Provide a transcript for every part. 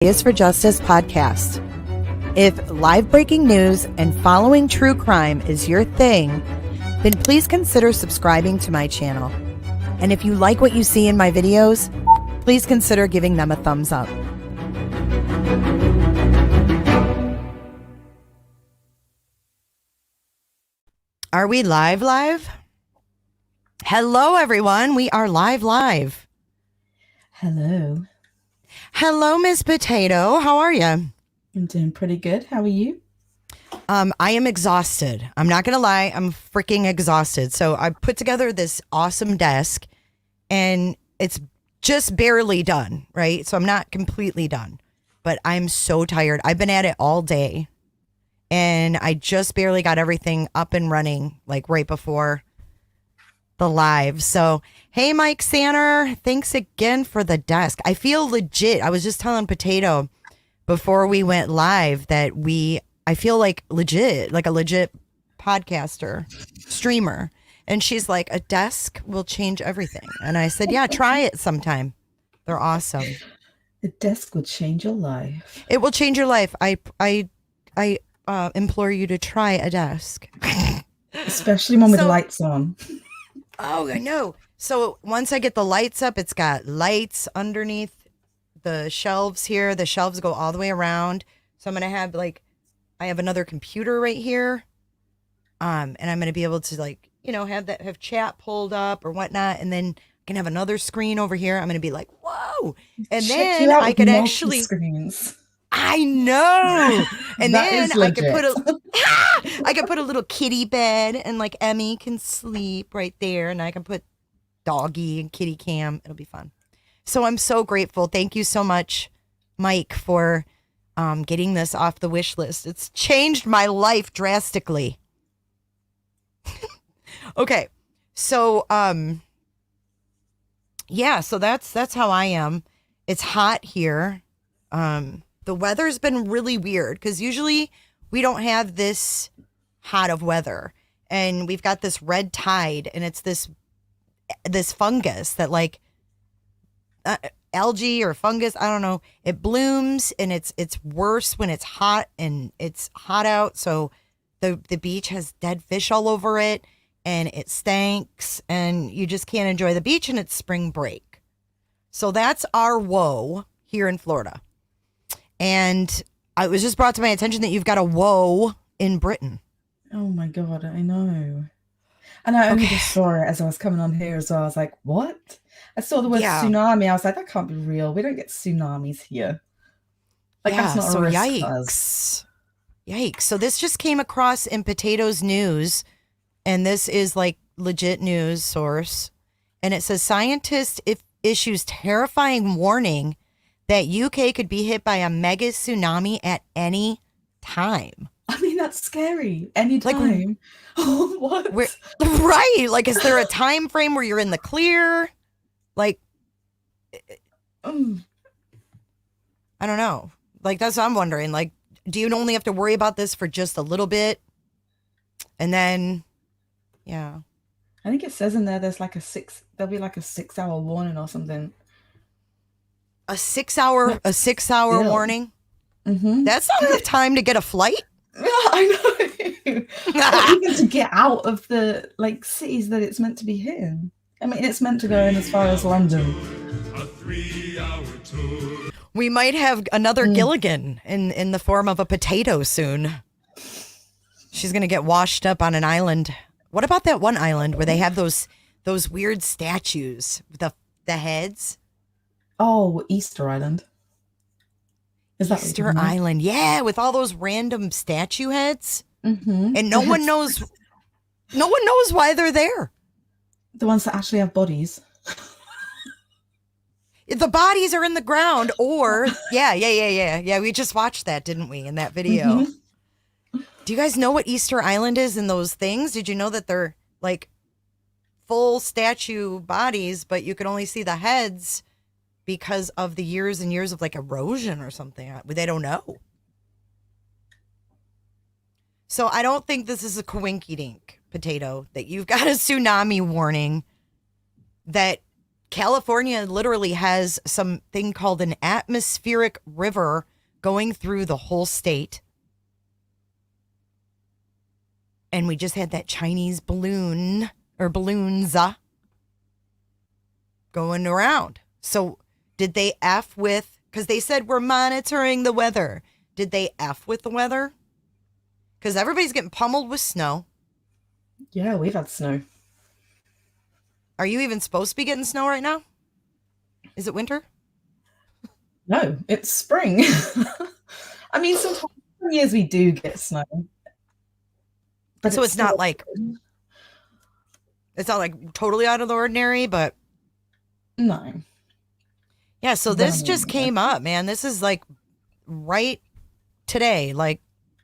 Is for Justice podcast. If live breaking news and following true crime is your thing, then please consider subscribing to my channel. And if you like what you see in my videos, please consider giving them a thumbs up. Are we live? Hello, everyone. We are live. Hello. Hello, Miss Potato. How are you? I'm doing pretty good. How are you? I am exhausted. I'm not going to lie. I'm freaking exhausted. So I put together this awesome desk and it's just barely done, right? So I'm not completely done, but I'm so tired. I've been at it all day and I just barely got everything up and running like right before the live. So, hey, Mike Sanner, thanks again for the desk. I feel legit. I was just telling Potato before we went live that I feel like a legit podcaster, streamer. And she's like, a desk will change everything. And I said, yeah, try it sometime. They're awesome. The desk will change your life. It will change your life. I implore you to try a desk. Especially one with lights on. Oh, I know. So once I get the lights up, it's got lights underneath the shelves here. The shelves go all the way around. So I'm going to have I have another computer right here. And I'm going to be able to have chat pulled up or whatnot. And then I can have another screen over here. I'm going to be like, whoa. And then I could actually screens. I know. And then I could put a little kitty bed and like Emmy can sleep right there. And I can put doggy and kitty cam. It'll be fun. So I'm so grateful. Thank you so much, Mike, for getting this off the wish list. It's changed my life drastically. Okay. So, so that's how I am. It's hot here. The weather's been really weird because usually we don't have this hot of weather, and we've got this red tide, and it's this fungus that algae or fungus, I don't know. It blooms and it's worse when it's hot and it's hot out. So the beach has dead fish all over it and it stinks and you just can't enjoy the beach, and it's spring break. So that's our woe here in Florida. And it was just brought to my attention that you've got a woe in Britain. Oh my God, I know. And I only just saw it as I was coming on here as well. I was like, what? I saw the word tsunami. I was like, that can't be real. We don't get tsunamis here. That's not a risk. Yikes. So this just came across in Potato's News, and this is legit news source. And it says scientists issues terrifying warning that UK could be hit by a mega tsunami at any time. I mean, that's scary. Any time. What? Right. Is there a time frame where you're in the clear? I don't know. That's what I'm wondering. Do you only have to worry about this for just a little bit? And then, yeah. I think it says in there there'll be a 6-hour warning or something. A 6-hour warning? Mm-hmm. That's not enough time to get a flight. Yeah, I know. Or even to get out of the cities that it's meant to be hitting. I mean, it's meant to go in as far as London. A 3-hour tour. We might have another Gilligan in the form of a potato soon. She's gonna get washed up on an island. What about that one island where they have those weird statues with the heads? Oh, Easter Island. Easter Island, yeah, with all those random statue heads, and no one knows why they're there. The ones that actually have bodies. The bodies are in the ground, or yeah. We just watched that, didn't we? In that video. Mm-hmm. Do you guys know what Easter Island is in those things? Did you know that they're full statue bodies, but you can only see the heads because of the years and years of erosion or something? They don't know. So I don't think this is a coinky dink, Potato, that you've got a tsunami warning that California literally has something called an atmospheric river going through the whole state. And we just had that Chinese balloon or balloons going around. So did they F with, because they said we're monitoring the weather. Did they F with the weather? Because everybody's getting pummeled with snow. Yeah, we've had snow. Are you even supposed to be getting snow right now? Is it winter? No, it's spring. I mean, sometimes some years we do get snow. But so it's not like totally out of the ordinary, but no. Yeah, so this just came up, man. This is like right today, like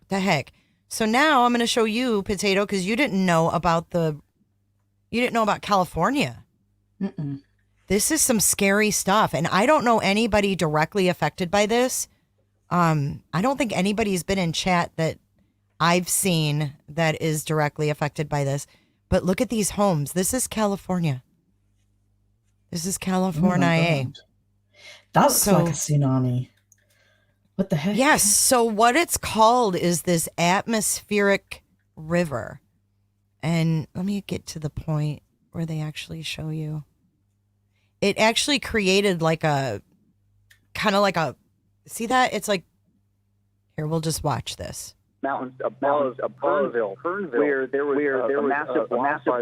the heck. So now I'm going to show you, Potato, because you didn't know about California. Mm-mm. This is some scary stuff, and I don't know anybody directly affected by this. I don't think anybody's been in chat that I've seen that is directly affected by this. But look at these homes. This is California. This is California. That looks like a tsunami. What the heck? Yes. So what it's called is this atmospheric river. And let me get to the point where they actually show you. It actually created like a, kind of like a, see that? It's like, here, we'll just watch this. Mountains above Burnsville, where there was a massive wildfire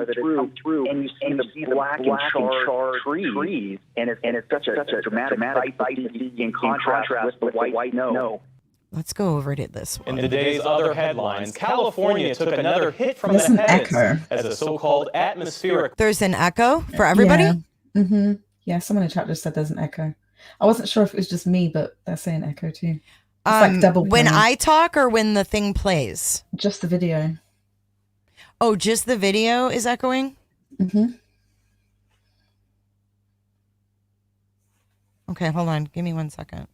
that had come through, and you see the black and charred trees, and it's such a dramatic sight to see in contrast with the white snow. Let's go over to this one. In today's other headlines, California took another hit from the heavens as a so-called atmospheric. There's an echo for everybody? Yeah. Mm-hmm. Yeah, someone in chat just said there's an echo. I wasn't sure if it was just me, but they're saying echo too. Like double when playing. I talk or when the thing plays? Just the video. Oh, just the video is echoing? Mm-hmm. Okay, hold on. Give me 1 second.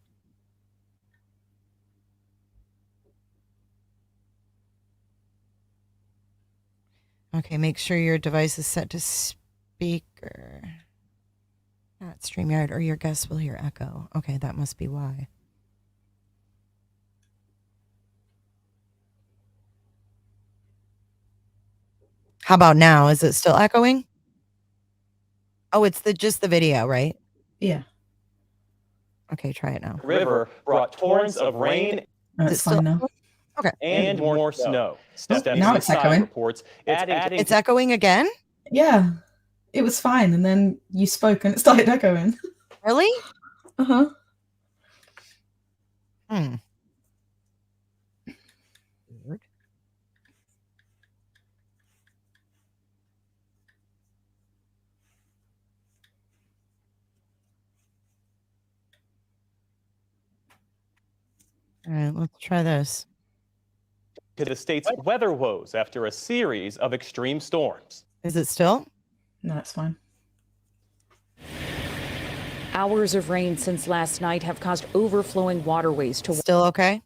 Okay, make sure your device is set to speaker. Not StreamYard, or your guests will hear echo. Okay, that must be why. How about now? Is it still echoing? Oh, it's just the video, right? Yeah. Okay, try it now. River brought torrents of rain It's fine now. Okay. and more snow. Now it's echoing. Reports adding It's echoing again? Yeah. It was fine, and then you spoke and it started echoing. Really? Uh-huh. Hmm. Weird. All right, let's try this. to the state's weather woes after a series of extreme storms. Is it still? No, it's fine. Hours of rain since last night have caused overflowing waterways to Still okay?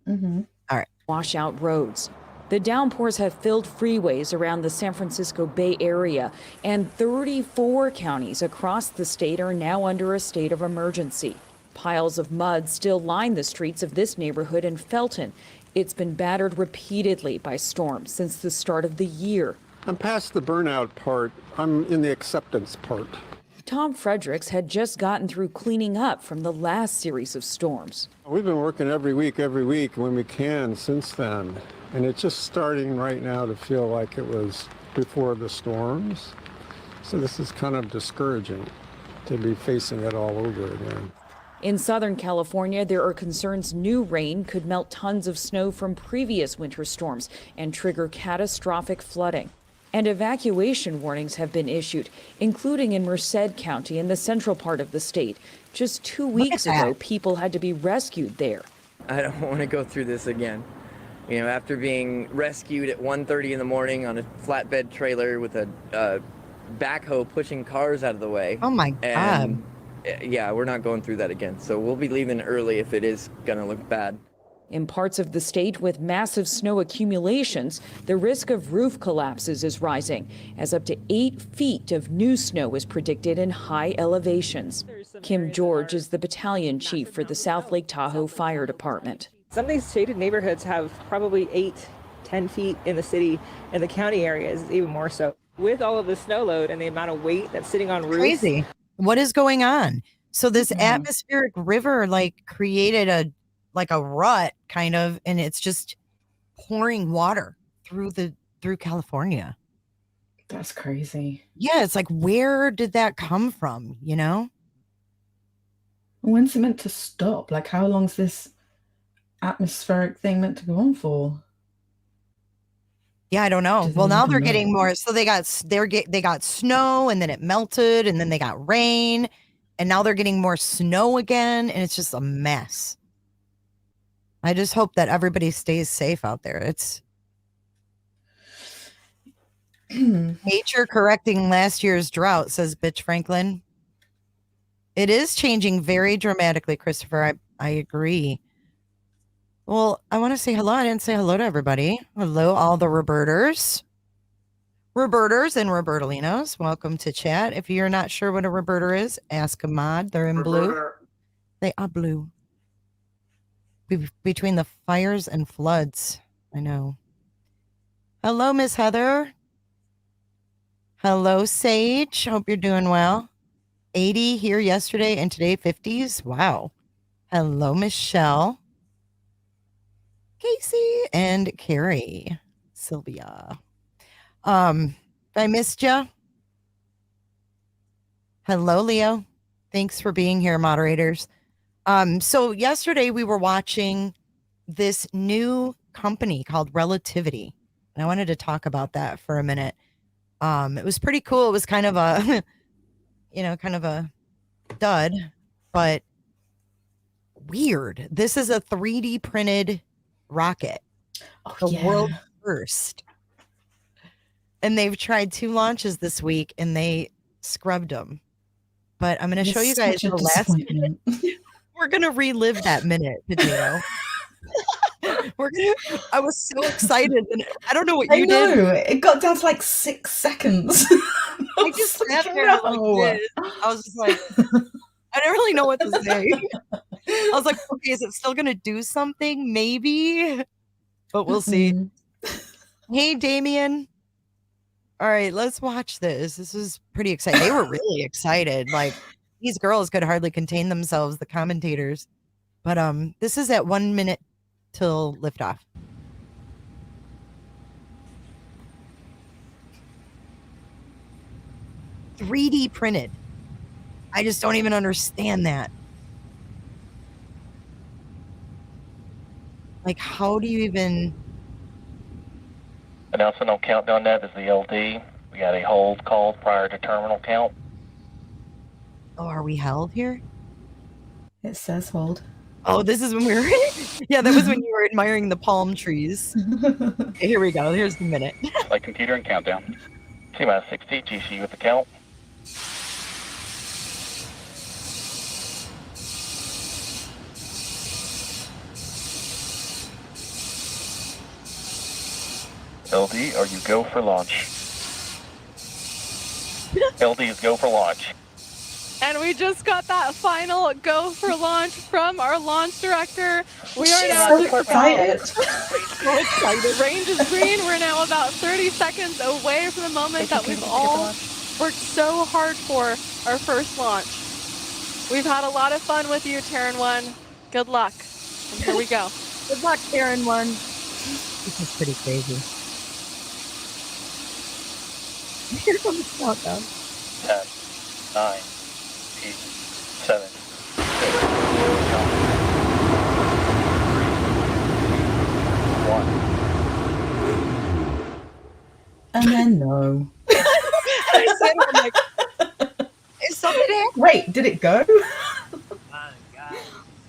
Mm-hmm. All right. wash out roads. The downpours have filled freeways around the San Francisco Bay Area, and 34 counties across the state are now under a state of emergency. Piles of mud still line the streets of this neighborhood in Felton. It's been battered repeatedly by storms since the start of the year. I'm past the burnout part. I'm in the acceptance part. Tom Fredericks had just gotten through cleaning up from the last series of storms. We've been working every week when we can since then. And it's just starting right now to feel like it was before the storms. So this is kind of discouraging to be facing it all over again. In Southern California, there are concerns new rain could melt tons of snow from previous winter storms and trigger catastrophic flooding. And evacuation warnings have been issued, including in Merced County in the central part of the state. Just 2 weeks ago, people had to be rescued there. I don't want to go through this again. You know, after being rescued at 1:30 in the morning on a flatbed trailer with a backhoe pushing cars out of the way. Oh my God. And, yeah, we're not going through that again. So we'll be leaving early if it is going to look bad. In parts of the state with massive snow accumulations, the risk of roof collapses is rising, as up to 8 feet of new snow is predicted in high elevations. Kim George is the battalion chief for the South Lake Tahoe Fire Department. Some of these shaded neighborhoods have probably 8-10 feet in the city, and the county areas even more so. With all of the snow load and the amount of weight that's sitting on roofs. Crazy. What is going on? So this atmospheric river created a rut kind of, and it's just pouring water through California. That's crazy. Yeah, it's like, where did that come from, you know? When's it meant to stop? Like, how long's this atmospheric thing meant to go on for? Yeah, I don't know. Well, now they're getting more. So they got snow, and then it melted, and then they got rain, and now they're getting more snow again, and it's just a mess. I just hope that everybody stays safe out there. It's nature correcting last year's drought, says Bitch Franklin. It is changing very dramatically, Christopher. I agree. Well, I want to say hello. I didn't say hello to everybody. Hello, all the Roberters and Robertalinos. Welcome to chat. If you're not sure what a Roberter is, ask a mod. They're in blue. They are blue. Between the fires and floods. I know. Hello, Miss Heather. Hello, Sage. Hope you're doing well. 80 here yesterday and today 50s. Wow. Hello, Michelle. Casey and Carrie. Sylvia. If I missed you. Hello, Leo. Thanks for being here, moderators. So yesterday we were watching this new company called Relativity. And I wanted to talk about that for a minute. It was pretty cool. It was kind of a, kind of a dud, but weird. This is a 3D printed rocket. The world first. And they've tried 2 launches this week and they scrubbed them. But I'm going to show you guys the last minute. We're going to relive that minute, Potato. I was so excited. And I don't know what you did. It got down to like 6 seconds. I just sat there like this. I was just like, I didn't really know what to say. I was like, okay, is it still going to do something? Maybe. But we'll see. Hey, Damien. All right, let's watch this. This is pretty exciting. They were really excited. Like, these girls could hardly contain themselves, the commentators. But this is at 1 minute till liftoff. $3D printed. I just don't even understand that. Like, how do you even... Announcement on countdown net is the LD. We got a hold called prior to terminal count. Oh, are we held here? It says hold. Oh, this is when we were... Yeah, that was when you were admiring the palm trees. Okay, here we go. Here's the minute. Flight computer and countdown. T-minus 60, GC with the count. LD, are you go for launch? LD is go for launch. And we just got that final go for launch from our launch director. We are now so excited. The range is green. We're now about 30 seconds away from the moment that we've all worked so hard for our first launch. We've had a lot of fun with you, Terran 1. Good luck. And here we go. Good luck, Terran 1. This is pretty crazy. Here comes the countdown. 10, 9, 8, 7, 6, 5, 4, 3, 2, 1. And then no. I said, I'm like, is something happening? Wait, did it go? I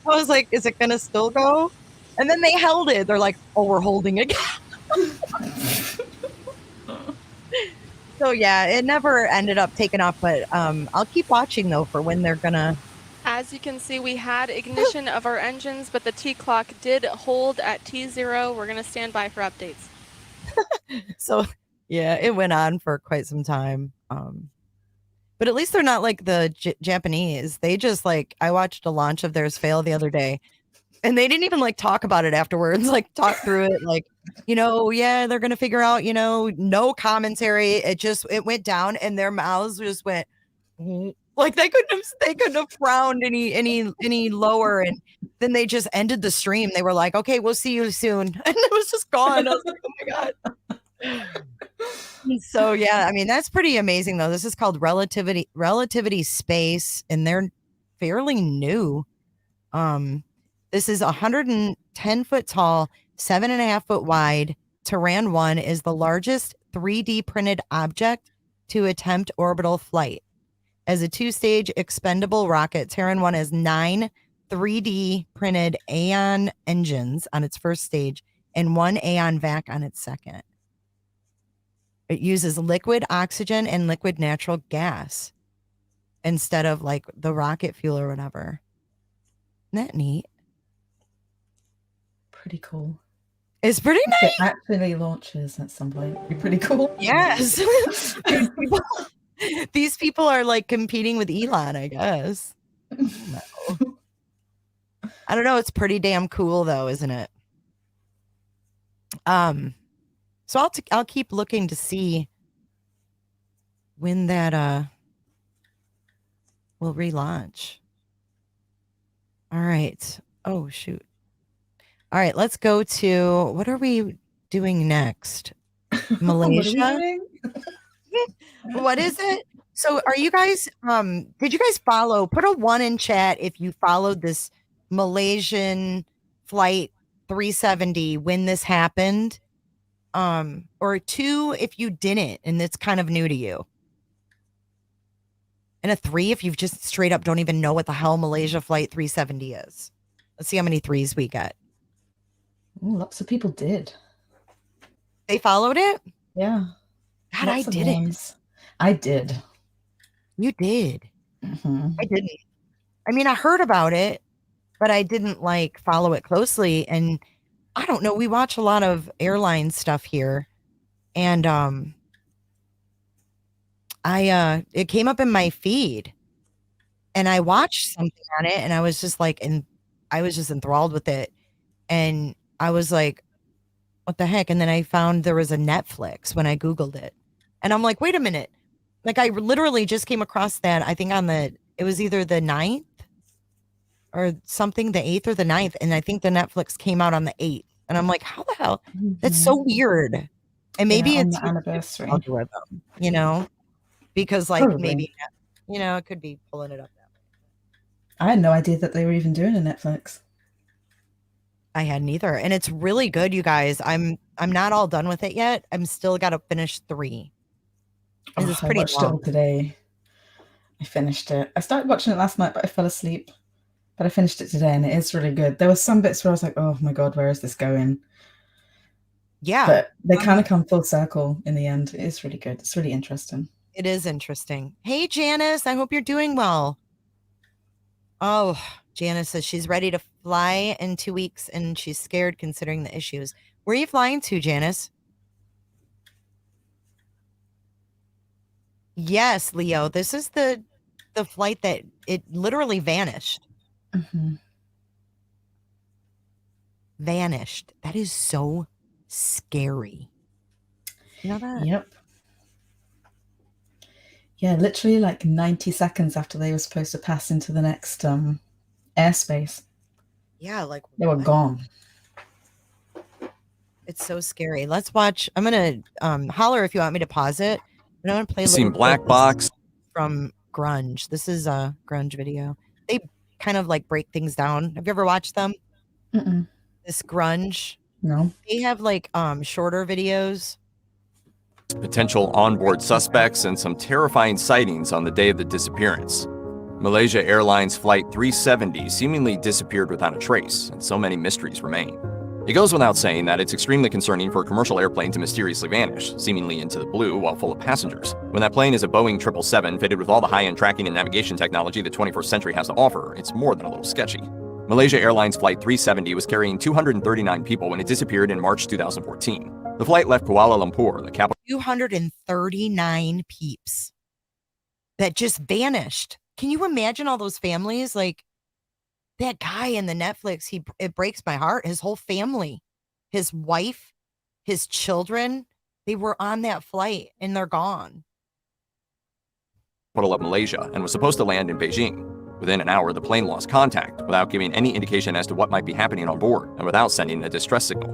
was like, is it gonna still go? And then they held it. They're like, oh, we're holding it. So yeah, it never ended up taking off, but I'll keep watching though for when they're gonna as you can see, we had ignition of our engines, but the T-clock did hold at T0. We're going to stand by for updates. So, yeah, it went on for quite some time. But at least they're not like the Japanese. They just like, I watched a launch of theirs fail the other day, and they didn't even like talk about it afterwards, like talk through it, like, yeah, they're going to figure out, no commentary. It went down, and their mouths just went like they couldn't have frowned any lower. And then they just ended the stream. They were like, okay, we'll see you soon. And it was just gone. I was like, oh my God. So yeah, I mean, that's pretty amazing though. This is called Relativity Space, and they're fairly new. This is 110 foot tall, 7.5 foot wide. Terran 1 is the largest 3D printed object to attempt orbital flight. As a 2-stage expendable rocket, Terran 1 has 9 3D printed Aeon engines on its first stage and 1 Aeon vac on its second. It uses liquid oxygen and liquid natural gas instead of like the rocket fuel or whatever. Isn't that neat? Pretty cool. It's pretty nice. It actually launches at some point. It'd be pretty cool. Yes. These people are like competing with Elon, I guess. No. I don't know. It's pretty damn cool though, isn't it? So I'll keep looking to see when that will relaunch. All right. Oh shoot. All right, let's go to, what are we doing next? Malaysia. What is it? So are you guys did you guys put a 1 in chat if you followed this Malaysian flight 370 when this happened? Or 2 if you didn't and it's kind of new to you. And a 3 if you've just straight up don't even know what the hell Malaysia flight 370 is. Let's see how many 3s we get. Ooh, lots of people did. They followed it? Yeah. God, I didn't. I did. You did. Mm-hmm. I didn't. I mean, I heard about it, but I didn't like follow it closely. And I don't know. We watch a lot of airline stuff here, and it came up in my feed, and I watched something on it, and I was just like, I was just enthralled with it, and I was like, what the heck? And then I found there was a Netflix when I Googled it, and I'm like, wait a minute, like I literally just came across that. I think it was either the 9th or something, the 8th or the 9th, and I think the Netflix came out on the 8th. And I'm like, how the hell? That's so weird. And maybe it's the anniversary, algorithm, because like Probably. maybe, it could be pulling it up that way. I had no idea that they were even doing a Netflix. I hadn't either. And it's really good, you guys. I'm not all done with it yet. I'm still got to finish 3. It's pretty I watched long. it all today. I finished it. I started watching it last night, but I fell asleep. But I finished it today, and it is really good. There were some bits where I was like, oh my God, where is this going? Yeah. But they kind of come full circle in the end. It is really good. It's really interesting. It is interesting. Hey, Janice, I hope you're doing well. Oh, Janice says she's ready to fly in 2 weeks, and she's scared considering the issues. Where are you flying to, Janice? Yes, Leo. This is the flight that it literally vanished. Mm-hmm. Vanished. That is so scary. You know that? Yep. Yeah, literally like 90 seconds after they were supposed to pass into the next airspace. Yeah, like they were gone. It's so scary. Let's watch. I'm gonna holler if you want me to pause it. I'm gonna play a Seen little Black clip Box from Grunge. This is a Grunge video. They kind of like break things down. Have you ever watched them? Mm-mm. This Grunge. No. They have like shorter videos. potential onboard suspects, and some terrifying sightings on the day of the disappearance. Malaysia Airlines Flight 370 seemingly disappeared without a trace, and so many mysteries remain. It goes without saying that it's extremely concerning for a commercial airplane to mysteriously vanish, seemingly into the blue while full of passengers. When that plane is a Boeing 777 fitted with all the high-end tracking and navigation technology the 21st century has to offer, it's more than a little sketchy. Malaysia Airlines Flight 370 was carrying 239 people when it disappeared in March 2014. The flight left Kuala Lumpur, the capital. 239 peeps that just vanished. Can you imagine all those families? Like, that guy in the Netflix, it breaks my heart. His whole family, his wife, his children, they were on that flight and they're gone. Capital of Malaysia and was supposed to land in Beijing. Within an hour, the plane lost contact without giving any indication as to what might be happening on board and without sending a distress signal.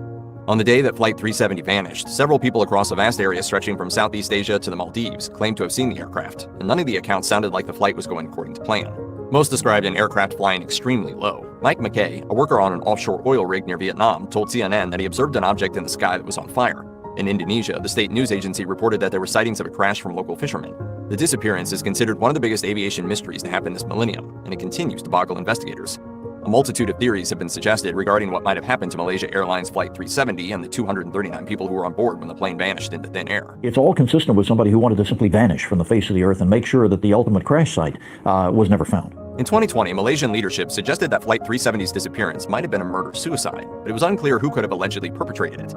On the day that Flight 370 vanished, several people across a vast area stretching from Southeast Asia to the Maldives claimed to have seen the aircraft, and none of the accounts sounded like the flight was going according to plan. Most described an aircraft flying extremely low. Mike McKay, a worker on an offshore oil rig near Vietnam, told CNN that he observed an object in the sky that was on fire. In Indonesia, the state news agency reported that there were sightings of a crash from local fishermen. The disappearance is considered one of the biggest aviation mysteries to happen this millennium, and it continues to boggle investigators. A multitude of theories have been suggested regarding what might have happened to Malaysia Airlines Flight 370 and the 239 people who were on board when the plane vanished into thin air. It's all consistent with somebody who wanted to simply vanish from the face of the earth and make sure that the ultimate crash site was never found. In 2020, Malaysian leadership suggested that Flight 370's disappearance might have been a murder-suicide, but it was unclear who could have allegedly perpetrated it.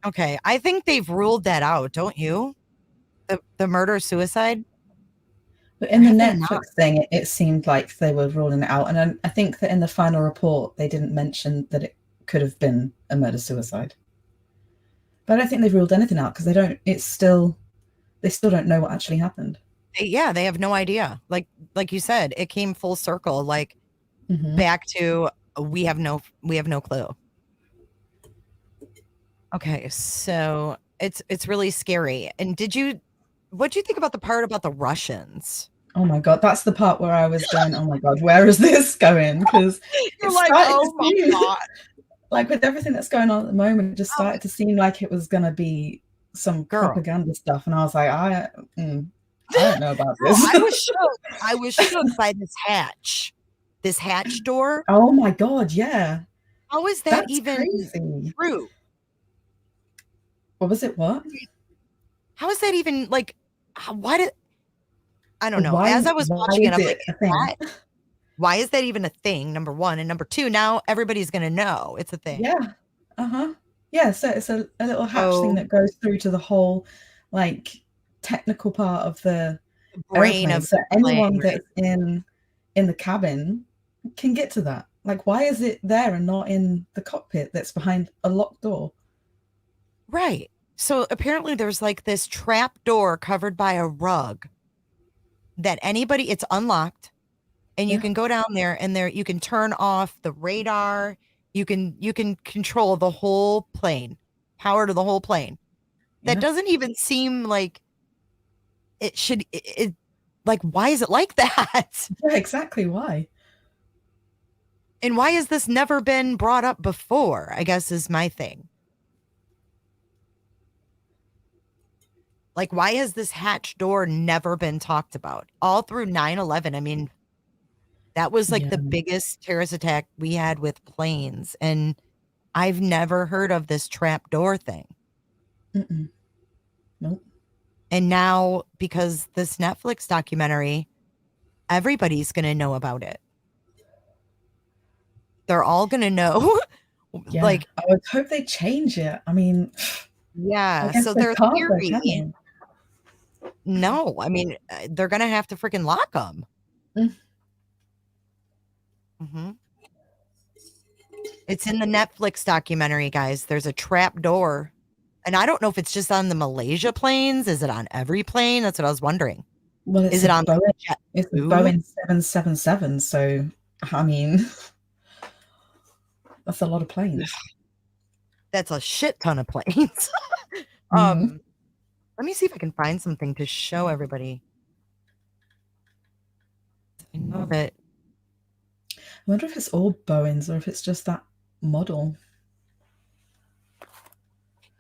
Okay, I think they've ruled that out, don't you? The murder-suicide? But in the Netflix thing, it seemed like they were ruling it out. And I think that in the final report, they didn't mention that it could have been a murder-suicide. But I don't think they've ruled anything out because they still don't know what actually happened. Yeah, they have no idea. Like you said, it came full circle, like back to we have no clue. Okay, so it's really scary. And what do you think about the part about the Russians? Oh my God, that's the part where I was going, oh my God, where is this going? Because you're like, oh my God. Like with everything that's going on at the moment, it just started to seem like it was going to be some propaganda stuff. And I was like, I don't know about this. I was shook by this hatch door. Oh my God, yeah. How is that even true? What was it? What? How is that even like? I don't know. As I was watching it, I'm like, why is that even a thing? Number one, and number two, now everybody's gonna know it's a thing. Yeah. Yeah. So it's a little hatch thing that goes through to the whole like technical part of the brain of so anyone that's in the cabin can get to that. Like, why is it there and not in the cockpit that's behind a locked door? Right. So apparently there's like this trap door covered by a rug that it's unlocked and you can go down there and you can turn off the radar. You can control the whole plane, power to the whole plane. That doesn't even seem like it should. Like, why is it like that? Yeah, exactly. Why? And why has this never been brought up before? I guess is my thing. Like, why has this hatch door never been talked about? All through 9/11, I mean, that was like the biggest terrorist attack we had with planes. And I've never heard of this trap door thing. Nope. And now, because this Netflix documentary, everybody's going to know about it. They're all going to know. Yeah. Like, I would hope they change it. I mean, yeah. So their theory. No, I mean, they're going to have to freaking lock them. It's in the Netflix documentary, guys. There's a trap door. And I don't know if it's just on the Malaysia planes. Is it on every plane? That's what I was wondering. Well, it's a Boeing 777. So, I mean, that's a lot of planes. That's a shit ton of planes. Let me see if I can find something to show everybody. I know that. I wonder if it's all Boeings or if it's just that model.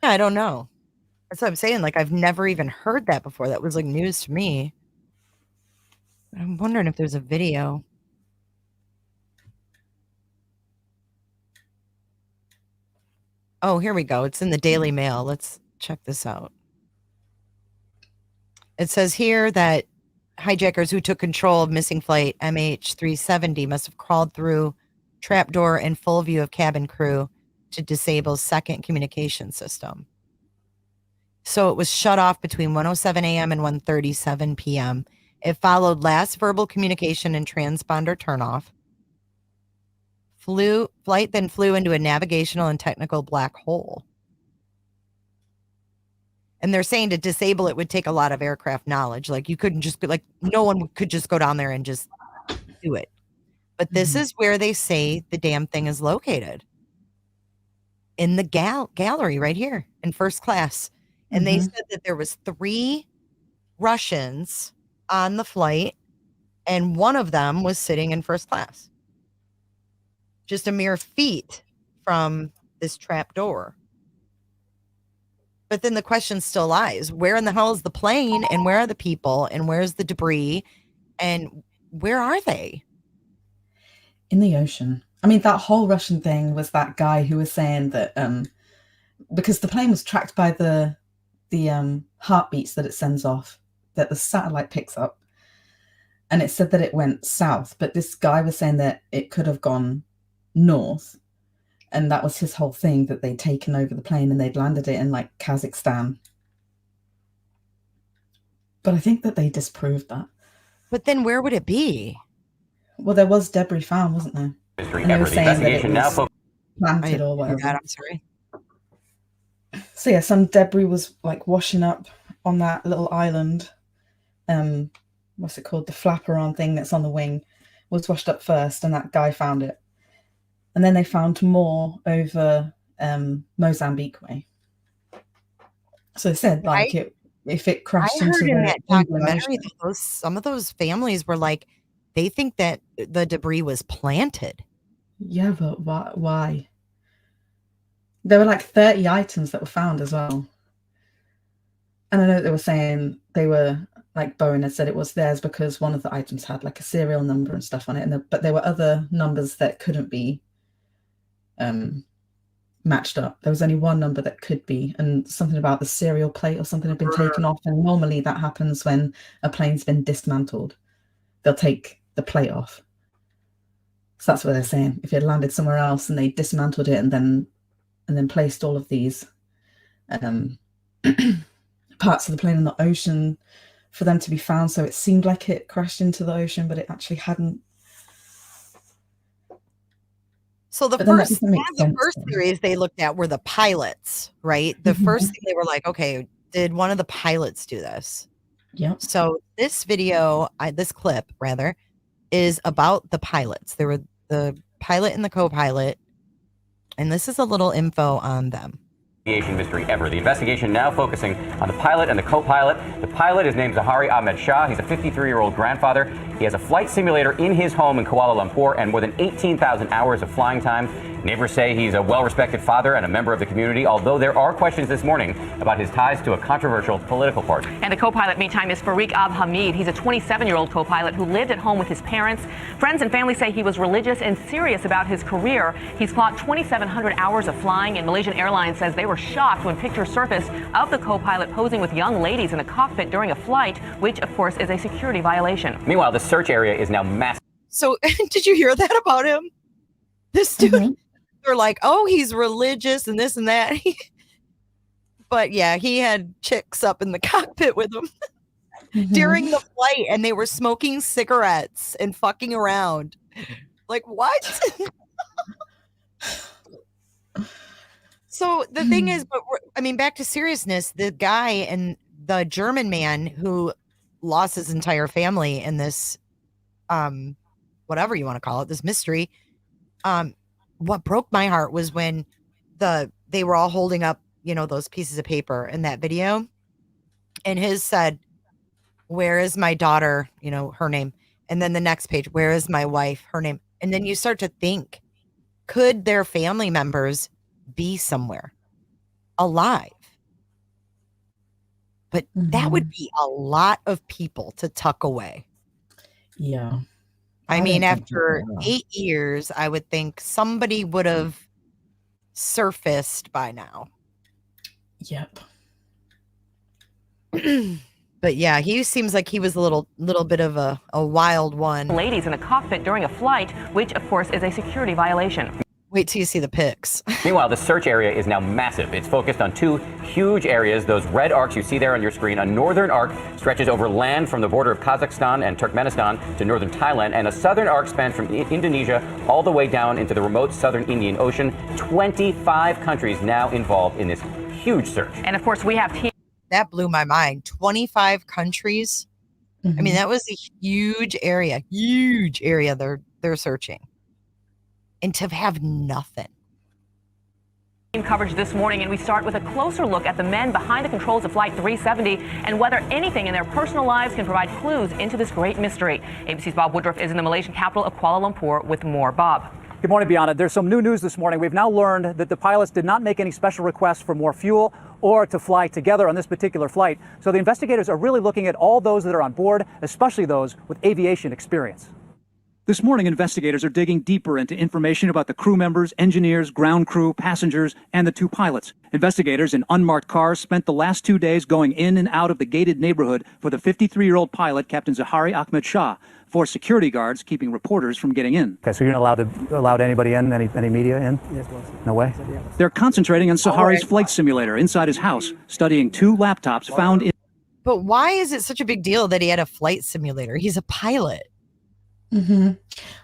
Yeah, I don't know. That's what I'm saying. Like, I've never even heard that before. That was like news to me. I'm wondering if there's a video. Oh, here we go. It's in the Daily Mail. Let's check this out. It says here that hijackers who took control of missing flight MH370 must have crawled through trapdoor in full view of cabin crew to disable second communication system. So it was shut off between 1:07 a.m. and 1:37 p.m. It followed last verbal communication and transponder turnoff. Flight then flew into a navigational and technical black hole. And they're saying to disable it would take a lot of aircraft knowledge. Like you couldn't just be like, no one could just go down there and just do it. But this is where they say the damn thing is located. In the gallery right here in first class. And they said that there was 3 Russians on the flight and one of them was sitting in first class. Just a mere feet from this trap door. But then the question still lies. Where in the hell is the plane and where are the people and where's the debris and where are they? In the ocean. I mean, that whole Russian thing was that guy who was saying that because the plane was tracked by the heartbeats that it sends off, that the satellite picks up, and it said that it went south, but this guy was saying that it could have gone north, and that was his whole thing, that they'd taken over the plane and they'd landed it in like Kazakhstan. But I think that they disproved that. But then where would it be? Well, there was debris found, wasn't there? And they were saying that it was planted or whatever. I'm sorry. So yeah, some debris was like washing up on that little island. What's it called? The flaperon thing that's on the wing was washed up first, and that guy found it. And then they found more over Mozambique way. So they said like if it crashed into that documentary, some of those families were like, they think that the debris was planted. Yeah, but why? There were like 30 items that were found as well. And I know they were saying they were like Bowen had said it was theirs because one of the items had like a serial number and stuff on it. But there were other numbers that couldn't be matched up. There was only one number that could be, and something about the serial plate or something had been taken off. And normally that happens when a plane's been dismantled. They'll take the plate off. So that's what they're saying. If it had landed somewhere else and they dismantled it and then placed all of these parts of the plane in the ocean for them to be found. So it seemed like it crashed into the ocean, but it actually hadn't. So the first theories they looked at were the pilots, right? The first thing they were like, okay, did one of the pilots do this? Yeah. So this video, this clip rather, is about the pilots. There were the pilot and the co-pilot, and this is a little info on them. Aviation mystery ever. The investigation now focusing on the pilot and the co-pilot. The pilot is named Zahari Ahmed Shah. He's a 53-year-old grandfather. He has a flight simulator in his home in Kuala Lumpur and more than 18,000 hours of flying time. Neighbors say he's a well-respected father and a member of the community, although there are questions this morning about his ties to a controversial political party. And the co-pilot, meantime, is Farik Abhamid. He's a 27-year-old co-pilot who lived at home with his parents. Friends and family say he was religious and serious about his career. He's clocked 2,700 hours of flying, and Malaysian Airlines says they were shocked when pictures surfaced of the co-pilot posing with young ladies in the cockpit during a flight, which, of course, is a security violation. Meanwhile, the search area is now massive. So did you hear that about him? This dude, they're like, oh, he's religious and this and that. But yeah, he had chicks up in the cockpit with him during the flight, and they were smoking cigarettes and fucking around. Like, what? So the thing is, but I mean, back to seriousness, the guy and the German man who lost his entire family in this, whatever you want to call it, this mystery. What broke my heart was when they were all holding up, those pieces of paper in that video, and his said, "Where is my daughter?" Her name, and then the next page, "Where is my wife?" Her name, and then you start to think, could their family members be somewhere alive? But that would be a lot of people to tuck away. Yeah. I mean, after 8 years, I would think somebody would have surfaced by now. Yep. But yeah, he seems like he was a little bit of a wild one. Ladies in the cockpit during a flight, which of course is a security violation. Wait till you see the pics. Meanwhile, the search area is now massive. It's focused on two huge areas. Those red arcs you see there on your screen. A northern arc stretches over land from the border of Kazakhstan and Turkmenistan to northern Thailand, and a southern arc spans from Indonesia all the way down into the remote southern Indian Ocean. 25 countries now involved in this huge search. And of course, we have that blew my mind. 25 countries. I mean, that was a huge area they're searching. And to have nothing. Coverage this morning, and we start with a closer look at the men behind the controls of Flight 370 and whether anything in their personal lives can provide clues into this great mystery. ABC's Bob Woodruff is in the Malaysian capital of Kuala Lumpur with more. Bob. Good morning, Bianna. There's some new news this morning. We've now learned that the pilots did not make any special requests for more fuel or to fly together on this particular flight. So the investigators are really looking at all those that are on board, especially those with aviation experience. This morning, investigators are digging deeper into information about the crew members, engineers, ground crew, passengers, and the two pilots. Investigators in unmarked cars spent the last 2 days going in and out of the gated neighborhood for the 53-year-old pilot, Captain Zahari Ahmed Shah, for security guards keeping reporters from getting in. Okay, so you're not allowed anybody in, any media in? Yes, boss. No way? They're concentrating on Zahari's flight simulator inside his house, studying two laptops found in... But why is it such a big deal that he had a flight simulator? He's a pilot.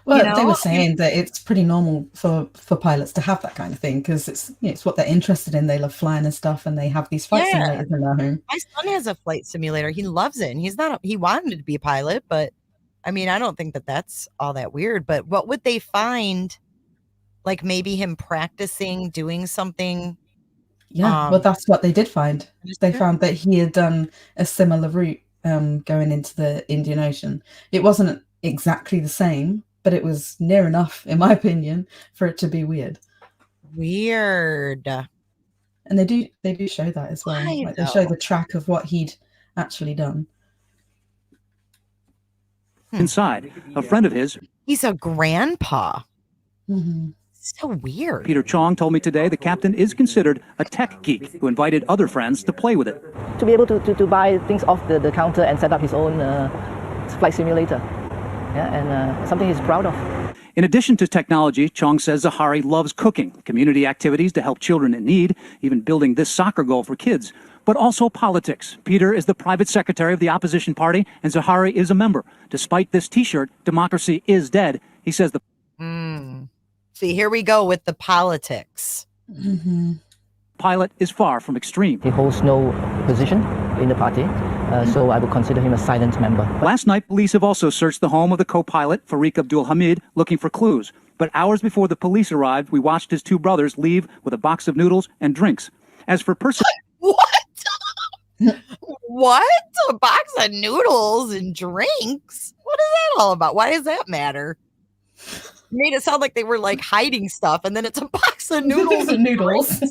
Well, they were saying that it's pretty normal for pilots to have that kind of thing because it's what they're interested in. They love flying and stuff, and they have these flight simulators in their home. My son has a flight simulator. He loves it. And he wanted to be a pilot, but I mean, I don't think that that's all that weird. But what would they find? Like maybe him practicing doing something. Yeah, well, that's what they did find. They found that he had done a similar route going into the Indian Ocean. It wasn't exactly the same, but it was near enough, in my opinion, for it to be weird. And they do show that as well. Like they show the track of what he'd actually done. Inside, a friend of his. He's a grandpa. So weird. Peter Chong told me today the captain is considered a tech geek who invited other friends to play with it. To be able to buy things off the counter and set up his own flight simulator. Yeah, and something he's proud of. In addition to technology, Chong says Zahari loves cooking, community activities to help children in need, even building this soccer goal for kids, but also politics. Peter is the private secretary of the opposition party, and Zahari is a member. Despite this T-shirt, democracy is dead. He says the... See, here we go with the politics. Pilot is far from extreme. He holds no position in the party. So I would consider him a silent member. Last night, police have also searched the home of the co-pilot, Farik Abdul Hamid, looking for clues. But hours before the police arrived, we watched his two brothers leave with a box of noodles and drinks. As for What? A box of noodles and drinks? What is that all about? Why does that matter? Made it sound like they were like hiding stuff, and then it's a box of noodles and noodles.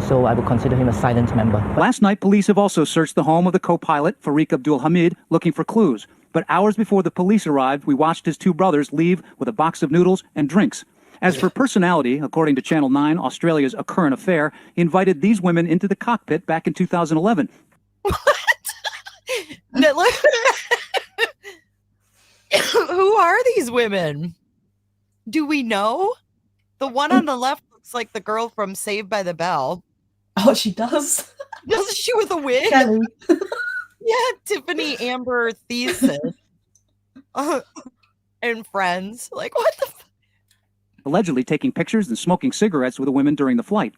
So I would consider him a silent member. Last night, police have also searched the home of the co-pilot, Farik Abdul Hamid, looking for clues. But hours before the police arrived, we watched his two brothers leave with a box of noodles and drinks. As for personality, according to Channel 9, Australia's A Current Affair, he invited these women into the cockpit back in 2011. Who are these women? Do we know? The one on the left looks like the girl from Saved by the Bell. Oh, she does. Doesn't she with a wig? Kelly. Yeah, Tiffany Amber Thesis. And Friends. Like, what the Allegedly taking pictures and smoking cigarettes with the women during the flight.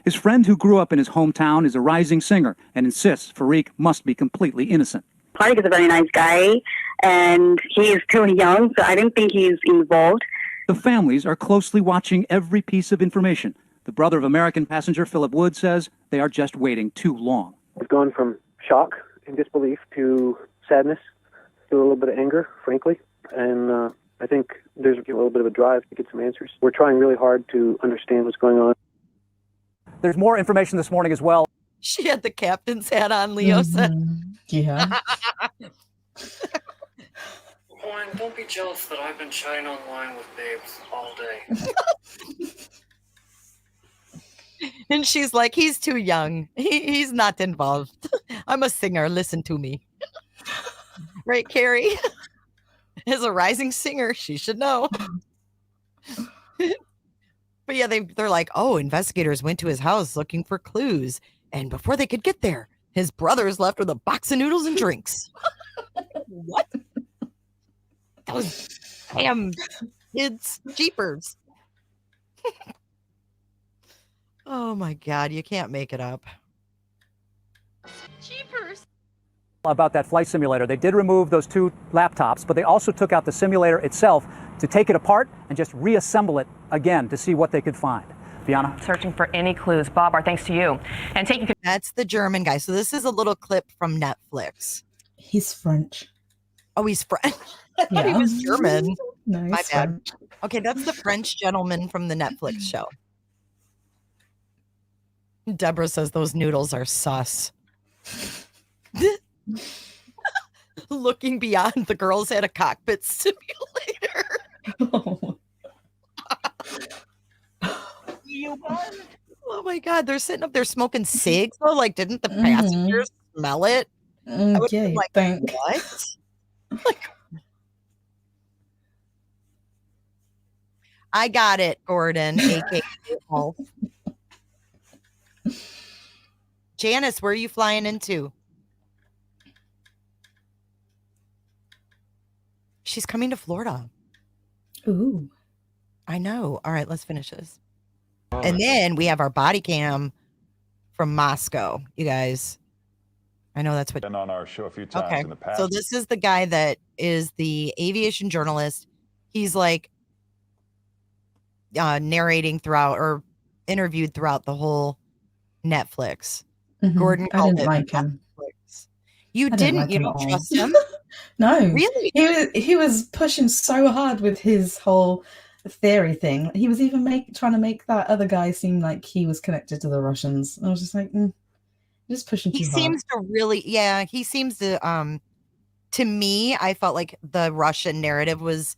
His friend who grew up in his hometown is a rising singer and insists Farik must be completely innocent. Farik is a very nice guy, and he is still young, so I don't think he's involved. The families are closely watching every piece of information. The brother of American passenger Philip Wood says they are just waiting too long. We've gone from shock and disbelief to sadness to a little bit of anger, frankly, and I think there's a little bit of a drive to get some answers. We're trying really hard to understand what's going on. There's more information this morning as well. She had the captain's hat on, Leo said. Yeah. Lauren, don't be jealous that I've been chatting online with babes all day. And she's like, he's too young. He's not involved. I'm a singer. Listen to me. Right, Carrie? As a rising singer, she should know. But yeah, they're like, oh, investigators went to his house looking for clues. And before they could get there, his brother's left with a box of noodles and drinks. What? Those damn kids, jeepers. Oh my God, you can't make it up. Jeepers. About that flight simulator, they did remove those 2 laptops, but they also took out the simulator itself to take it apart and just reassemble it again to see what they could find. Fiona? Searching for any clues. Bob, our thanks to you. And taking. That's the German guy. So this is a little clip from Netflix. He's French. Oh, he's French. I thought he was German. No, My he's bad. French. Okay, that's the French gentleman from the Netflix show. Deborah says those noodles are sus. Looking beyond, the girls had a cockpit simulator. Oh my God, they're sitting up there smoking cigs. Oh, like, didn't the passengers smell it? I would Okay, be like, thank. what? Like, I got it, Gordon, aka Wolf. Janice, where are you flying into? She's coming to Florida. Ooh. I know. All right, let's finish this. And then we have our body cam from Moscow, you guys. I know that's what. Been on our show a few times in the past. So this is the guy that is the aviation journalist. He's like narrating throughout or interviewed throughout the whole Netflix. Gordon I called didn't it like him. Netflix. You I didn't didn't. like You him don't at all. trust him? No, Really? He was pushing so hard with his whole theory thing. He was even trying to make that other guy seem like he was connected to the Russians. I was just like, just pushing too He hard. seems to really, yeah. He seems to me, I felt like the Russian narrative was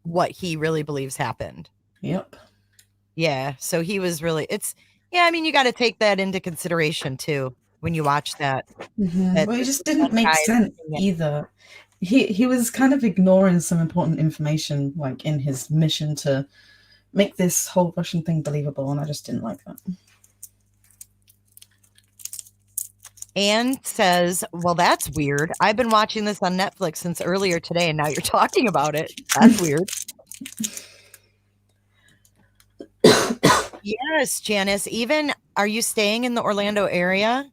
what he really believes happened. Yep. Yeah. So he was really. I mean, you got to take that into consideration too when you watch that. Well, it just didn't make sense either. He was kind of ignoring some important information, like in his mission to make this whole Russian thing believable, and I just didn't like that. Anne says, well, that's weird. I've been watching this on Netflix since earlier today, and now you're talking about it. That's weird. Yes, Janice. Even, are you staying in the Orlando area?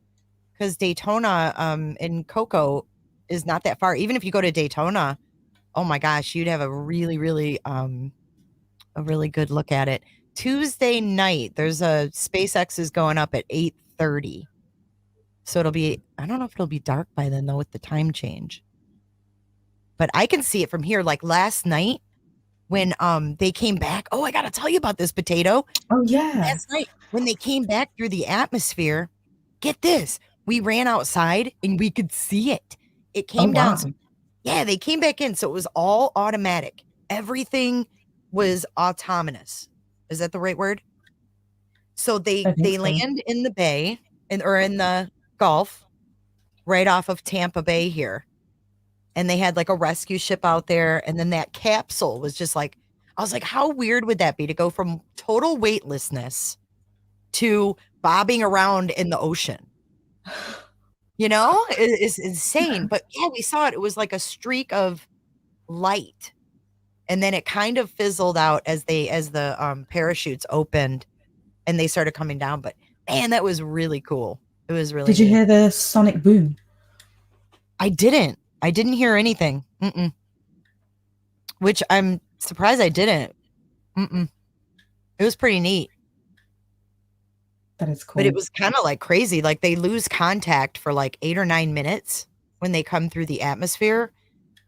Because Daytona in Cocoa is not that far. Even if you go to Daytona, oh my gosh, you'd have a really, really good look at it. Tuesday night, there's a SpaceX is going up at 8:30. So it'll be, I don't know if it'll be dark by then though with the time change. But I can see it from here. Like last night when they came back. Oh, I gotta tell you about this, Potato. Oh yeah. Last night when they came back through the atmosphere, get this. We ran outside and we could see it. It came down. Wow. So, yeah, they came back in. So it was all automatic. Everything was autonomous. Is that the right word? So they land in the bay or in the Gulf right off of Tampa Bay here. And they had like a rescue ship out there. And then that capsule was just like, I was like, how weird would that be to go from total weightlessness to bobbing around in the ocean? You know, it's insane. But yeah, we saw it. It was like a streak of light. And then it kind of fizzled out as the parachutes opened and they started coming down. But man, that was really cool. It was really Did you neat. hear the sonic boom? I didn't hear anything. Which I'm surprised I didn't. It was pretty neat. That is cool. But it was kind of like crazy. Like they lose contact for like 8 or 9 minutes when they come through the atmosphere.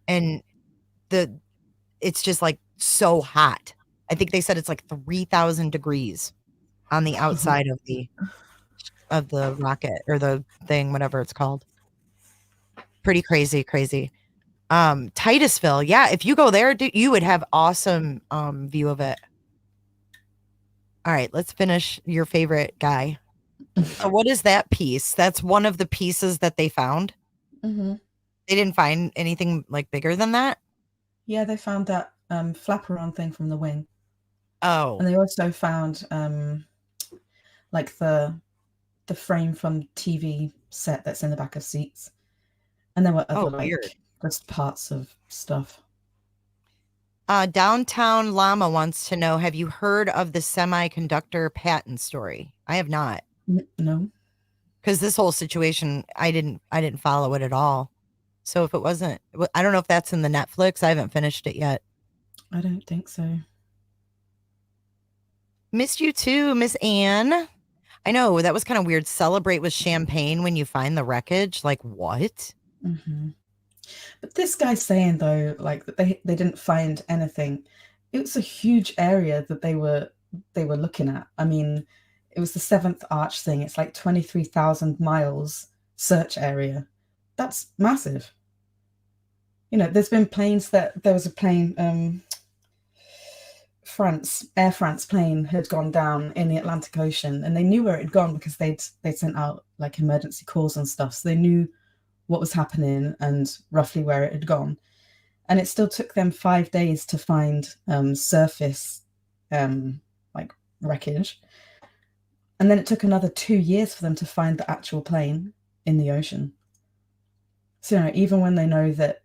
And it's just like so hot. I think they said it's like 3,000 degrees on the outside of the rocket or the thing, whatever it's called. Pretty crazy. Titusville. Yeah. If you go there, you would have awesome view of it. All right, let's finish your favorite guy. So what is that piece? That's one of the pieces that they found? Mm-hmm. They didn't find anything like bigger than that? Yeah, they found that flaperon thing from the wing. Oh. And they also found like the frame from TV set that's in the back of seats. And there were other weird. just parts of stuff. Downtown Llama wants to know, have you heard of the semiconductor patent story? I have not. No. Because this whole situation, I didn't follow it at all. So if it wasn't, I don't know if that's in the Netflix. I haven't finished it yet. I don't think so. Missed you too, Miss Anne. I know, that was kind of weird. Celebrate with champagne when you find the wreckage. Like, what? Mm-hmm. But this guy's saying, though, like, that they didn't find anything. It was a huge area that they were looking at. I mean, it was the Seventh Arch thing. It's like 23,000 miles search area. That's massive. You know, there's been planes there was a plane, Air France plane had gone down in the Atlantic Ocean, and they knew where it had gone because they'd sent out like emergency calls and stuff. So they knew what was happening and roughly where it had gone. And it still took them 5 days to find surface like wreckage. And then it took another 2 years for them to find the actual plane in the ocean. So, you know, even when they know that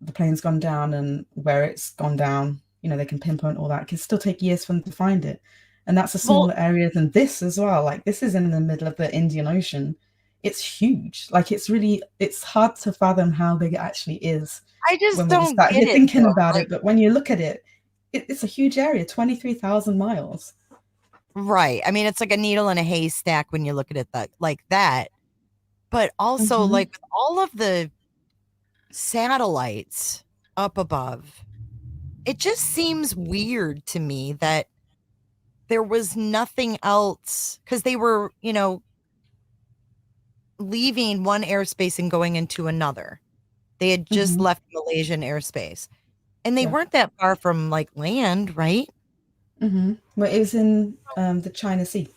the plane's gone down and where it's gone down, you know, they can pinpoint all that. It can still take years for them to find it. And that's a smaller area than this as well. Like, this is in the middle of the Indian Ocean. It's huge. Like, it's hard to fathom how big it actually is. I just when don't start get it, thinking though. about Like, it. But when you look at it, it's a huge area, 23,000 miles. Right. I mean, it's like a needle in a haystack when you look at it like that. But also, Mhm. like, with all of the satellites up above, it just seems weird to me that there was nothing else, because they were, you know, leaving one airspace and going into another. They had just Mhm. left Malaysian airspace, and they Yeah. weren't that far from like land, right? Mm-hmm. Well, it was in the China Sea.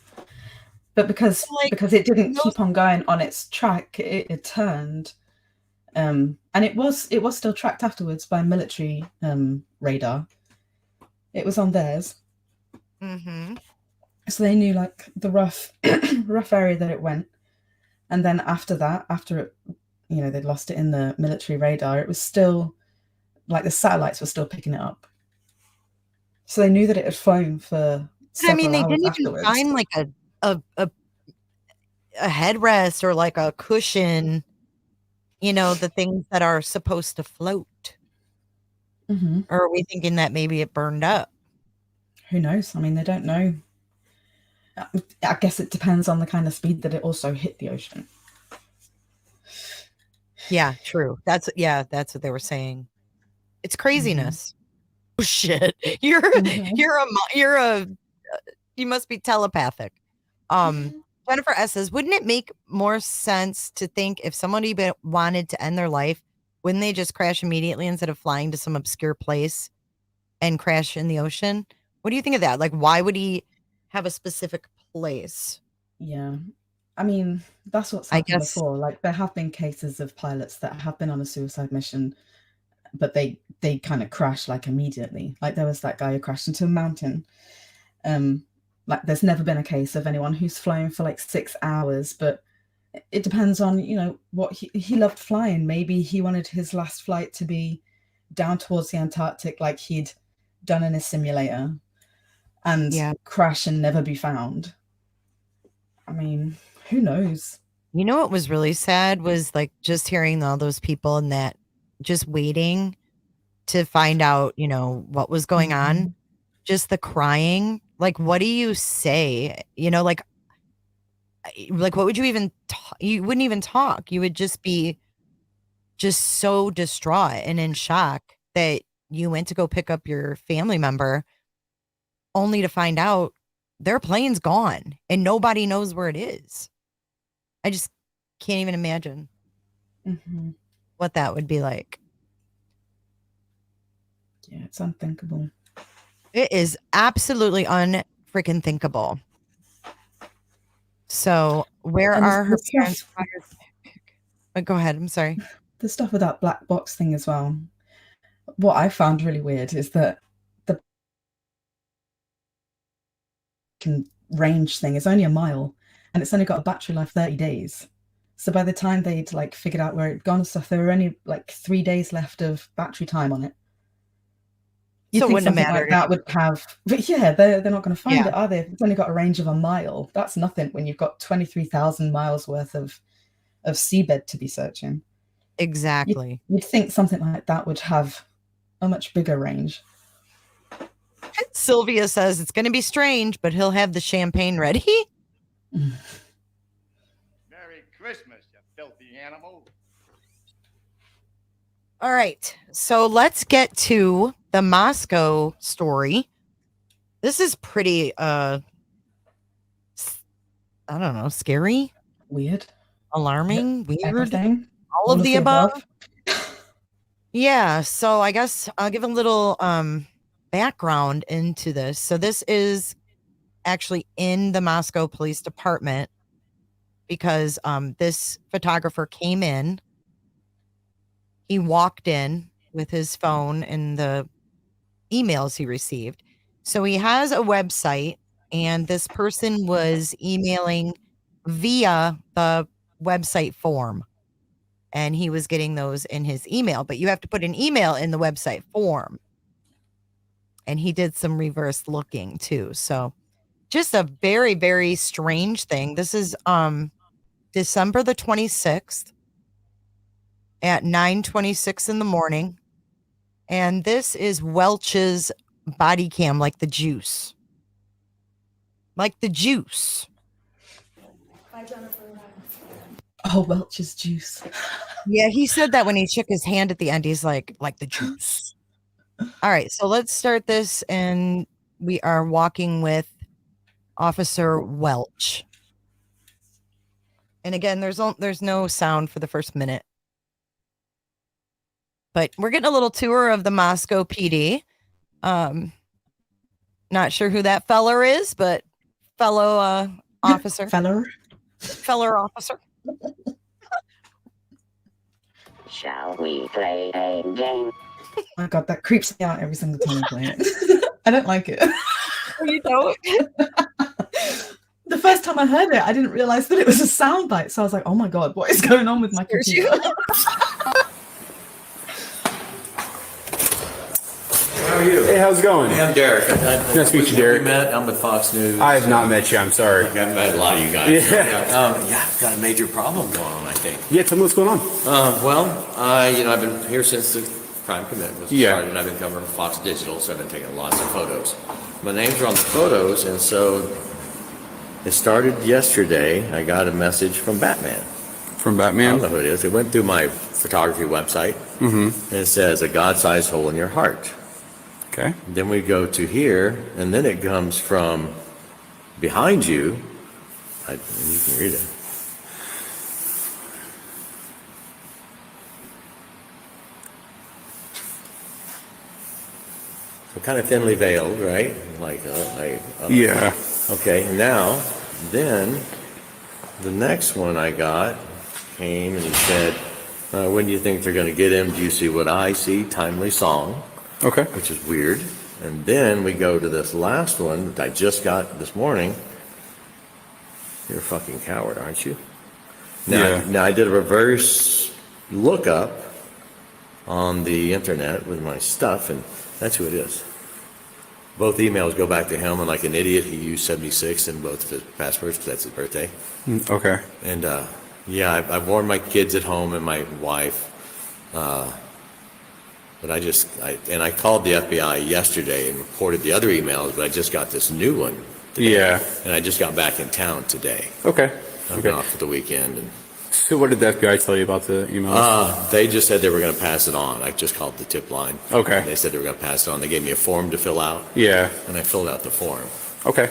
But because it didn't keep on going on its track, it turned. And it was still tracked afterwards by military radar. It was on theirs. Mm-hmm. So they knew like the rough area that it went. And then after that, after it, you know, they'd lost it in the military radar, it was still like the satellites were still picking it up. So they knew that it had flown for But I mean, several they hours didn't even afterwards. find like a headrest or like a cushion, you know, the things that are supposed to float. Mm-hmm. Or are we thinking that maybe it burned up? Who knows? I mean, they don't know. I guess it depends on the kind of speed that it also hit the ocean. Yeah, true. That's what they were saying. It's craziness. Oh shit. You must be telepathic. Jennifer S says, wouldn't it make more sense to think if somebody wanted to end their life, wouldn't they just crash immediately instead of flying to some obscure place and crash in the ocean? What do you think of that? Like, why would he have a specific place? Yeah. I mean, that's what's happened before. Like, there have been cases of pilots that have been on a suicide mission, but they kind of crash like immediately. Like, there was that guy who crashed into a mountain. Like, there's never been a case of anyone who's flown for like 6 hours, but it depends on, you know, what he loved flying. Maybe he wanted his last flight to be down towards the Antarctic like he'd done in a simulator and crash and never be found. I mean, who knows? You know what was really sad was like just hearing all those people and that just waiting to find out, you know, what was going on. Just the crying. Like, what do you say? You know, like what would you even you wouldn't even talk. You would just be just so distraught and in shock that you went to go pick up your family member only to find out their plane's gone and nobody knows where it is. I just can't even imagine what that would be like. Yeah, it's unthinkable. It is absolutely unfreaking thinkable. So where And are her the parents? stuff- Go ahead. I'm sorry. The stuff with that black box thing as well. What I found really weird is that the range thing is only a mile, and it's only got a battery life 30 days. So by the time they'd like figured out where it'd gone and stuff, there were only like 3 days left of battery time on it. You So it think wouldn't have something like mattered. that would have, but yeah, they're not going to find Yeah. it, are they? If it's only got a range of a mile, that's nothing when you've got 23,000 miles worth of seabed to be searching. Exactly. You'd think something like that would have a much bigger range. Sylvia says it's going to be strange, but he'll have the champagne ready. Merry Christmas, you filthy animal. All right. So let's get to the Moscow story. This is pretty, I don't know, scary, weird, alarming, weird, everything, all of the above. Yeah. So I guess I'll give a little background into this. So this is actually in the Moscow Police Department because this photographer came in. He walked in with his phone and the emails he received. So he has a website, and this person was emailing via the website form, and he was getting those in his email, but you have to put an email in the website form. And he did some reverse looking too. So just a very, very strange thing. This is December the 26th at 9:26 in the morning. And this is Welch's body cam, like the juice. Like the juice. Oh, Welch's juice. Yeah, he said that when he shook his hand at the end. He's like the juice. All right, so let's start this, and we are walking with Officer Welch. And again, there's no sound for the first minute. But we're getting a little tour of the Moscow PD. Not sure who that feller is, but fellow officer. Feller officer. Shall we play a game? Oh my God, that creeps me out every single time I play it. I don't like it. You don't? The first time I heard it, I didn't realize that it was a soundbite. So I was like, oh my God, what is going on with my computer? How are you? Hey, how's it going? Hey, I'm Derek. Nice to meet you, Derek. I'm with Fox News. I have not met you. I'm sorry. I've met a lot of you guys. Yeah. I've got a major problem going on, I think. Yeah, tell me what's going on. I've been here since the crime commitment was started, and I've been covering Fox Digital, so I've been taking lots of photos. My names are on the photos, and so it started yesterday. I got a message from Batman. From Batman? I don't know who it is. It went through my photography website, and it says, a God-sized hole in your heart. Okay. Then we go to here, and then it comes from behind you. You can read it. So kind of thinly veiled, right? Yeah. Okay, now, then, the next one I got came, and he said, when do you think they're going to get him? Do you see what I see? Timely song. Okay. Which is weird. And then we go to this last one that I just got this morning. You're a fucking coward, aren't you? Now I did a reverse lookup on the internet with my stuff, and that's who it is. Both emails go back to him, and like an idiot, he used 76 in both of his passwords because that's his birthday. Okay. And I've warned my kids at home and my wife. But I called the FBI yesterday and reported the other emails, but I just got this new one today. Yeah. And I just got back in town today. Okay. I've been off for the weekend. And so what did the FBI tell you about the emails? They just said they were going to pass it on. I just called the tip line. Okay. And they said they were going to pass it on. They gave me a form to fill out. Yeah. And I filled out the form. Okay.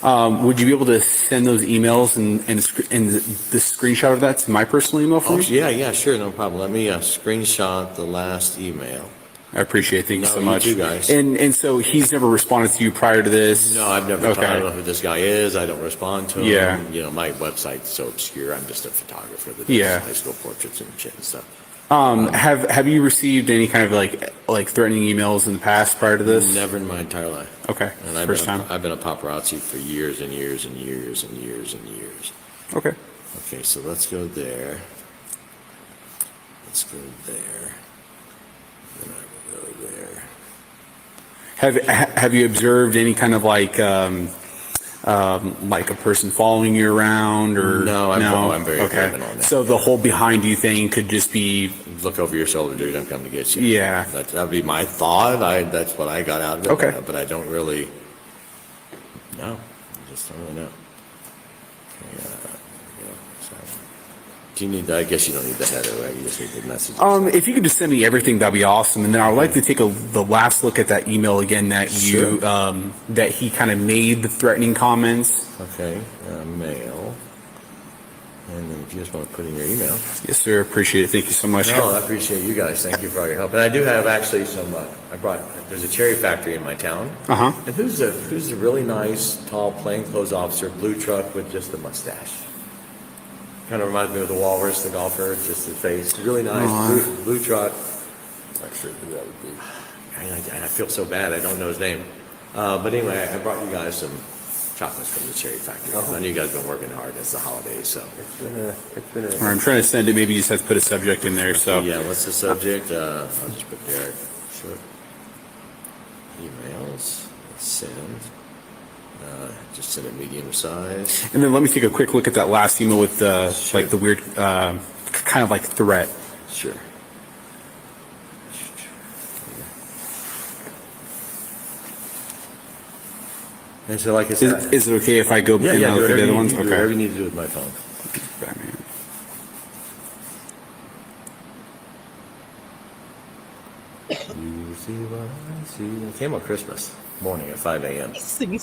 Would you be able to send those emails and the screenshot of that to my personal email for me? Yeah, sure, no problem. Let me screenshot the last email. I appreciate it. Thank you so you much. too, guys. And so he's never responded to you prior to this? No, I've never. Okay. I don't know who this guy is. I don't respond to him. Yeah. You know, my website's so obscure. I'm just a photographer that does Yeah. high school portraits and shit and stuff. Have you received any kind of like threatening emails in the past prior to this? Never in my entire life. Okay. And First time. I've been a paparazzi for years and years and years and years and years. Okay. Okay, so let's go there. Let's go there. Then I will go there. Have you observed any kind of like a person following you around or No, I'm very okay. criminal on that. So the whole behind you thing could just be Look over your shoulder, dude. I'm coming to get you. Yeah. That would be my thought. That's what I got out of it. Okay. But I don't really. No, I just don't really know. Okay, so, do you need? I guess you don't need the header, right? You just need the message. If you could just send me everything, that'd be awesome. And then I'd like to take the last look at that email again that you that he kind of made the threatening comments. Okay, mail. And then if you just want to put in your email. Yes, sir. Appreciate it. Thank you so much. No, I appreciate you guys. Thank you for all your help. And I do have actually some. There's a cherry factory in my town. And who's a really nice, tall, plainclothes officer, blue truck with just a mustache. Kind of reminds me of the walrus, the golfer, just the face. Really nice, blue truck. I'm not sure who that would be. I feel so bad. I don't know his name. But anyway, I brought you guys some chocolates from the cherry factory. I know you guys have been working hard. It's the holidays, so. It's been a I'm trying to send it. Maybe you just have to put a subject in there. So yeah, what's the subject? I'll just put Derek. Sure. Emails. Let's send. Just send it medium size. And then let me take a quick look at that last email with like the weird kind of like threat. Sure. And so, like I said, is it okay if I go? Yeah, look at the other ones? Okay. Whatever you need to do with my phone. Batman. You see what I see. It came on Christmas morning at 5 a.m.,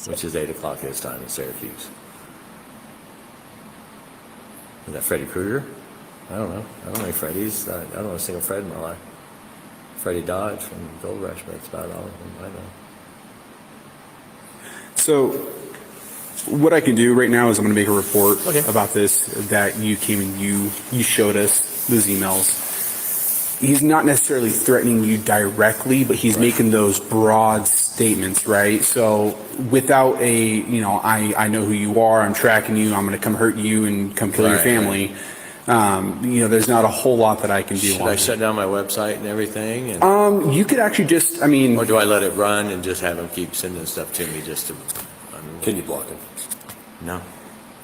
which is 8 o'clock his time in Syracuse. Is that Freddy Krueger? I don't know. I don't know any Freddys. I don't know a single Fred in my life. Freddie Dodge from Gold Rush, but that's about all of them I know. So what I can do right now is I'm going to make a report about this, that you came and you showed us those emails. He's not necessarily threatening you directly, but he's making those broad statements, right? So without I know who you are, I'm tracking you, I'm going to come hurt you and come kill your family. There's not a whole lot that I can do. Should I shut down my website and everything? And you could actually just, or do I let it run and just have him keep sending stuff to me just to? Can you block him? No.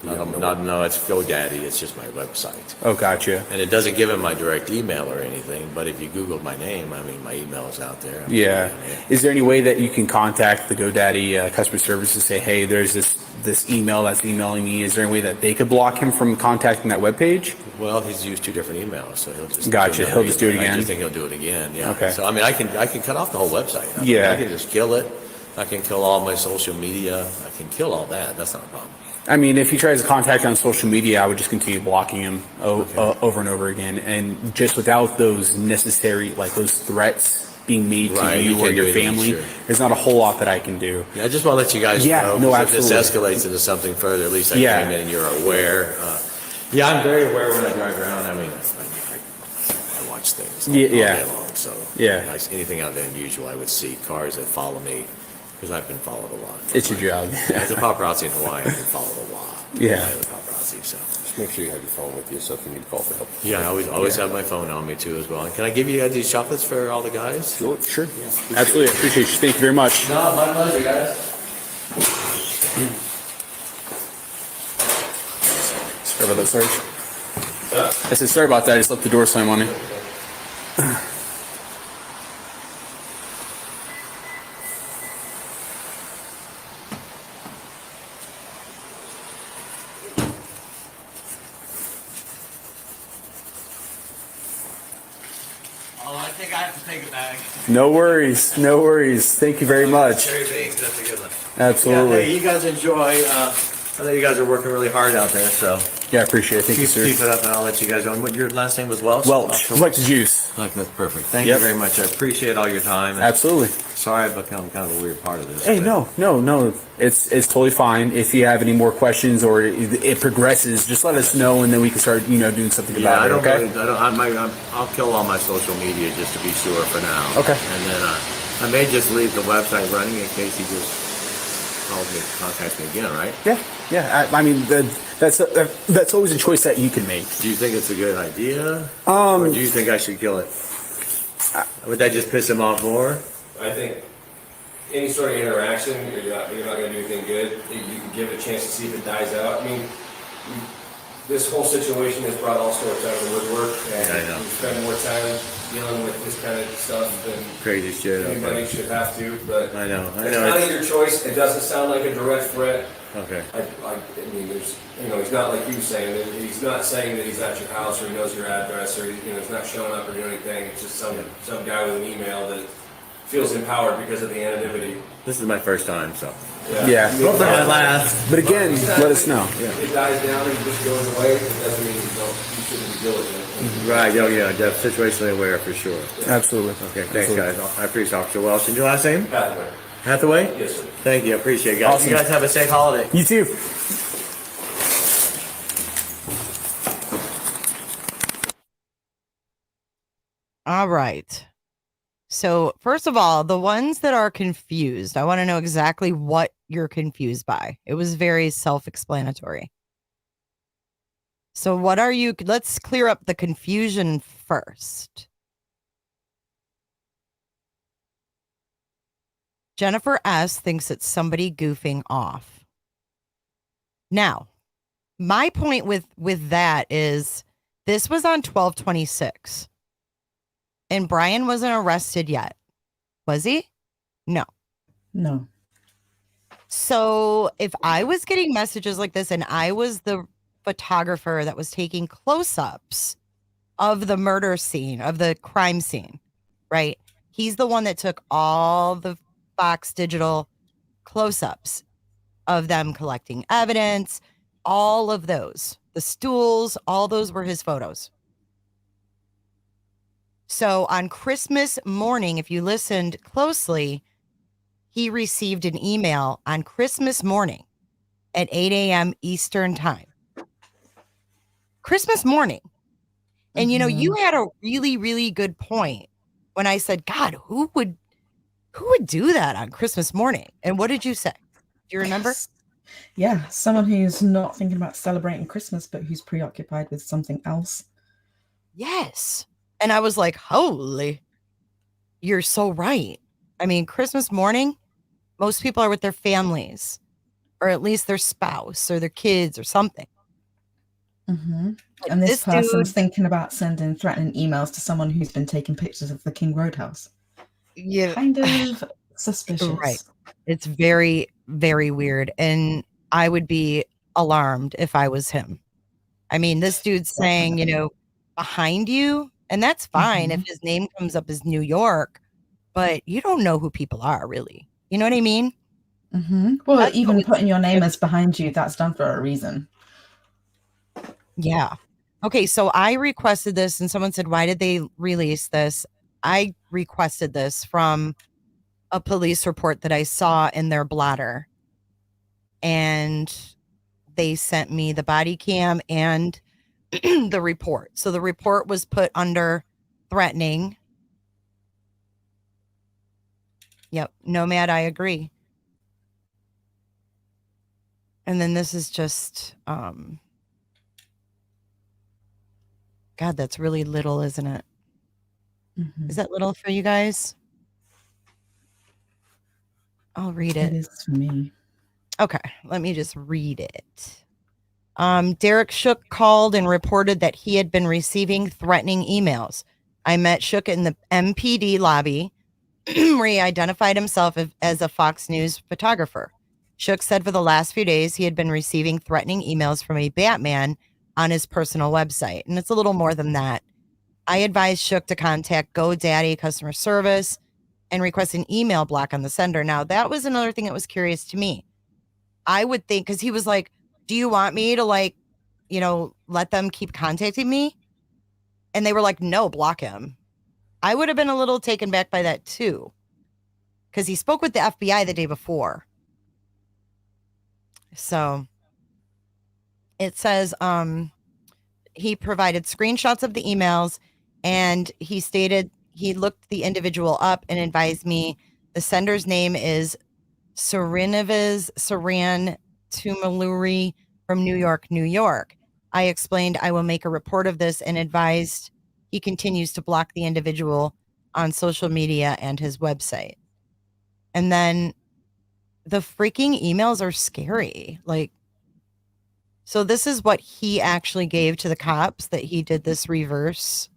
No, it's GoDaddy. It's just my website. Oh, gotcha. And it doesn't give him my direct email or anything, but if you Google my name, my email is out there. Yeah. Is there any way that you can contact the GoDaddy customer service and say, hey, there's this email that's emailing me? Is there any way that they could block him from contacting that webpage? Well, he's used 2 different emails, so he'll just. Gotcha. He'll just do it again. I just think he'll do it again. Yeah. Okay. So I can cut off the whole website. I can just kill it. I can kill all my social media. I can kill all that. That's not a problem. I mean, if he tries to contact you on social media, I would just continue blocking him over and over again. And just without those necessary, those threats being made to you or your family, there's not a whole lot that I can do. Yeah, I just want to let you guys know. No, if this absolutely. escalates into something further, at least I came in and you're aware. I'm very aware when I drive around. I mean, I watch things all day long. So anything out there unusual, I would see cars that follow me. Because I've been followed a lot. It's your job. As a paparazzi in Hawaii, I've been followed a lot. Yeah. As a paparazzi, so. Just make sure you have your phone with you, so if you need to call for help. Yeah, I always have my phone on me too as well. And can I give you guys these chocolates for all the guys? Sure. Absolutely. I appreciate you. Thank you very much. No, my pleasure, guys. Sorry about that, Sarge. I said sorry about that. I just left the door slam on me. I think I have to take it back. No worries. Thank you very much. Cherry beans, that's a good one. Absolutely. Yeah, hey, you guys enjoy. I know you guys are working really hard out there, so. Yeah, I appreciate it. Thank you, sir. Keep it up, and I'll let you guys go. And what your last name was Welch? Welch. Like the juice. Like that's perfect. Thank you very much. I appreciate all your time. And Absolutely. Sorry, I've become kind of a weird part of this. Hey, but- no. It's totally fine. If you have any more questions or it progresses, just let us know, and then we can start, doing something Yeah, about it. Okay. I'll kill all my social media just to be sure for now. Okay. And then I may just leave the website running in case he just contacts me again, right? Yeah. I mean, that's always a choice that you can make. Do you think it's a good idea? Or do you think I should kill it? Would that just piss him off more? I think any sort of interaction, you're not going to do anything good. You can give it a chance to see if it dies out. I mean, this whole situation has brought all sorts out of the woodwork, and I know. we spend more time dealing with this kind of stuff than Crazy shit. anybody Okay. should have to. But I know. it's kind of your choice. It doesn't sound like a direct threat. Okay. I mean, there's, he's not like you saying that. He's not saying that he's at your house or he knows your address or he's not showing up or doing anything. It's just some guy with an email that feels empowered because of the anonymity. This is my first time, so. Yeah. Hopefully my last. But again, let us know. If it dies down and just goes away, it doesn't mean you shouldn't be diligent. Right, yeah, situationally aware for sure. Absolutely. Okay, thanks, Absolutely. guys. I appreciate Officer Welch. And your last name? Hathaway. Hathaway? Yes, sir. Thank you, I appreciate it, guys. Awesome. You guys have a safe holiday. You too. All right. So, first of all, the ones that are confused, I want to know exactly what you're confused by. It was very self-explanatory. So, what are you? Let's clear up the confusion first. Jennifer S. thinks it's somebody goofing off. Now, my point with that is this was on 12/26. And Brian wasn't arrested yet. Was he? No. No. So if I was getting messages like this and I was the photographer that was taking close-ups of the murder scene, of the crime scene, right? He's the one that took all the Fox digital close-ups of them collecting evidence, all of those. The stools, all those were his photos. So on Christmas morning, if you listened closely, he received an email on Christmas morning at 8 a.m. Eastern time. Christmas morning. And you had a really, really good point when I said, God, who would do that on Christmas morning? And what did you say? Do you remember? Yeah, someone who's not thinking about celebrating Christmas, but who's preoccupied with something else. Yes. And I was like, holy, you're so right. I mean, Christmas morning, most people are with their families or at least their spouse or their kids or something. Mm-hmm. Like And this person's dude, thinking about sending threatening emails to someone who's been taking pictures of the King Roadhouse. Yeah. Kind of suspicious. Right. It's very, very weird. And I would be alarmed if I was him. I mean, this dude's saying, behind you. And that's fine if his name comes up as New York, but you don't know who people are really. You know what I mean? Mm-hmm. Well, That's even what putting your name as behind you, that's done for a reason. Yeah. Okay. So I requested this and someone said, why did they release this? I requested this from a police report that I saw in their blotter. And they sent me the body cam and the report. So the report was put under threatening. Yep. Nomad, I agree. And then this is just, God, that's really little, isn't it? Mm-hmm. Is that little for you guys? I'll read it. It is for me. Okay, let me just read it. Derek Shook called and reported that he had been receiving threatening emails. I met Shook in the MPD lobby where he identified himself as a Fox News photographer. Shook said for the last few days he had been receiving threatening emails from a Batman on his personal website. And it's a little more than that. I advised Shook to contact GoDaddy customer service and request an email block on the sender. Now, that was another thing that was curious to me. I would think, because he was like, do you want me to like, let them keep contacting me? And they were like, no, block him. I would have been a little taken back by that too. Because he spoke with the FBI the day before. So it says he provided screenshots of the emails, and he stated he looked the individual up and advised me the sender's name is Sarinaviz Saran Tumaluri from New York, New York. I explained I will make a report of this and advised he continues to block the individual on social media and his website. And then the freaking emails are scary. Like, so this is what he actually gave to the cops that he did this reverse.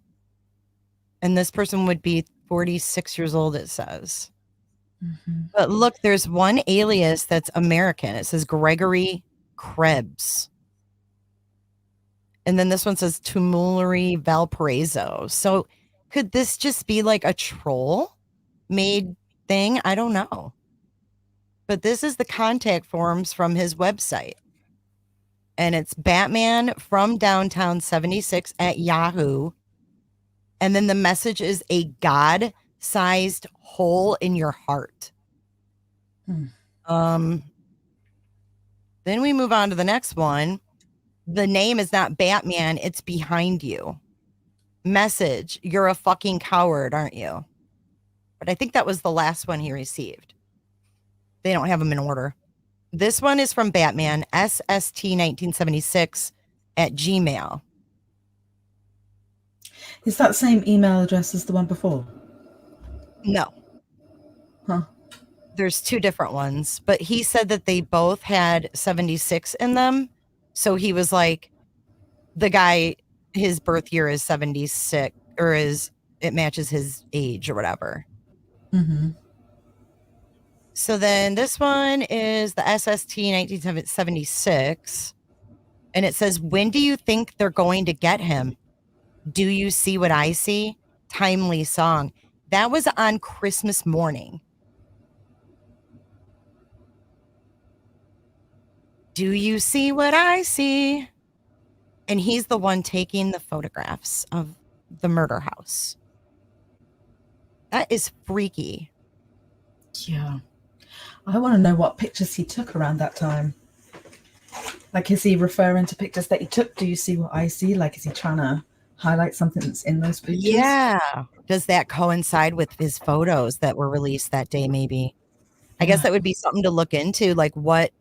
And this person would be 46 years old, it says. Mm-hmm. But look, there's one alias that's American. It says Gregory Krebs. And then this one says Tumulary Valparaiso. So could this just be like a troll made thing? I don't know. But this is the contact forms from his website. And it's Batman from downtown 76 at Yahoo. And then the message is a God-sized hole in your heart. Then we move on to the next one. The name is not Batman, it's behind you. Message, you're a fucking coward, aren't you? But I think that was the last one he received. They don't have them in order. This one is from Batman, SST1976 at Gmail. Is that same email address as the one before? No. Huh. There's two different ones, but he said that they both had 76 in them. So he was like, the guy, his birth year is 76, or it matches his age or whatever. Mm-hmm. So then this one is the SST 1976. And it says, when do you think they're going to get him? Do you see what I see? Timely song. That was on Christmas morning. Do you see what I see? And he's the one taking the photographs of the murder house. That is freaky. Yeah. I want to know what pictures he took around that time. Like, is he referring to pictures that he took? Do you see what I see? Like, is he trying to highlight something that's in those pictures? Yeah. Does that coincide with his photos that were released that day, maybe? I guess that would be something to look into, like what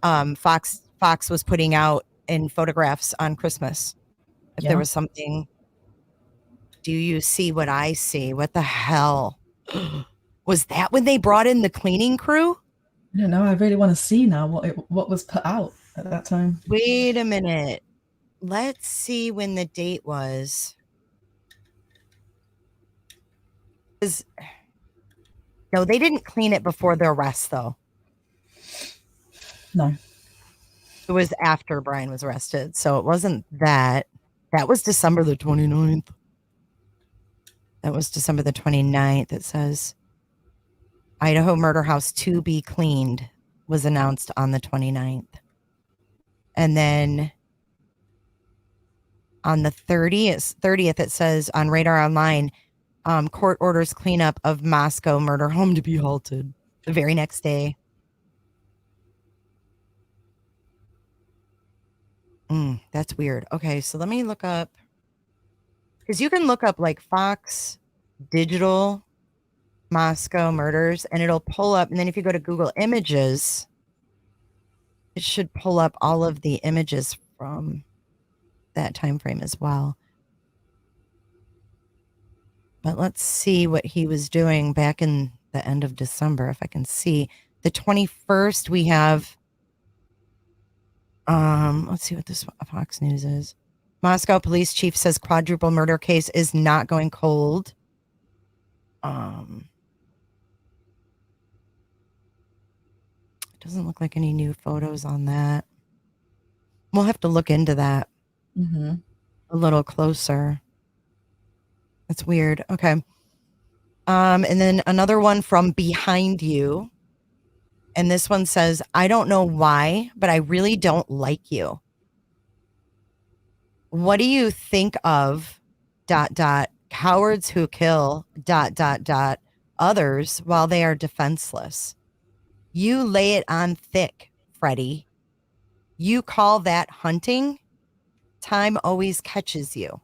Fox was putting out in photographs on Christmas. If there was something. Do you see what I see? What the hell? Was that when they brought in the cleaning crew? I don't know. I really want to see now what was put out at that time. Wait a minute. Let's see when the date was. No, they didn't clean it before the arrest, though. No. It was after Brian was arrested, so it wasn't that. That was December the 29th. That was December the 29th. It says Idaho Murder House to be cleaned was announced on the 29th. And then on the 30th, it says on Radar Online, court orders cleanup of Moscow murder home to be halted the very next day. That's weird. Okay, so let me look up, because you can look up like Fox Digital Moscow murders and it'll pull up. And then if you go to Google Images, it should pull up all of the images from that time frame as well. But let's see what he was doing back in the end of December, if I can see. The 21st, we have, let's see what this Fox News is. Moscow police chief says quadruple murder case is not going cold. It doesn't look like any new photos on that. We'll have to look into that a little closer. That's weird. Okay. And then another one from Behind You. And this one says, I don't know why, but I really don't like you. What do you think of ... cowards who kill ... others while they are defenseless? You lay it on thick, Freddie. You call that hunting? Time always catches you.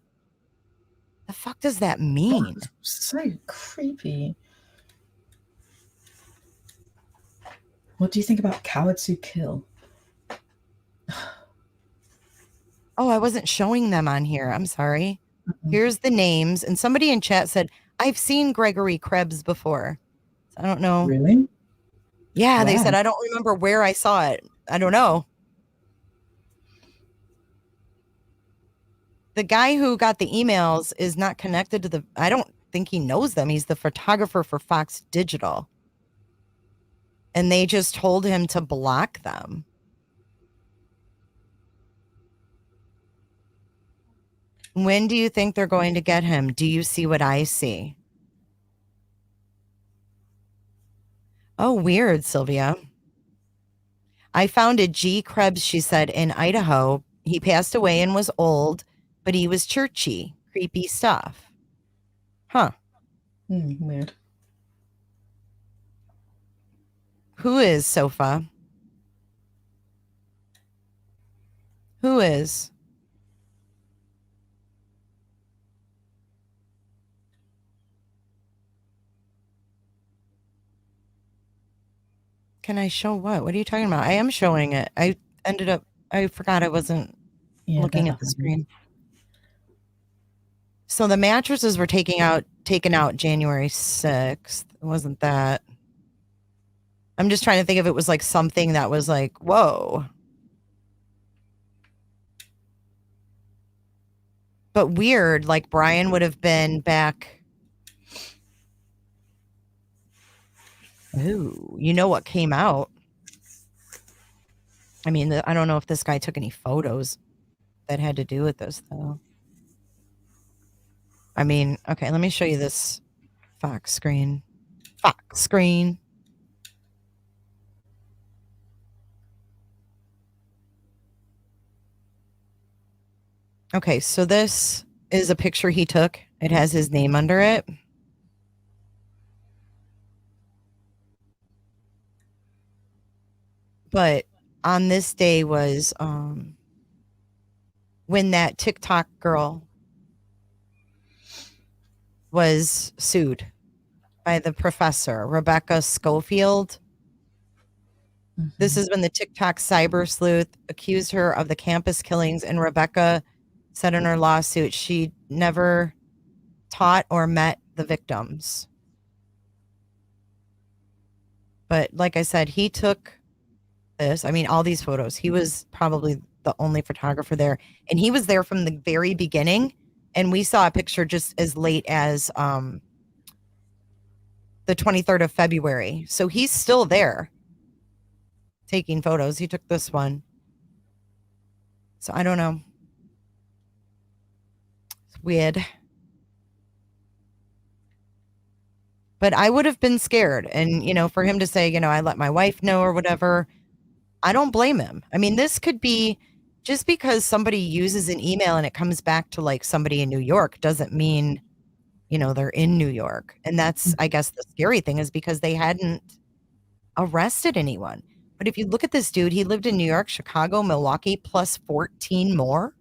The fuck does that mean? Oh, so creepy. What do you think about cowards who kill? Oh, I wasn't showing them on here. I'm sorry. Here's the names. And somebody in chat said, I've seen Gregory Krebs before. So I don't know. Really? Yeah, they Wow. said, I don't remember where I saw it. I don't know. The guy who got the emails is not connected to I don't think he knows them. He's the photographer for Fox Digital. And they just told him to block them. When do you think they're going to get him? Do you see what I see? Oh, weird, Sylvia. I founded G. Krebs, she said, in Idaho. He passed away and was old, but he was churchy. Creepy stuff. Huh. Weird. Who is Sofa? Who is? Can I show what? What are you talking about? I am showing it. I forgot I wasn't looking at the screen. So the mattresses were taken out January 6th. It wasn't that. I'm just trying to think if it was like something that was like, whoa. But weird, like Brian would have been back. Ooh, you know what came out? I mean, I don't know if this guy took any photos that had to do with this, though. I mean, okay, let me show you this Fox screen. Fox screen. Okay, so this is a picture he took. It has his name under it. But on this day was when that TikTok girl was sued by the professor, Rebecca Schofield. This is when the TikTok cyber sleuth accused her of the campus killings, and Rebecca said in her lawsuit she never taught or met the victims. But like I said, he took this. I mean, all these photos. He was probably the only photographer there. And he was there from the very beginning. And we saw a picture just as late as the 23rd of February. So he's still there taking photos. He took this one. So I don't know. It's weird. But I would have been scared. And, you know, for him to say, you know, I let my wife know or whatever, I don't blame him. I mean, this could be just because somebody uses an email and it comes back to like somebody in New York doesn't mean, you know, they're in New York. And that's, I guess, the scary thing is because they hadn't arrested anyone. But if you look at this dude, he lived in New York, Chicago, Milwaukee, plus 14 more.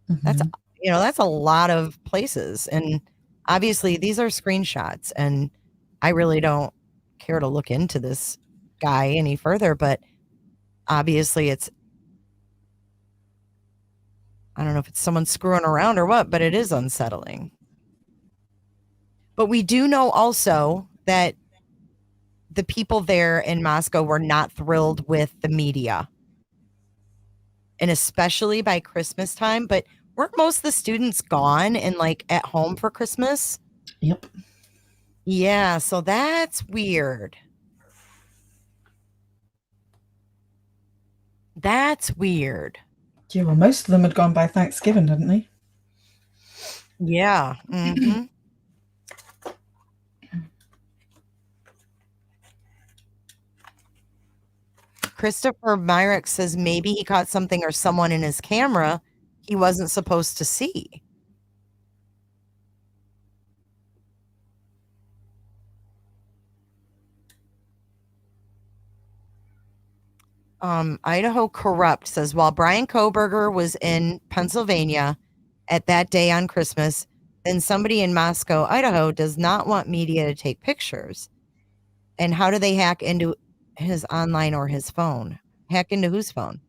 That's, you know, that's a lot of places. And obviously these are screenshots and I really don't care to look into this guy any further, but obviously it's, I don't know if it's someone screwing around or what, but it is unsettling. But we do know also that the people there in Moscow were not thrilled with the media. And especially by Christmas time, but weren't most of the students gone and like at home for Christmas? Yep. Yeah, so that's weird. That's weird. Yeah, well, most of them had gone by Thanksgiving, hadn't they? Yeah. Mm-hmm. Christopher Myrick says maybe he caught something or someone in his camera he wasn't supposed to see. Idaho Corrupt says, while Brian Koberger was in Pennsylvania at that day on Christmas, then somebody in Moscow, Idaho, does not want media to take pictures. And how do they hack into his online or his phone? Hack into whose phone?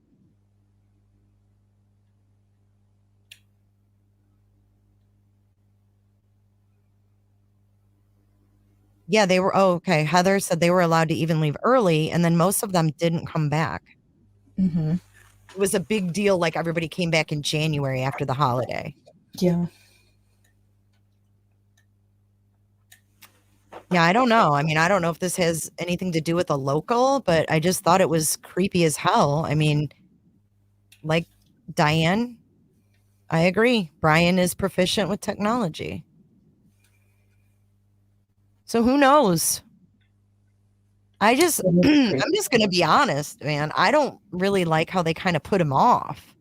Yeah, they were. Oh, okay. Heather said they were allowed to even leave early, and then most of them didn't come back. Mm-hmm. It was a big deal. Like everybody came back in January after the holiday. Yeah. Yeah, I don't know. I mean, I don't know if this has anything to do with a local, but I just thought it was creepy as hell. I mean, like Diane, I agree. Brian is proficient with technology. So who knows? I'm just going to be honest, man. I don't really like how they kind of put him off.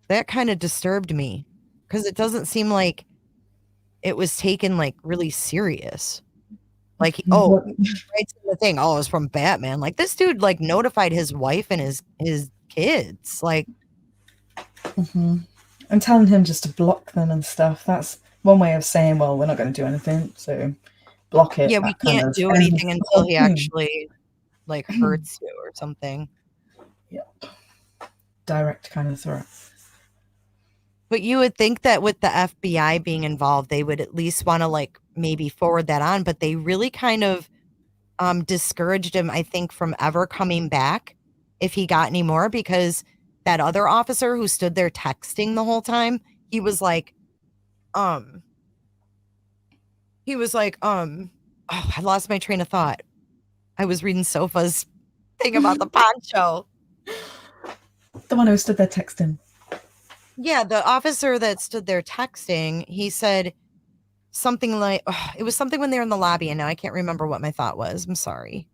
That kind of disturbed me because it doesn't seem like it was taken like really serious. Like, oh, right to the thing. Oh, it was from Batman. Like this dude like notified his wife and his kids. Like, and telling him just to block them and stuff. That's one way of saying, well, we're not going to do anything, so block it. Yeah, we can't do anything until he actually like hurts you or something. Yep. Direct kind of threat. But you would think that with the FBI being involved, they would at least want to like maybe forward that on, but they really kind of discouraged him, I think, from ever coming back if he got any more, because that other officer who stood there texting the whole time, he was like, oh, I lost my train of thought. I was reading Sofa's thing about the poncho. The one who stood there texting. Yeah, the officer that stood there texting, he said something like, it was something when they were in the lobby, and now I can't remember what my thought was. I'm sorry.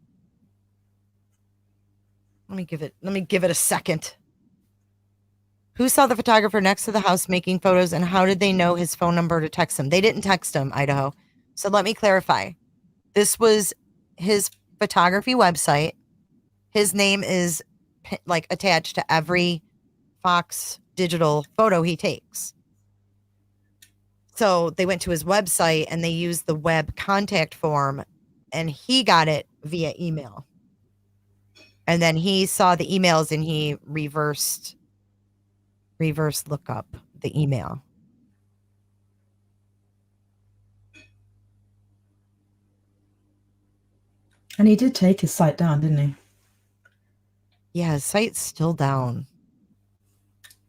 Let me give it a second. Who saw the photographer next to the house making photos, and how did they know his phone number to text him? They didn't text him, Idaho. So let me clarify. This was his photography website. His name is like attached to every Fox digital photo he takes. So they went to his website and they used the web contact form, and he got it via email. And then he saw the emails and he reverse look up the email. And he did take his site down, didn't he? Yeah, his site's still down.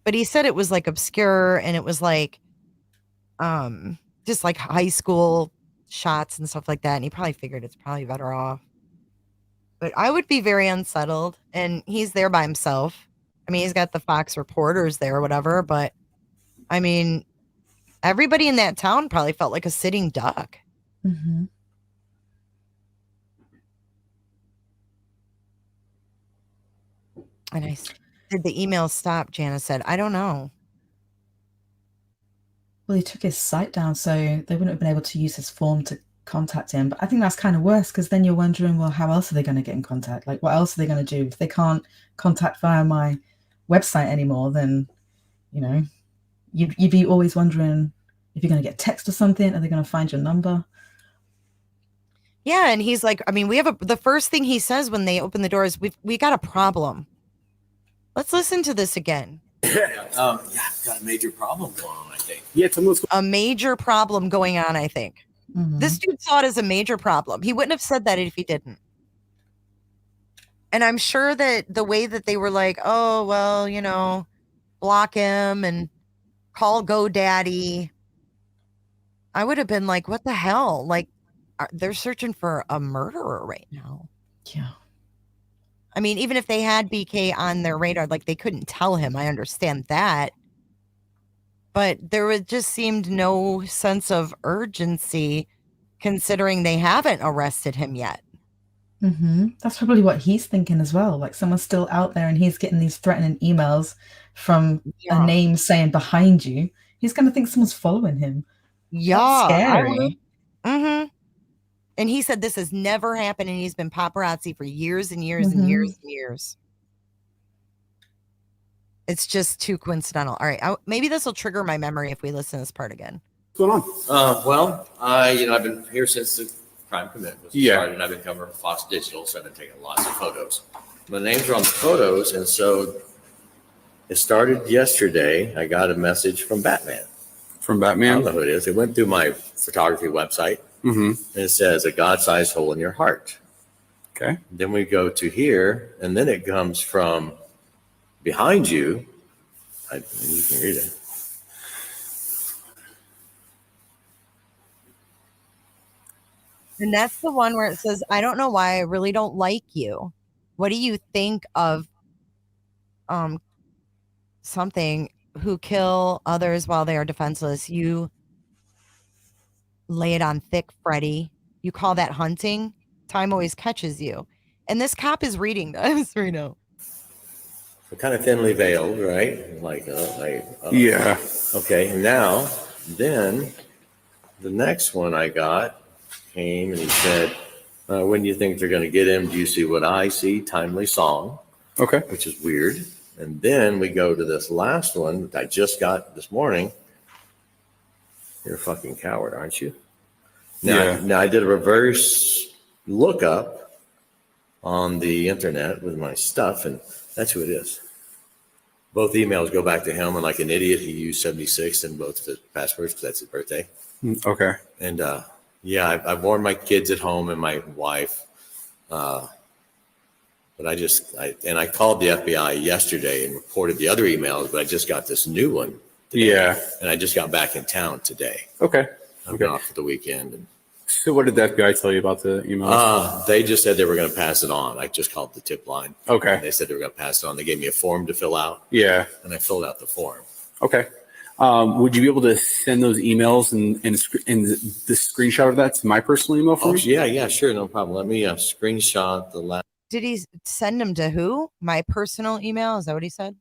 But he said it was like obscure and it was like just like high school shots and stuff like that. And he probably figured it's probably better off. But I would be very unsettled, and he's there by himself. I mean, he's got the Fox reporters there or whatever, but I mean, everybody in that town probably felt like a sitting duck. Mm-hmm. And did the email stop? Janice said, I don't know. Well, he took his site down, so they wouldn't have been able to use his form to contact him. But I think that's kind of worse, because then you're wondering, well, how else are they going to get in contact? Like, what else are they going to do? If they can't contact via my website anymore, then, you know, you'd be always wondering if you're going to get a text or something. Are they going to find your number? Yeah, and he's like, I mean, the first thing he says when they open the door is, we got a problem. Let's listen to this again. Got a major problem going on, I think. Yeah, it's almost a major problem going on, I think. Mm-hmm. This dude saw it as a major problem. He wouldn't have said that if he didn't. And I'm sure that the way that they were like, oh, well, you know, block him and call GoDaddy, I would have been like, what the hell? Like, they're searching for a murderer right now. Yeah. I mean, even if they had BK on their radar, like they couldn't tell him. I understand that. But there just seemed no sense of urgency considering they haven't arrested him yet. That's probably what he's thinking as well. Like someone's still out there and he's getting these threatening emails from a name saying behind you. He's going to think someone's following him. Yeah. That's scary. And he said this has never happened and he's been paparazzi for years and years and years and years. It's just too coincidental. All right. Maybe this will trigger my memory if we listen to this part again. What's going on? Well, I've been here since the crime commitment was started, and I've been covering Fox Digital, so I've been taking lots of photos. My names are on the photos, and so it started yesterday. I got a message from Batman. From Batman? I don't know who it is. It went through my photography website, and it says, a God-sized hole in your heart. Okay. Then we go to here, and then it comes from behind you. You can read it. And that's the one where it says, I don't know why I really don't like you. What do you think of something who kill others while they are defenseless? You lay it on thick, Freddie. You call that hunting? Time always catches you. And this cop is reading this right now. Kind of thinly veiled, right? Like, yeah. Okay, now, then the next one I got came and he said, when do you think they're going to get him? Do you see what I see? Timely song. Okay. Which is weird. And then we go to this last one that I just got this morning. You're a fucking coward, aren't you? Now I did a reverse lookup on the internet with my stuff, and that's who it is. Both emails go back to him, and like an idiot, he used 76 in both the passwords because that's his birthday. Okay. And I've warned my kids at home and my wife, but I called the FBI yesterday and reported the other emails, but I just got this new one today. Yeah. And I just got back in town today. Okay. I'm going off for the weekend. And so what did that guy tell you about the emails? They just said they were going to pass it on. I just called the tip line. Okay. And they said they were going to pass it on. They gave me a form to fill out. Yeah. And I filled out the form. Okay. Would you be able to send those emails and the screenshot of that to my personal email for me? Yeah, sure. No problem. Let me screenshot the last. Did he send them to who? My personal email? Is that what he said?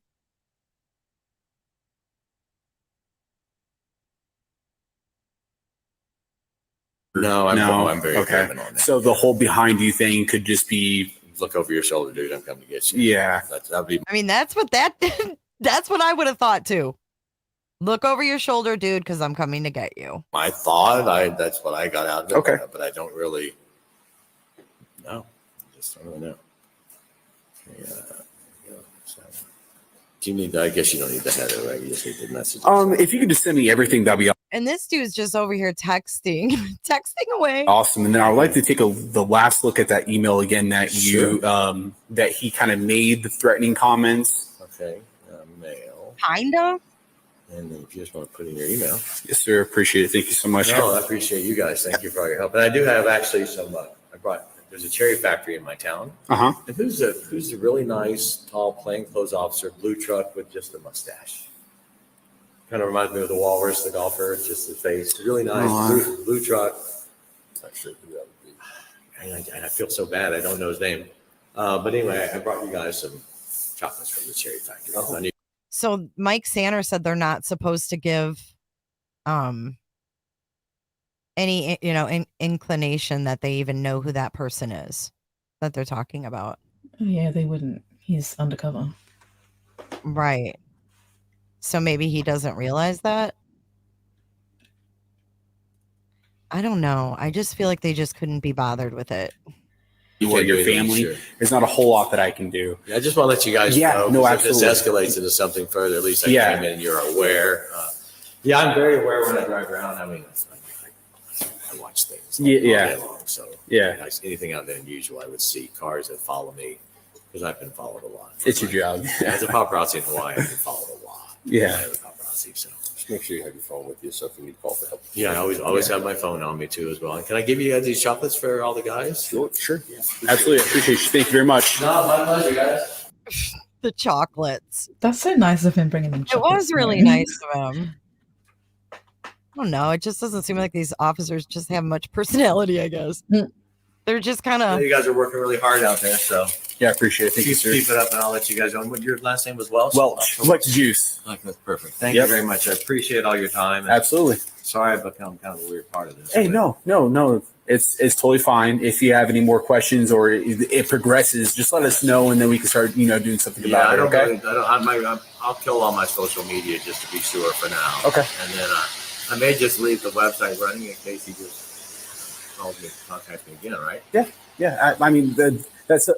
No, I'm very okay. open on that. So the whole behind you thing could just be look over your shoulder, dude. I'm coming to get you. Yeah. That'd be. I mean, that's what I would have thought too. Look over your shoulder, dude, because I'm coming to get you. I thought that's what I got out of it. Okay. But I don't really know. Just don't really know. Do you need? I guess you don't need the header, right? You just need the message. If you could just send me everything, that'd be awesome. And this dude's just over here texting away. Awesome. And then I would like to take the last look at that email again that you that he kind of made the threatening comments. Okay. Mail. Kinda. And then if you just want to put in your email. Yes, sir. Appreciate it. Thank you so much. No, I appreciate you guys. Thank you for all your help. And I do have actually some. There's a cherry factory in my town. Uh-huh. And who's a really nice, tall, plainclothes officer, blue truck with just a mustache? Kind of reminds me of the Walrus, the golfer, just the face. Really nice, blue truck. Not sure who that would be. And I feel so bad. I don't know his name. But anyway, I brought you guys some chocolates from the cherry factory. Oh. So Mike Sanders said they're not supposed to give any inclination that they even know who that person is that they're talking about. Oh, yeah, they wouldn't. He's undercover. Right. So maybe he doesn't realize that. I don't know. I just feel like they just couldn't be bothered with it. You or your family. Sure. There's not a whole lot that I can do. Yeah, I just want to let you guys know. No, absolutely. If this escalates into something further, at least I came in and you're aware. I'm very aware when I drive around. I mean, I watch things all day long. So anything out there unusual, I would see cars that follow me because I've been followed a lot. It's your job. As a paparazzi in Hawaii, I've been followed a lot. Yeah. Paparazzi, so. Just make sure you have your phone with you so if you need to call for help. Yeah, I always have my phone on me too as well. And can I give you guys these chocolates for all the guys? Sure. Yeah. Absolutely. I appreciate you. Thank you very much. No, my pleasure, guys. The chocolates. That's so nice of him bringing them chocolates. It was really nice of him. I don't know. It just doesn't seem like these officers just have much personality, I guess. They're just kind of. You guys are working really hard out there, so. Yeah, I appreciate it. Thank you, sir. Keep it up, and I'll let you guys know. What your last name was Welch? Welch, like the juice. Okay, that's perfect. Thank you very much. I appreciate all your time. Absolutely. Sorry I've become kind of a weird part of this. Hey, no. It's totally fine. If you have any more questions or it progresses, just let us know, and then we can start, doing something about it. Okay. I'll kill all my social media just to be sure for now. Okay. And then I may just leave the website running in case he just calls me, contacts me again, right? Yeah. I mean, that's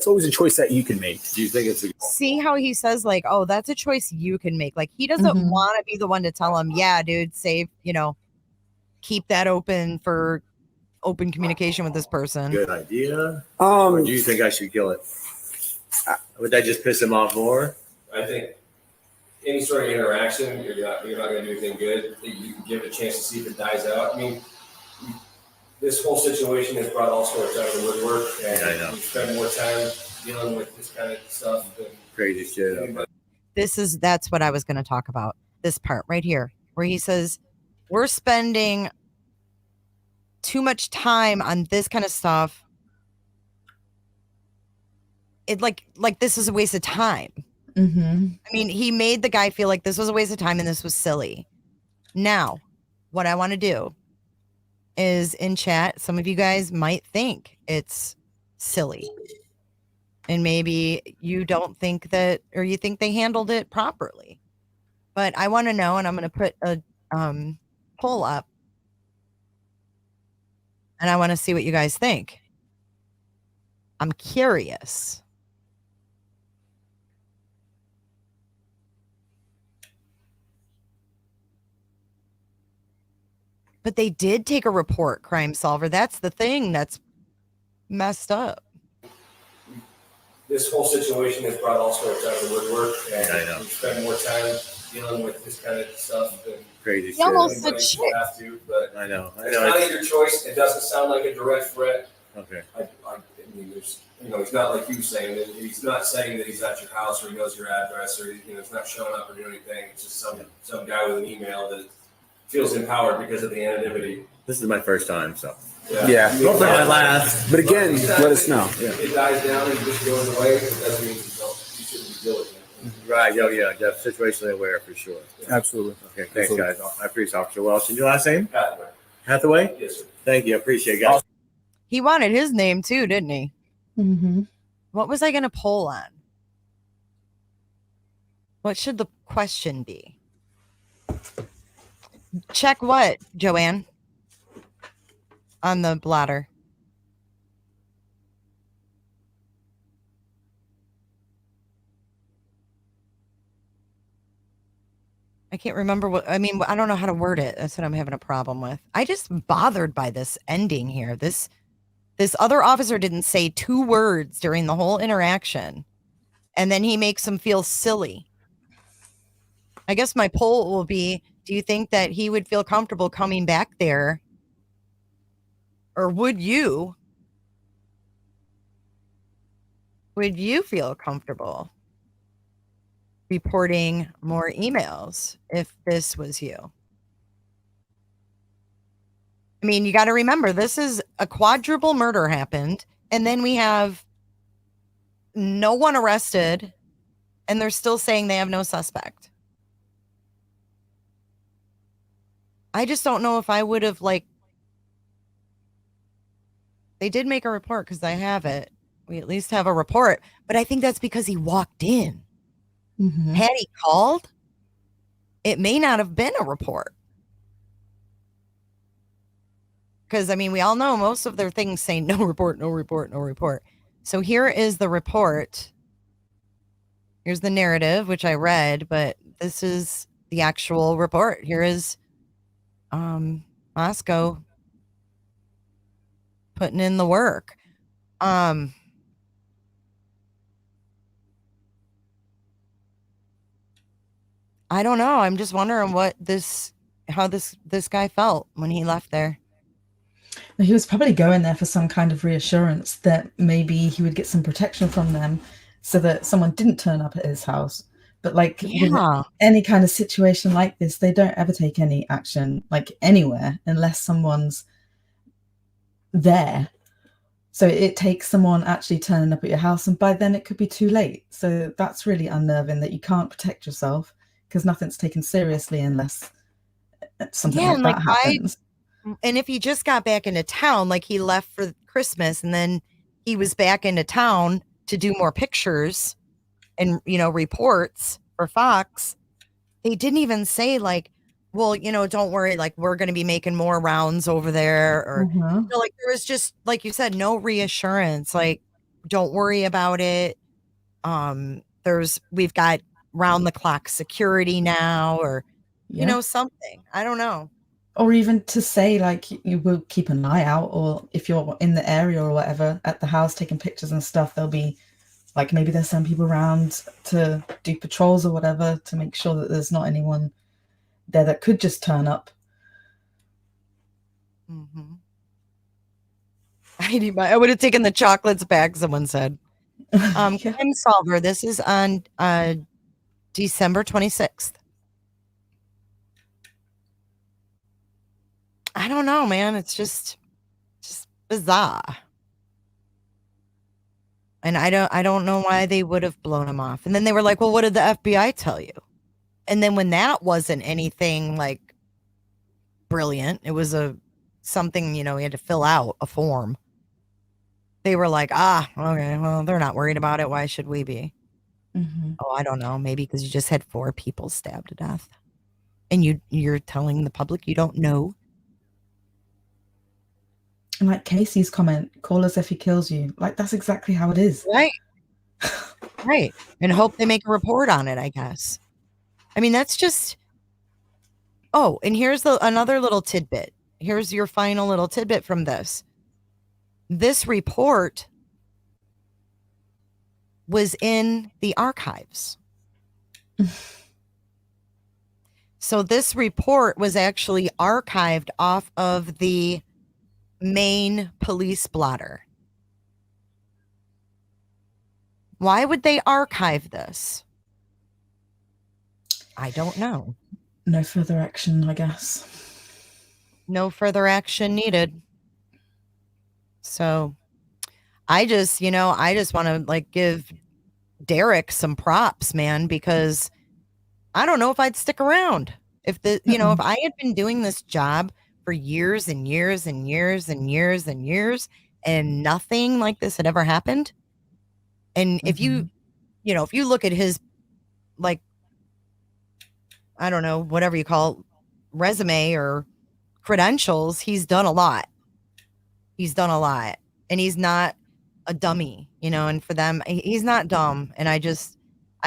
always a choice that you can make. Do you think it's See how he says, like, oh, that's a choice you can make. Like, he doesn't want to be the one to tell him, yeah, dude, save, keep that open for open communication with this person. Good idea. Or do you think I should kill it? Would that just piss him off more? I think any sort of interaction, you're not going to do anything good. You can give it a chance to see if it dies out. I mean, this whole situation has brought all sorts out of the woodwork, and we spend more time dealing with this kind of stuff than crazy shit. That's what I was going to talk about. This part right here, where he says, we're spending too much time on this kind of stuff. It like this is a waste of time. I mean, he made the guy feel like this was a waste of time and this was silly. Now, what I want to do is in chat, some of you guys might think it's silly. And maybe you don't think that, or you think they handled it properly. But I want to know, and I'm going to put a poll up. And I want to see what you guys think. I'm curious. But they did take a report, Crime Solver. That's the thing that's messed up. This whole situation has brought all sorts out of the woodwork, and we spend more time dealing with this kind of stuff than crazy shit. Almost Anybody shit. have to, but I know. It's not your choice. It doesn't sound like a direct threat. Okay. I mean, there's, he's not like you saying that. He's not saying that he's at your house or he knows your address or he's not showing up or doing anything. It's just some guy with an email that feels empowered because of the anonymity. This is my first time, so. Yeah. Hopefully my last. But again, let us know. It dies down and just goes away. It doesn't mean you shouldn't be diligent. Right. Yeah. Situationally aware for sure. Absolutely. Okay. Thanks, guys. I appreciate Officer Welch. And your last name? Hathaway. Hathaway? Yes, sir. Thank you. I appreciate it, guys. He wanted his name too, didn't he? What was I going to poll on? What should the question be? Check what, Joanne? On the blotter. I can't remember what, I mean, I don't know how to word it. That's what I'm having a problem with. I just bothered by this ending here. This other officer didn't say 2 words during the whole interaction. And then he makes him feel silly. I guess my poll will be, do you think that he would feel comfortable coming back there? Or would you feel comfortable reporting more emails if this was you? I mean, you got to remember, this is a quadruple murder happened, and then we have no one arrested, and they're still saying they have no suspect. I just don't know if I would have, they did make a report because I have it. We at least have a report, but I think that's because he walked in. Had he called, it may not have been a report. Because, I mean, we all know most of their things say no report, no report, no report. So here is the report. Here's the narrative, which I read, but this is the actual report. Here is Moscow putting in the work. I don't know. I'm just wondering how this guy felt when he left there. He was probably going there for some kind of reassurance that maybe he would get some protection from them so that someone didn't turn up at his house. But with any kind of situation like this, they don't ever take any action, anywhere, unless someone's there. So it takes someone actually turning up at your house, and by then it could be too late. So that's really unnerving that you can't protect yourself because nothing's taken seriously unless something Yeah, like and that happens. and if he just got back into town, like he left for Christmas and then he was back into town to do more pictures and, reports for Fox, they didn't even say like, well, don't worry, like we're going to be making more rounds over there, or like there was just, like you said, no reassurance, like don't worry about it. We've got round the clock security now, or something. I don't know. Or even to say like you will keep an eye out, or if you're in the area or whatever at the house taking pictures and stuff, there'll be like maybe there's some people around to do patrols or whatever to make sure that there's not anyone there that could just turn up. I would have taken the chocolates back, someone said. Crime Solver, this is on December 26th. I don't know, man. It's just bizarre. And I don't know why they would have blown him off. And then they were like, well, what did the FBI tell you? And then when that wasn't anything like brilliant, it was something, he had to fill out a form. They were like, okay, well, they're not worried about it. Why should we be? Oh, I don't know. Maybe because you just had 4 people stabbed to death. And you're telling the public you don't know. And like Casey's comment, call us if he kills you. Like, that's exactly how it is. Right. Right. And hope they make a report on it, I guess. I mean, that's just... Oh, and here's another little tidbit. Here's your final little tidbit from this. This report was in the archives. So this report was actually archived off of the main police blotter. Why would they archive this? I don't know. No further action, I guess. No further action needed. So I just want to like give Derek some props, man, because I don't know if I'd stick around if if I had been doing this job for years and years and years and years and years and nothing like this had ever happened. And if you look at his, like, I don't know, whatever you call it, resume or credentials, he's done a lot. He's done a lot. And he's not a dummy, and for them, he's not dumb. And I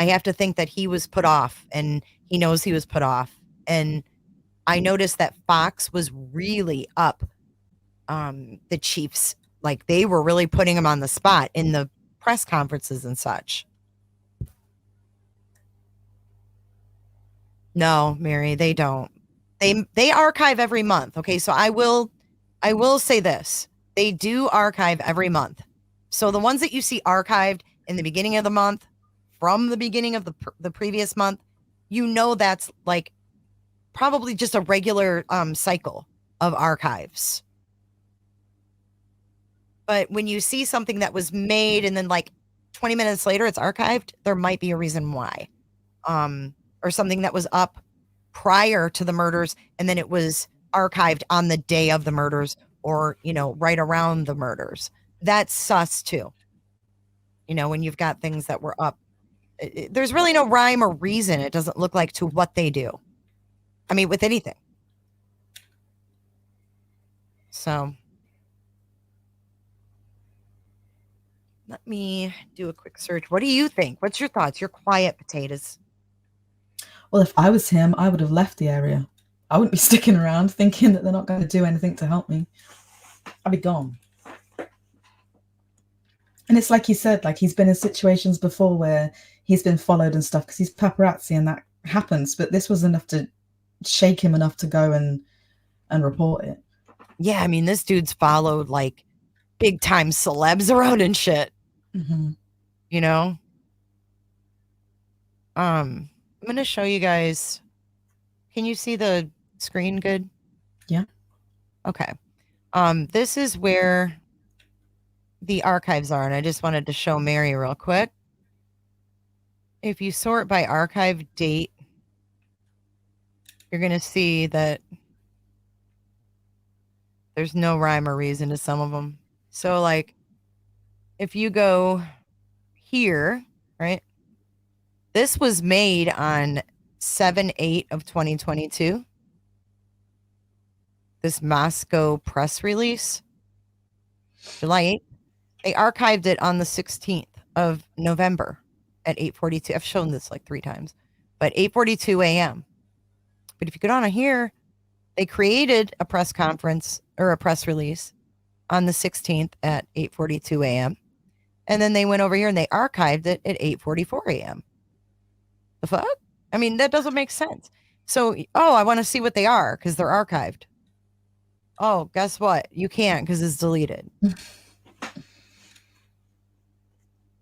have to think that he was put off, and he knows he was put off. And I noticed that Fox was really up the Chiefs. Like, they were really putting him on the spot in the press conferences and such. No, Mary, they don't. They archive every month. Okay, so I will say this. They do archive every month. So the ones that you see archived in the beginning of the month, from the beginning of the previous month, that's like probably just a regular cycle of archives. But when you see something that was made and then like 20 minutes later it's archived, there might be a reason why. Or something that was up prior to the murders and then it was archived on the day of the murders, or right around the murders. That's sus too. When you've got things that were up, there's really no rhyme or reason, it doesn't look like, to what they do. I mean, with anything. So let me do a quick search. What do you think? What's your thoughts? Your quiet potatoes. Well, if I was him, I would have left the area. I wouldn't be sticking around thinking that they're not going to do anything to help me. I'd be gone. And it's like you said, like he's been in situations before where he's been followed and stuff because he's paparazzi and that happens. But this was enough to shake him enough to go and report it. Yeah, I mean, this dude's followed like big time celebs around and shit. Mm-hmm. I'm going to show you guys. Can you see the screen good? Yeah. Okay. This is where the archives are, and I just wanted to show Mary real quick. If you sort by archive date, you're going to see that there's no rhyme or reason to some of them. So, like, if you go here, right? This was made on 7/8 of 2022. This Moscow press release, July 8th. They archived it on the 16th of November at 8:42. I've shown this like 3 times, but 8:42 a.m. But if you go down here, they created a press conference or a press release on the 16th at 8:42 a.m. And then they went over here and they archived it at 8:44 a.m. The fuck? I mean, that doesn't make sense. So, I want to see what they are because they're archived. Oh, guess what? You can't because it's deleted.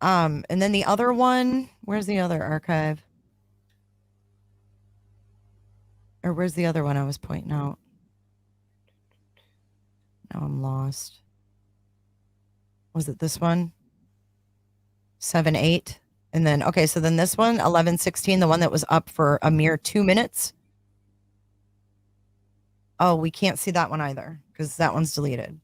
And then the other one, where's the other archive? Or where's the other one I was pointing out? Now I'm lost. Was it this one? 7/8. And then, okay, so then this one, 11/16, the one that was up for a mere 2 minutes. Oh, we can't see that one either because that one's deleted.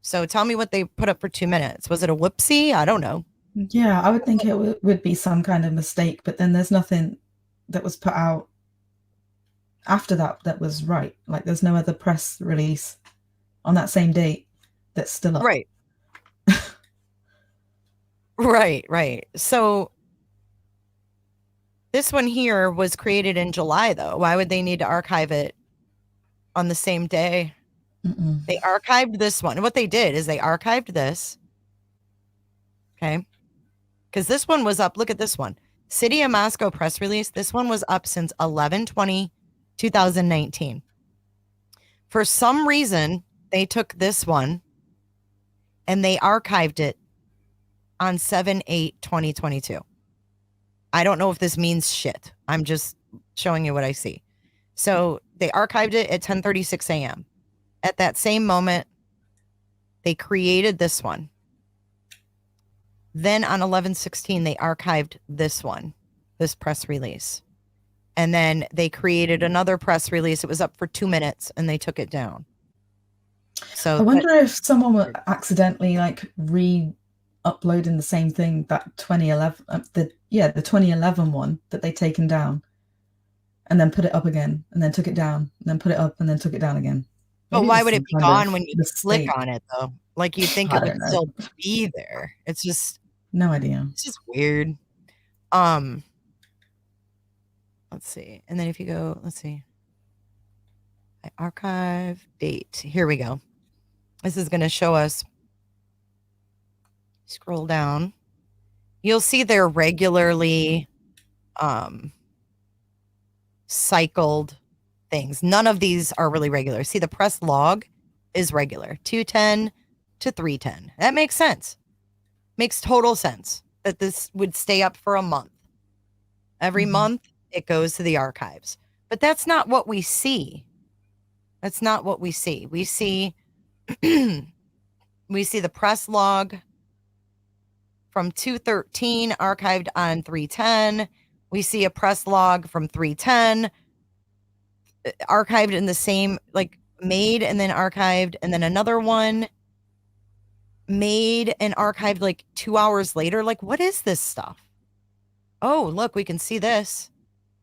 So tell me what they put up for 2 minutes. Was it a whoopsie? I don't know. Yeah, I would think it would be some kind of mistake, but then there's nothing that was put out after that was right. Like there's no other press release on that same date that's still up. Right. Right. So this one here was created in July, though. Why would they need to archive it on the same day? They archived this one. And what they did is they archived this. Okay. Because this one was up. Look at this one. City of Moscow press release. This one was up since 11/20/2019. For some reason, they took this one and they archived it on 7/8/2022. I don't know if this means shit. I'm just showing you what I see. So they archived it at 10:36 a.m. At that same moment, they created this one. Then on 11/16, they archived this one, this press release. And then they created another press release. It was up for 2 minutes and they took it down. So I wonder if someone were accidentally like re-uploading the same thing that 2011, the 2011 one that they'd taken down, and then put it up again, and then took it down, and then put it up, and then took it down again. But Maybe why it's would some it be kind gone of when you mistake. click on it, though? Like you think I it would don't know. still be there. It's just No idea. It's just weird. Let's see. And then if you go, let's see. Archive date. Here we go. This is going to show us. Scroll down. You'll see they're regularly cycled things. None of these are really regular. See, the press log is regular. 210 to 310. That makes sense. Makes total sense that this would stay up for a month. Every month it goes to the archives. But that's not what we see. That's not what we see. We see we see the press log from 213 archived on 310. We see a press log from 310 archived in the same, like made and then archived, and then another one made and archived like 2 hours later. Like, what is this stuff? Oh, look, we can see this.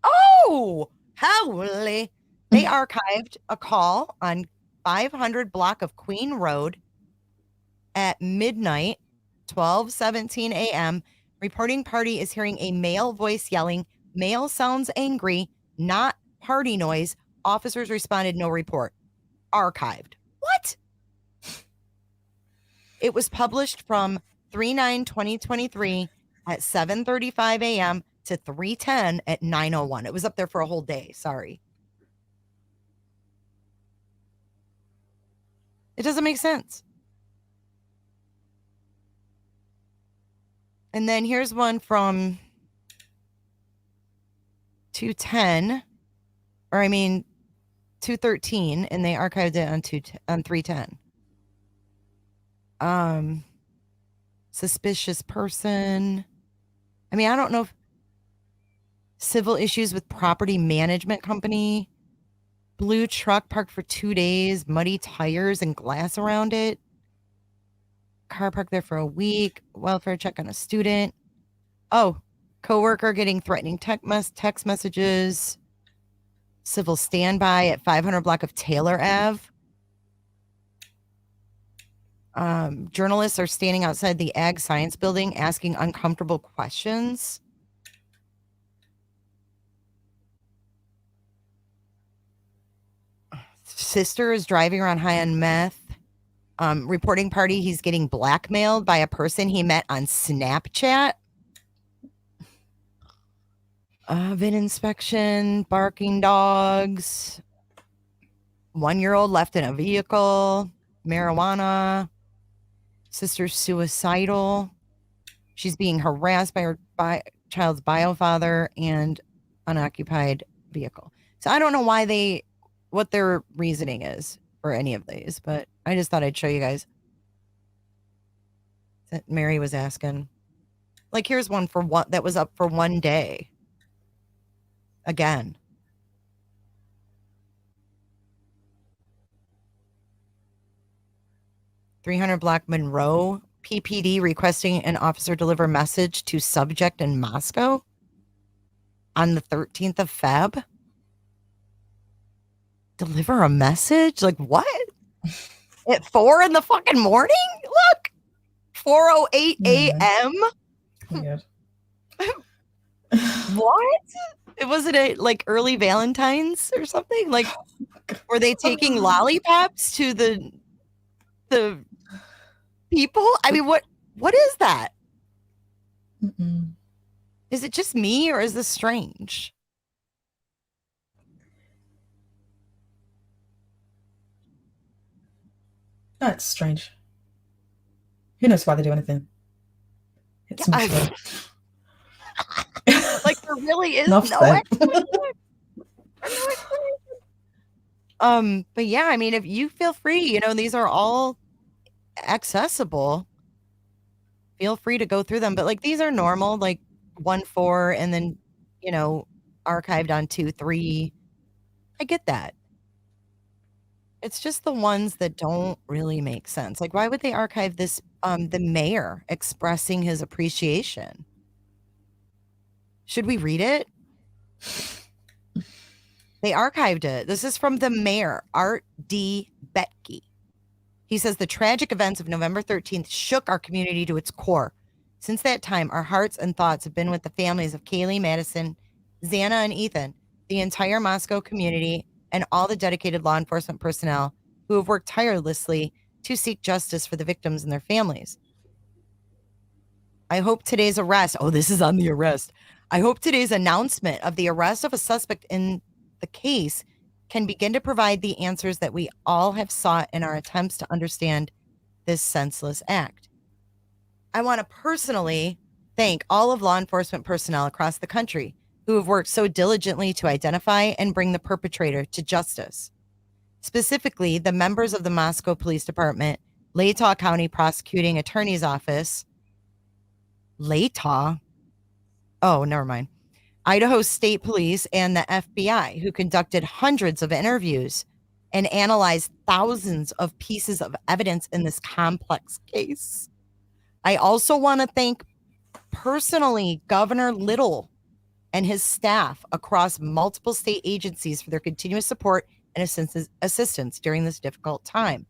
Oh, holy. They archived a call on 500 block of Queen Road at midnight, 12:17 a.m. Reporting party is hearing a male voice yelling, "Male sounds angry, not party noise." Officers responded, no report. Archived. What? It was published from 3/9/2023 at 7:35 a.m. to 3:10 at 9:01. It was up there for a whole day. Sorry. It doesn't make sense. And then here's one from 213, and they archived it on 310. suspicious person. I mean, I don't know if civil issues with property management company, blue truck parked for 2 days, muddy tires and glass around it. Car parked there for a week, welfare check on a student. Oh, coworker getting threatening text messages. Civil standby at 500 block of Taylor Ave. Journalists are standing outside the Ag Science Building asking uncomfortable questions. Sister is driving around high on meth. Reporting party, he's getting blackmailed by a person he met on Snapchat. Oven inspection, barking dogs. 1-year-old left in a vehicle. Marijuana. Sister's suicidal. She's being harassed by her child's bio father and unoccupied vehicle. So I don't know what their reasoning is for any of these, but I just thought I'd show you guys that Mary was asking. Like, here's one for what that was up for 1 day. Again. .300 block Monroe, PPD requesting an officer deliver message to subject in Moscow on the 13th of Feb. Deliver a message? Like what? At 4 in the fucking morning? Look, 4:08 a.m. Weird. What? It wasn't a like early Valentine's or something? Like, were they taking lollipops to the people? I mean, what is that? Mm-mm. Is it just me or is this strange? No, it's strange. Who knows why they do anything? It's Yeah, like there really is Enough no said. But yeah, I mean, if you feel free, these are all accessible. Feel free to go through them, but like these are normal, like 1-4 and then archived on 2-3. I get that. It's just the ones that don't really make sense. Like, why would they archive this? The mayor expressing his appreciation. Should we read it? They archived it. This is from the mayor, Art D. Betke. He says the tragic events of November 13th shook our community to its core. Since that time, our hearts and thoughts have been with the families of Kaylee, Madison, Xana, and Ethan, the entire Moscow community, and all the dedicated law enforcement personnel who have worked tirelessly to seek justice for the victims and their families. I hope today's arrest, this is on the arrest. I hope today's announcement of the arrest of a suspect in the case can begin to provide the answers that we all have sought in our attempts to understand this senseless act. I want to personally thank all of law enforcement personnel across the country who have worked so diligently to identify and bring the perpetrator to justice. Specifically, the members of the Moscow Police Department, Latah County Prosecuting Attorney's Office, Latah? Oh, never mind. Idaho State Police and the FBI, who conducted hundreds of interviews and analyzed thousands of pieces of evidence in this complex case. I also want to thank personally Governor Little and his staff across multiple state agencies for their continuous support and assistance during this difficult time.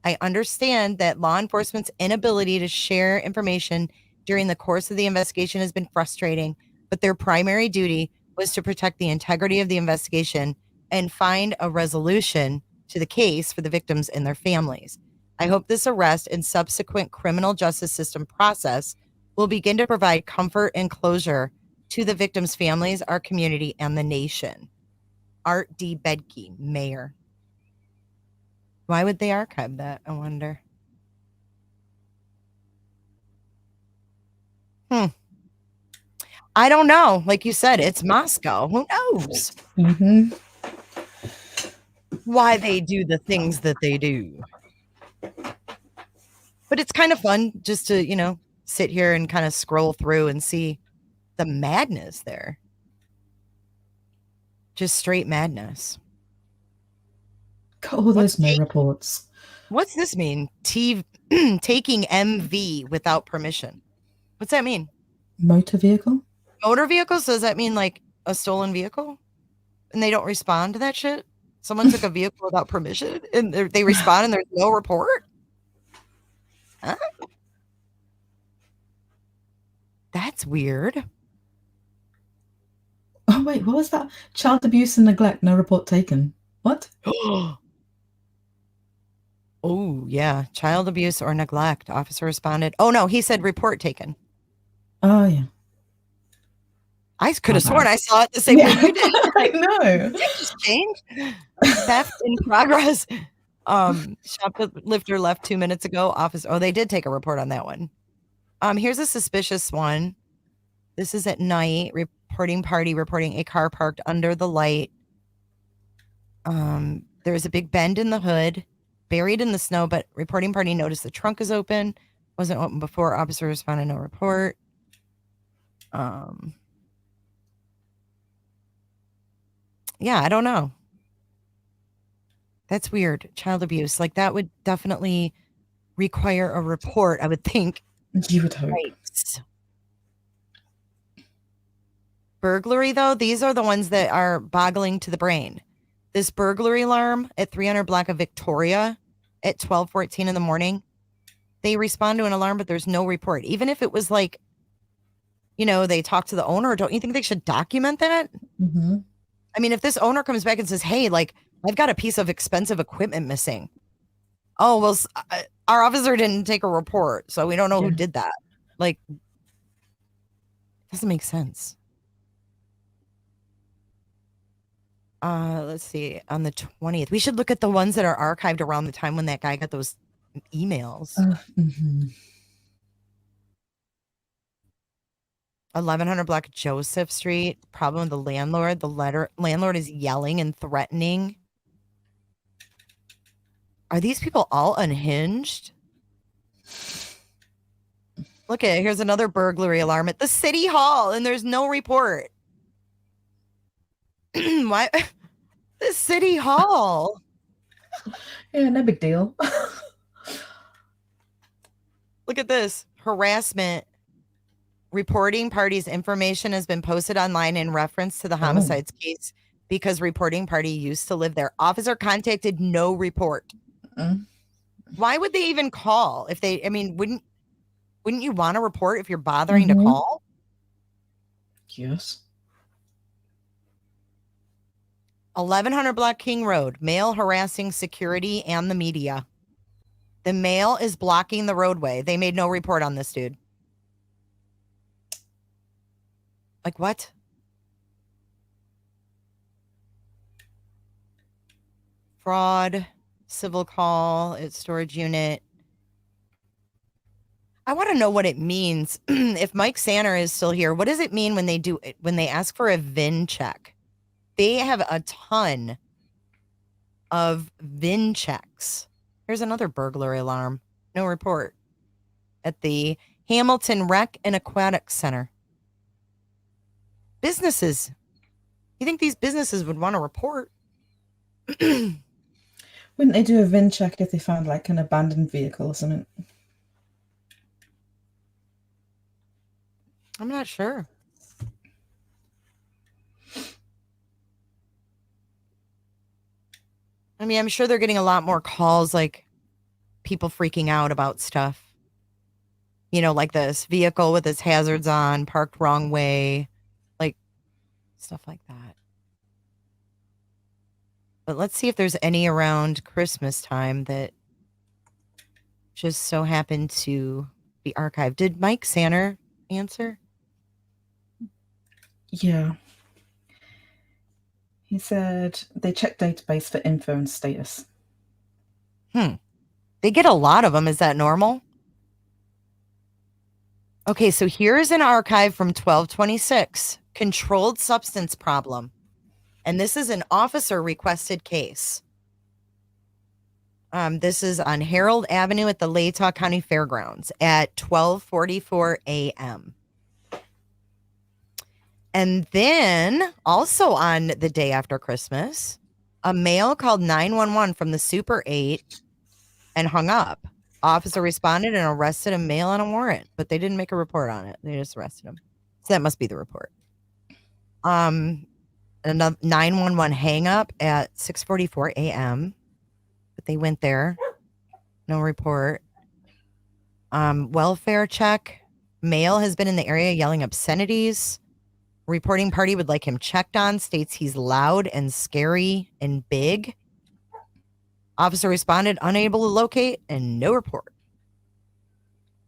I understand that law enforcement's inability to share information during the course of the investigation has been frustrating, but their primary duty was to protect the integrity of the investigation and find a resolution to the case for the victims and their families. I hope this arrest and subsequent criminal justice system process will begin to provide comfort and closure to the victims' families, our community, and the nation. Art D. Bedke, Mayor. Why would they archive that, I wonder? I don't know. Like you said, it's Moscow. Who knows? Mm-hmm. Why they do the things that they do. But it's kind of fun just to, sit here and kind of scroll through and see the madness there. Just straight madness. Got all those no reports. What's this mean? Taking MV without permission. What's that mean? Motor vehicle? Motor vehicles? Does that mean like a stolen vehicle? And they don't respond to that shit? Someone took a vehicle without permission and they respond and there's no report? Huh? That's weird. Oh, wait, what was that? Child abuse and neglect, no report taken. What? Oh, yeah. Child abuse or neglect. Officer responded. Oh, no, he said report taken. Oh, yeah. I could have sworn I saw it the same way you did. I know. Did it just change? Theft in progress. Shoplifter left 2 minutes ago. Officer. Oh, they did take a report on that one. Here's a suspicious one. This is at night. Reporting party reporting a car parked under the light. There's a big bend in the hood, buried in the snow, but reporting party noticed the trunk is open. Wasn't open before. Officer responded, no report. Yeah, I don't know. That's weird. Child abuse. Like that would definitely require a report, I would think. You would hope. Right. Burglary, though, these are the ones that are boggling to the brain. This burglary alarm at 300 block of Victoria at 12:14 in the morning. They respond to an alarm, but there's no report. Even if it was like, you know, they talk to the owner, don't you think they should document that? Mm-hmm. I mean, if this owner comes back and says, hey, like, I've got a piece of expensive equipment missing. Oh, well, our officer didn't take a report, so we don't know who did that. Like, doesn't make sense. Let's see. On the 20th, we should look at the ones that are archived around the time when that guy got those emails. 1100 block Joseph Street. Problem with the landlord. Landlord is yelling and threatening. Are these people all unhinged? Look at it. Here's another burglary alarm at the city hall, and there's no report. Why? The city hall. Yeah, no big deal. Look at this. Harassment. Reporting party's information has been posted online in reference to the homicides case because reporting party used to live there. Officer contacted, no report. Why would they even call if they, I mean, wouldn't you want to report if you're bothering to call? Yes. 1100 block King Road, male harassing security and the media. The male is blocking the roadway. They made no report on this dude. Like what? Fraud, civil call, it's storage unit. I want to know what it means. If Mike Sanner is still here, what does it mean when they ask for a VIN check? They have a ton of VIN checks. Here's another burglary alarm. No report. At the Hamilton Rec and Aquatic Center. Businesses. You think these businesses would want to report? Wouldn't they do a VIN check if they found like an abandoned vehicle or something? I'm not sure. I mean, I'm sure they're getting a lot more calls, like people freaking out about stuff. You know, like this vehicle with its hazards on, parked wrong way, like stuff like that. But let's see if there's any around Christmas time that just so happened to be archived. Did Mike Sanner answer? Yeah. He said they check database for info and status. They get a lot of them. Is that normal? Okay, so here's an archive from 1226. Controlled substance problem. And this is an officer requested case. This is on Harold Avenue at the Latah County Fairgrounds at 12:44 a.m. And then, also on the day after Christmas, a male called 911 from the Super 8 and hung up. Officer responded and arrested a male on a warrant, but they didn't make a report on it. They just arrested him. So that must be the report. Another 911 hang up at 6:44 a.m. But they went there. No report. Welfare check. Male has been in the area yelling obscenities. Reporting party would like him checked on. States he's loud and scary and big. Officer responded, unable to locate, and no report.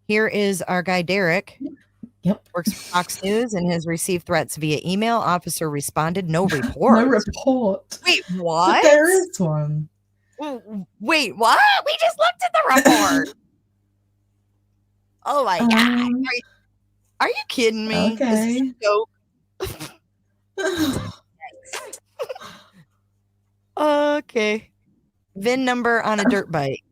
Here is our guy, Derek. Yep. Works for Fox News and has received threats via email. Officer responded, no report. No report. Wait, what? But there is one. Wait, what? We just looked at the report. Oh my God. Are you kidding me? Okay. This is a joke. Okay. VIN number on a dirt bike.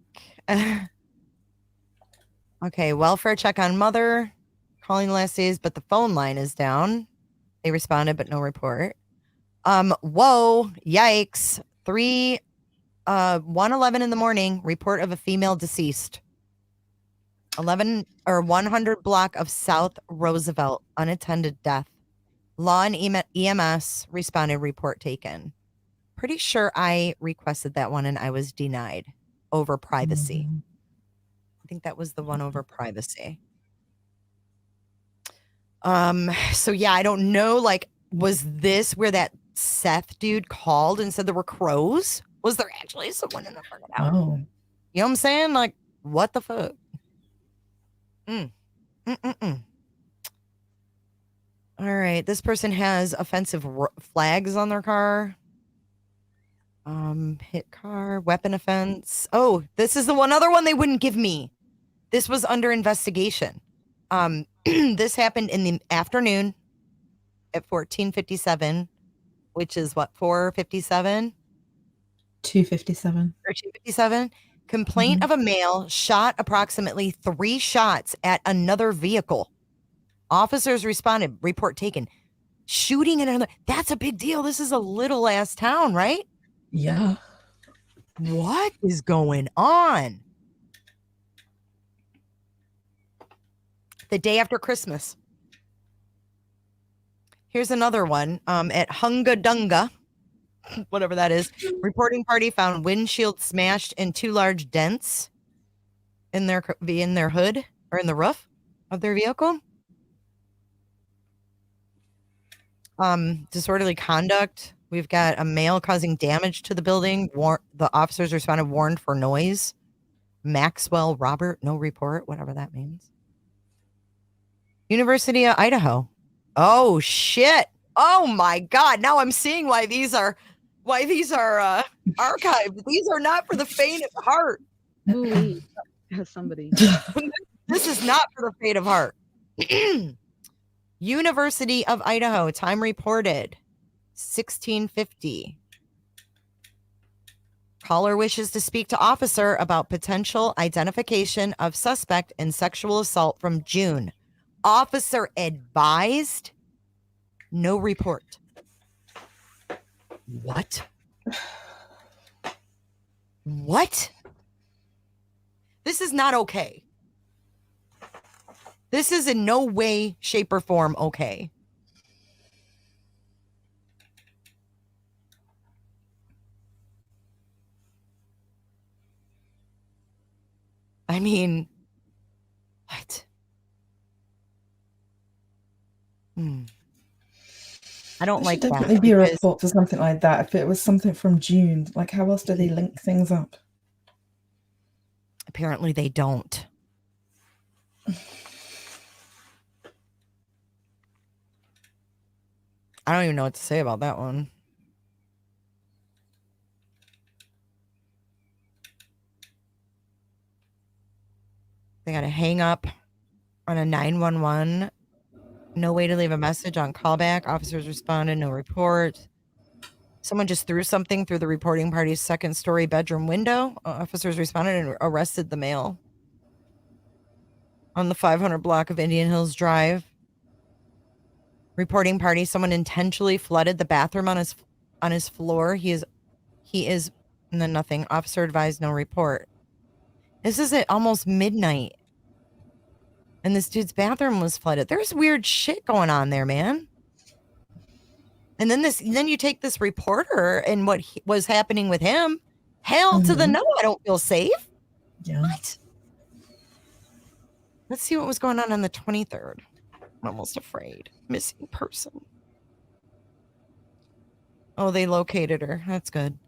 Okay, welfare check on mother. Calling the last days, but the phone line is down. They responded, but no report. Whoa, yikes. 1:11 in the morning, report of a female deceased. 100 block of South Roosevelt, unattended death. Law and EMS responded, report taken. Pretty sure I requested that one and I was denied over privacy. I think that was the one over privacy. So yeah, I don't know, like, was this where that Seth dude called and said there were crows? Was there actually someone in the fucking house? Oh. You know what I'm saying? Like, what the fuck? All right, this person has offensive flags on their car. Hit car, weapon offense. Oh, this is the one other one they wouldn't give me. This was under investigation. This happened in the afternoon at 14:57, which is what, 4:57? 2:57. Or 2:57. Complaint of a male shot approximately 3 shots at another vehicle. Officers responded, report taken. Shooting at another, that's a big deal. This is a little ass town, right? Yeah. What is going on? The day after Christmas. Here's another one. At Hunga Dunga, whatever that is, reporting party found windshield smashed and 2 large dents in their hood or in the roof of their vehicle. Disorderly conduct. We've got a male causing damage to the building. The officers responded, warned for noise. Maxwell Robert, no report, whatever that means. University of Idaho. Oh shit. Oh my God. Now I'm seeing why these are archived. These are not for the faint of heart. Ooh, has somebody. This is not for the faint of heart. University of Idaho, time reported 1650. Caller wishes to speak to officer about potential identification of suspect in sexual assault from June. Officer advised, no report. What? What? This is not okay. This is in no way, shape, or form okay. I mean, what? I don't like that. Definitely be a report for something like that. If it was something from June, like how else do they link things up? Apparently they don't. I don't even know what to say about that one. They got to hang up on a 911. No way to leave a message on callback. Officers responded, no report. Someone just threw something through the reporting party's second-story bedroom window. Officers responded and arrested the male on the 500 block of Indian Hills Drive. Reporting party, someone intentionally flooded the bathroom on his floor. He is, and then nothing. Officer advised no report. This is at almost midnight. And this dude's bathroom was flooded. There's weird shit going on there, man. And then you take this reporter and what was happening with him. Hell to the no, I don't feel safe. Yeah. What? Let's see what was going on the 23rd. I'm almost afraid. Missing person. Oh, they located her. That's good.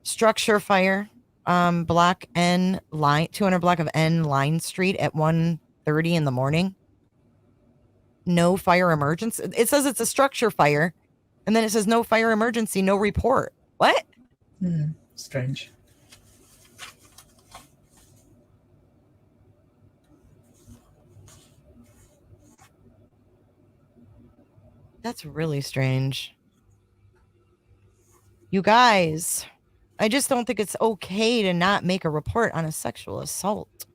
Structure fire. Block N line, 200 block of N Line Street at 1:30 in the morning. No fire emergency. It says it's a structure fire. And then it says no fire emergency, no report. What? Strange. That's really strange. You guys, I just don't think it's okay to not make a report on a sexual assault.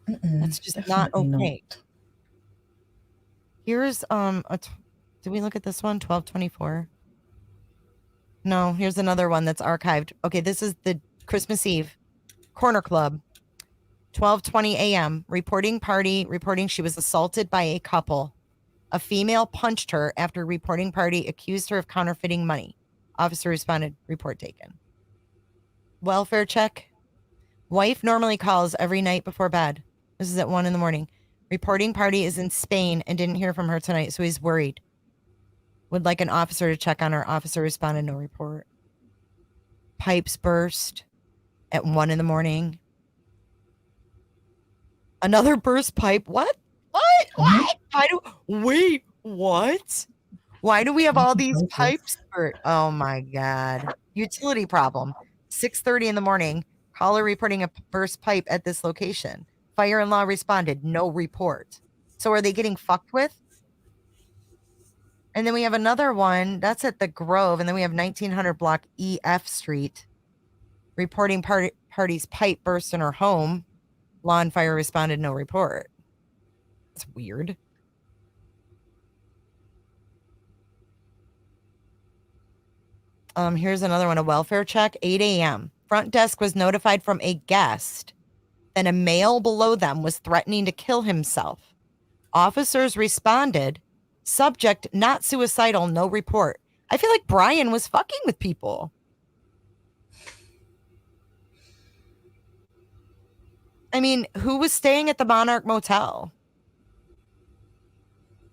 That's just not okay. Here's did we look at this one? 1224. No, here's another one that's archived. Okay, this is the Christmas Eve Corner Club. 12:20 a.m. Reporting she was assaulted by a couple. A female punched her after reporting party accused her of counterfeiting money. Officer responded, report taken. Welfare check. Wife normally calls every night before bed. This is at 1 in the morning. Reporting party is in Spain and didn't hear from her tonight, so he's worried. Would like an officer to check on her. Officer responded, no report. Pipes burst at 1 in the morning. Another burst pipe. What? What? Wait, what? Why do we have all these pipes? Oh my God. Utility problem. 6:30 in the morning. Caller reporting a burst pipe at this location. Fire-in-law responded, no report. So are they getting fucked with? And then we have another one. That's at the Grove. And then we have 1900 block EF Street. Reporting party's pipe burst in her home. Law and fire responded, no report. That's weird. Here's another one. A welfare check. 8 a.m. Front desk was notified from a guest that a male below them was threatening to kill himself. Officers responded. Subject not suicidal, no report. I feel like Brian was fucking with people. I mean, who was staying at the Monarch Motel?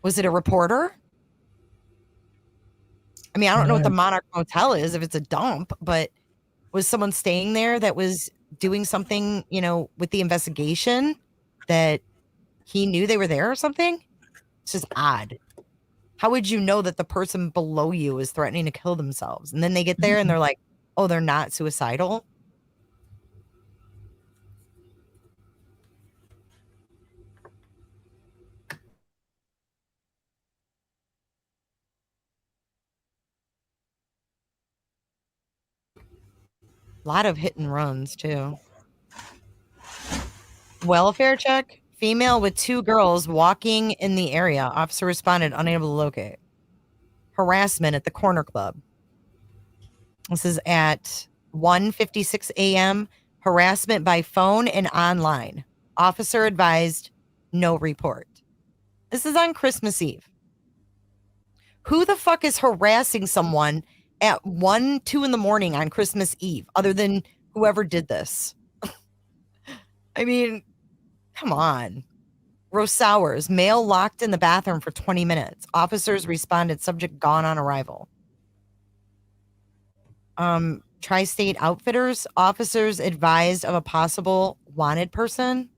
Was it a reporter? I mean, I don't know what the Monarch Motel is, if it's a dump, but was someone staying there that was doing something, with the investigation that he knew they were there or something? It's just odd. How would you know that the person below you is threatening to kill themselves? And then they get there and they're like, oh, they're not suicidal? A lot of hit and runs, too. Welfare check. Female with 2 girls walking in the area. Officer responded, unable to locate. Harassment at the Corner Club. This is at 1:56 a.m. Harassment by phone and online. Officer advised, no report. This is on Christmas Eve. Who the fuck is harassing someone at 1, 2 in the morning on Christmas Eve, other than whoever did this? I mean, come on. Rosauers, male locked in the bathroom for 20 minutes. Officers responded, subject gone on arrival. Tri-State Outfitters, officers advised of a possible wanted person.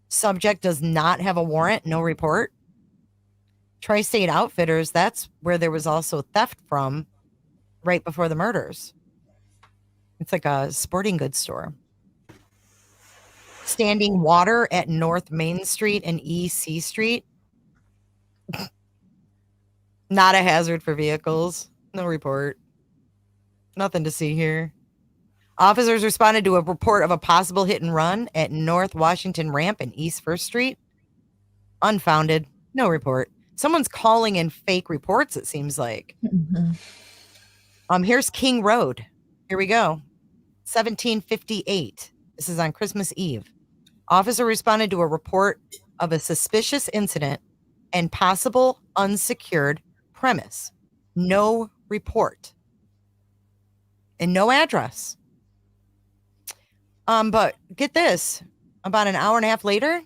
Subject does not have a warrant, no report. Tri-State Outfitters, that's where there was also theft from right before the murders. It's like a sporting goods store. Standing water at North Main Street and EC Street. Not a hazard for vehicles. No report. Nothing to see here. Officers responded to a report of a possible hit and run at North Washington Ramp and East 1st Street. Unfounded. No report. Someone's calling in fake reports, it seems like. Here's King Road. Here we go. 1758. This is on Christmas Eve. Officer responded to a report of a suspicious incident and possible unsecured premise. No report. And no address. But get this. About an hour and a half later,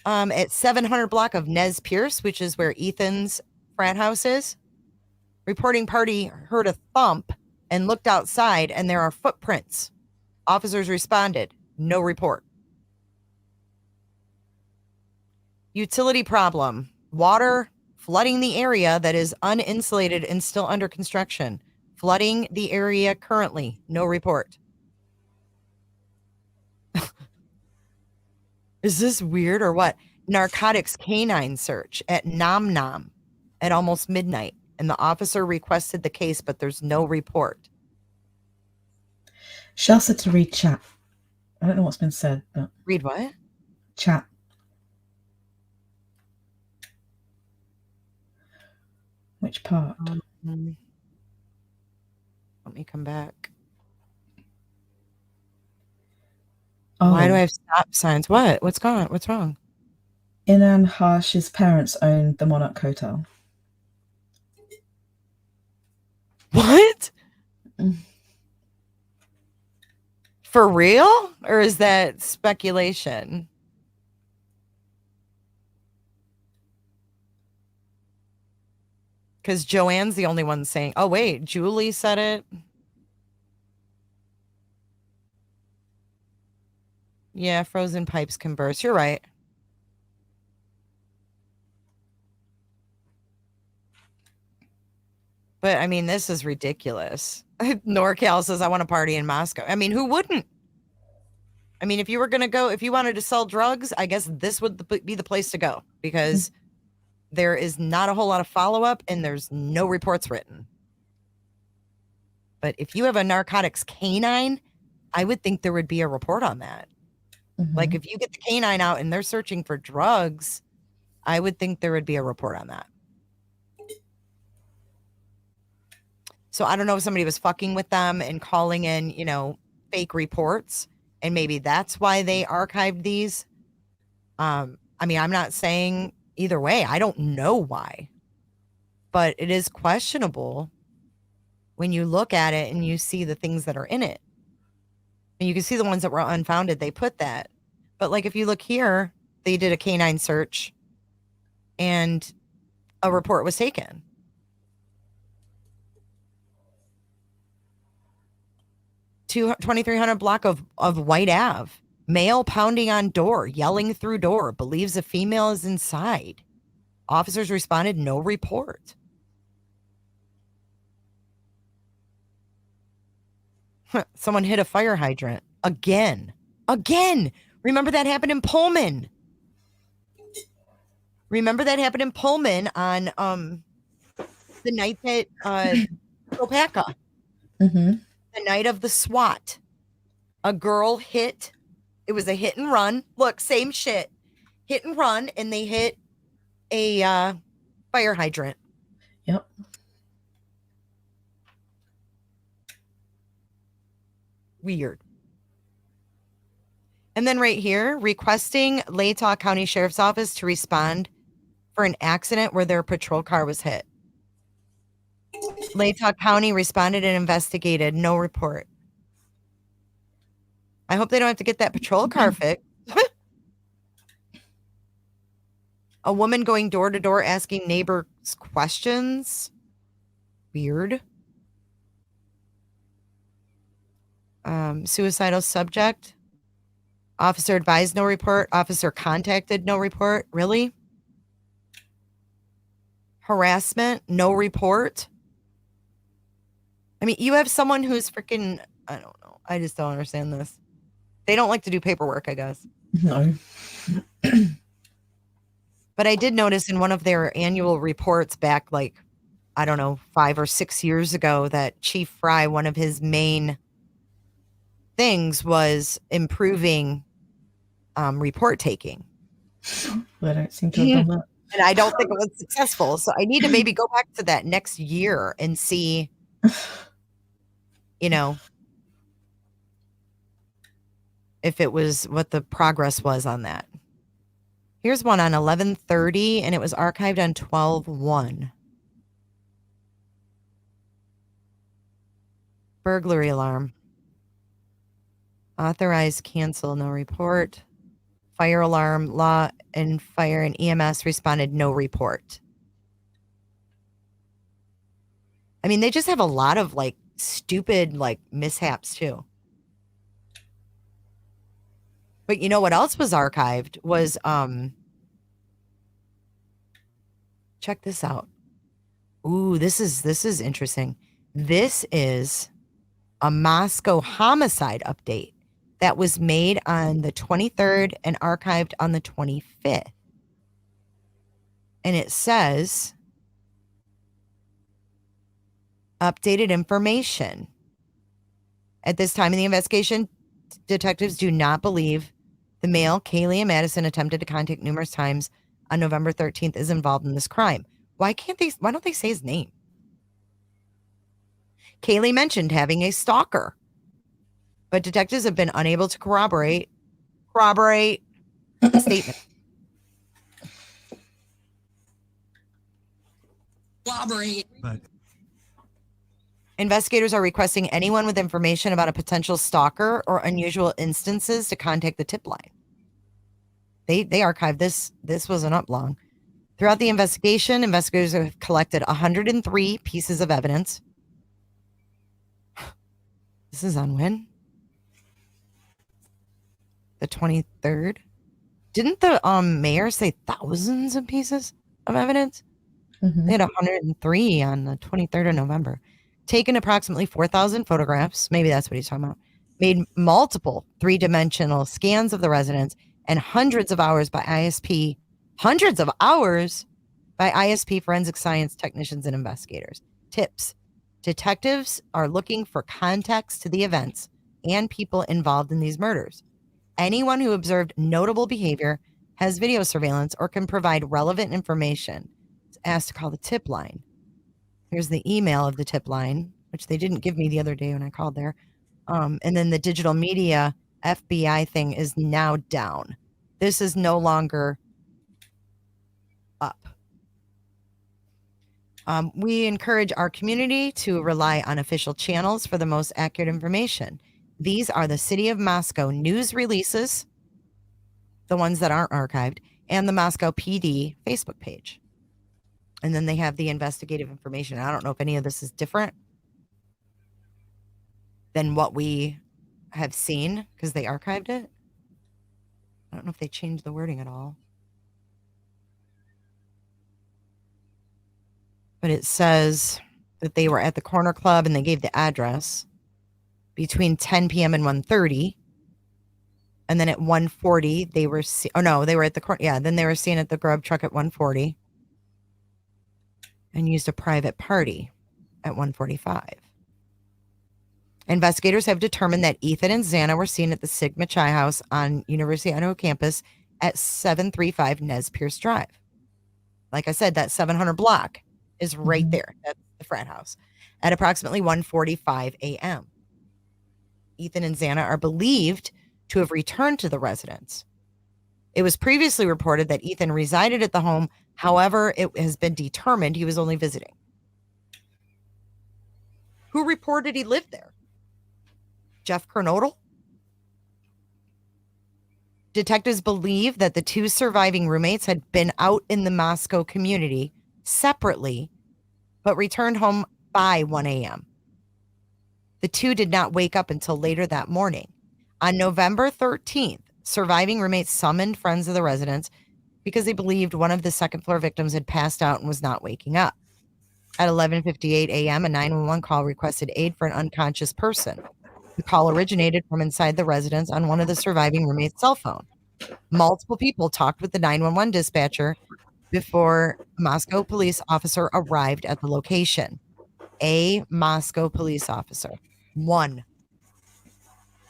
at 700 block of Nez Pierce, which is where Ethan's frat house is, reporting party heard a thump and looked outside, and there are footprints. Officers responded. No report. Utility problem. Water flooding the area that is uninsulated and still under construction. Flooding the area currently. No report. Is this weird or what? Narcotics canine search at Nom Nom at almost midnight. And the officer requested the case, but there's no report. Shell said to read chat. I don't know what's been said, but... Read what? Chat. Which part? Let me come back. Oh. Why do I have stop signs? What? What's gone? What's wrong? Inan Harsh's parents owned the Monarch Hotel. What? For real? Or is that speculation? Because Joanne's the only one saying, oh, wait, Julie said it. Yeah, frozen pipes can burst. You're right. But, I mean, this is ridiculous. NorCal says, I want to party in Moscow. I mean, who wouldn't? I mean, if you were going to go, if you wanted to sell drugs, I guess this would be the place to go. Because there is not a whole lot of follow-up and there's no reports written. But if you have a narcotics canine, I would think there would be a report on that. Like, if you get the canine out and they're searching for drugs, I would think there would be a report on that. So I don't know if somebody was fucking with them and calling in, you know, fake reports, and maybe that's why they archived these. I mean, I'm not saying either way. I don't know why. But it is questionable when you look at it and you see the things that are in it. And you can see the ones that were unfounded. They put that. But like if you look here, they did a canine search and a report was taken. 2300 block of White Ave. Male pounding on door, yelling through door, believes a female is inside. Officers responded, no report. Someone hit a fire hydrant. Again. Remember that happened in Pullman. On the night that Topeka. The night of the SWAT. A girl hit. It was a hit and run. Look, same shit. Hit and run, and they hit a fire hydrant. Yep. Weird. And then right here, requesting Latah County Sheriff's Office to respond for an accident where their patrol car was hit. Latah County responded and investigated. No report. I hope they don't have to get that patrol car fixed. A woman going door to door asking neighbors questions. Weird. Suicidal subject. Officer advised no report. Officer contacted no report. Really? Harassment, no report. I mean, you have someone who's freaking, I don't know. I just don't understand this. They don't like to do paperwork, I guess. No. But I did notice in one of their annual reports back, like, I don't know, 5 or 6 years ago that Chief Fry, one of his main things was improving report taking. But I don't seem to have done that. And I don't think it was successful. So I need to maybe go back to that next year and see, if it was what the progress was on that. Here's one on 11/30, and it was archived on 12/1. Burglary alarm. Authorized cancel, no report. Fire alarm, law and fire and EMS responded, no report. I mean, they just have a lot of stupid mishaps too. But you know what else was archived was check this out. Ooh, this is interesting. This is a Moscow homicide update that was made on the 23rd and archived on the 25th. And it says, updated information. At this time in the investigation, detectives do not believe the male, Kaylee Madison, attempted to contact numerous times on November 13th is involved in this crime. Why don't they say his name? Kaylee mentioned having a stalker, but detectives have been unable to corroborate the statement. But Investigators are requesting anyone with information about a potential stalker or unusual instances to contact the tip line. They archived this. This wasn't up long. Throughout the investigation, investigators have collected 103 pieces of evidence. This is on when? The 23rd? Didn't the mayor say thousands of pieces of evidence? Mm-hmm. They had 103 on the 23rd of November. Taken approximately 4,000 photographs. Maybe that's what he's talking about. Made multiple three-dimensional scans of the residence and hundreds of hours by ISP forensic science technicians and investigators. Tips. Detectives are looking for context to the events and people involved in these murders. Anyone who observed notable behavior, has video surveillance, or can provide relevant information is asked to call the tip line. Here's the email of the tip line, which they didn't give me the other day when I called there. And then the digital media FBI thing is now down. This is no longer up. We encourage our community to rely on official channels for the most accurate information. These are the City of Moscow news releases, the ones that aren't archived, and the Moscow PD Facebook page. And then they have the investigative information. I don't know if any of this is different than what we have seen because they archived it. I don't know if they changed the wording at all. But it says that they were at the corner club and they gave the address between 10 p.m. and 1:30. And then at 1:40, they were they were at the corner. Yeah, then they were seen at the grub truck at 1:40 and used a private party at 1:45. Investigators have determined that Ethan and Xana were seen at the Sigma Chi House on University of Idaho campus at 735 Nez Pierce Drive. Like I said, that 700 block is right there. That's the frat house. At approximately 1:45 a.m. Ethan and Xana are believed to have returned to the residence. It was previously reported that Ethan resided at the home. However, it has been determined he was only visiting. Who reported he lived there? Jeff Kernodle? Detectives believe that the two surviving roommates had been out in the Moscow community separately, but returned home by 1 a.m. The two did not wake up until later that morning. On November 13th, surviving roommates summoned friends of the residence because they believed one of the second floor victims had passed out and was not waking up. At 11:58 a.m., a 911 call requested aid for an unconscious person. The call originated from inside the residence on one of the surviving roommates' cell phone. Multiple people talked with the 911 dispatcher before a Moscow police officer arrived at the location. A Moscow police officer. One.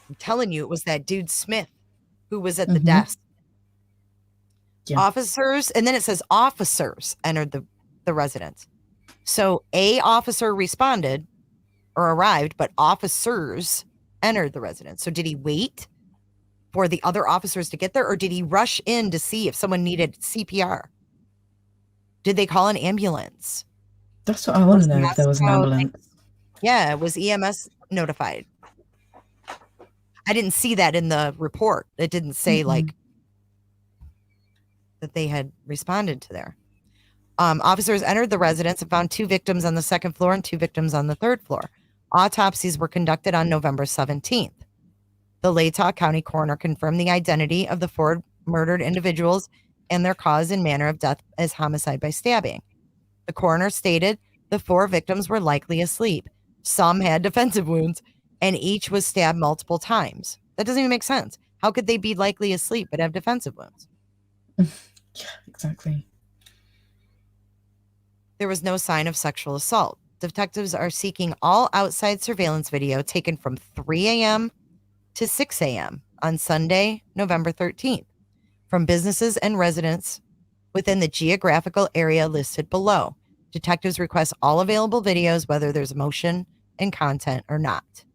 I'm telling you, it was that dude Smith who was at the desk. Yeah. Officers, and then it says officers entered the residence. So a officer responded or arrived, but officers entered the residence. So did he wait for the other officers to get there, or did he rush in to see if someone needed CPR? Did they call an ambulance? That's what I want to know, if there was an ambulance. Yeah, was EMS notified? I didn't see that in the report. It didn't say like that they had responded to there. Officers entered the residence and found 2 victims on the 2nd floor and 2 victims on the 3rd floor. Autopsies were conducted on November 17th. The Latah County coroner confirmed the identity of the 4 murdered individuals and their cause and manner of death as homicide by stabbing. The coroner stated the 4 victims were likely asleep. Some had defensive wounds, and each was stabbed multiple times. That doesn't even make sense. How could they be likely asleep but have defensive wounds? Yeah, exactly. There was no sign of sexual assault. Detectives are seeking all outside surveillance video taken from 3 a.m. to 6 a.m. on Sunday, November 13th, from businesses and residents within the geographical area listed below. Detectives request all available videos, whether there's motion and content or not.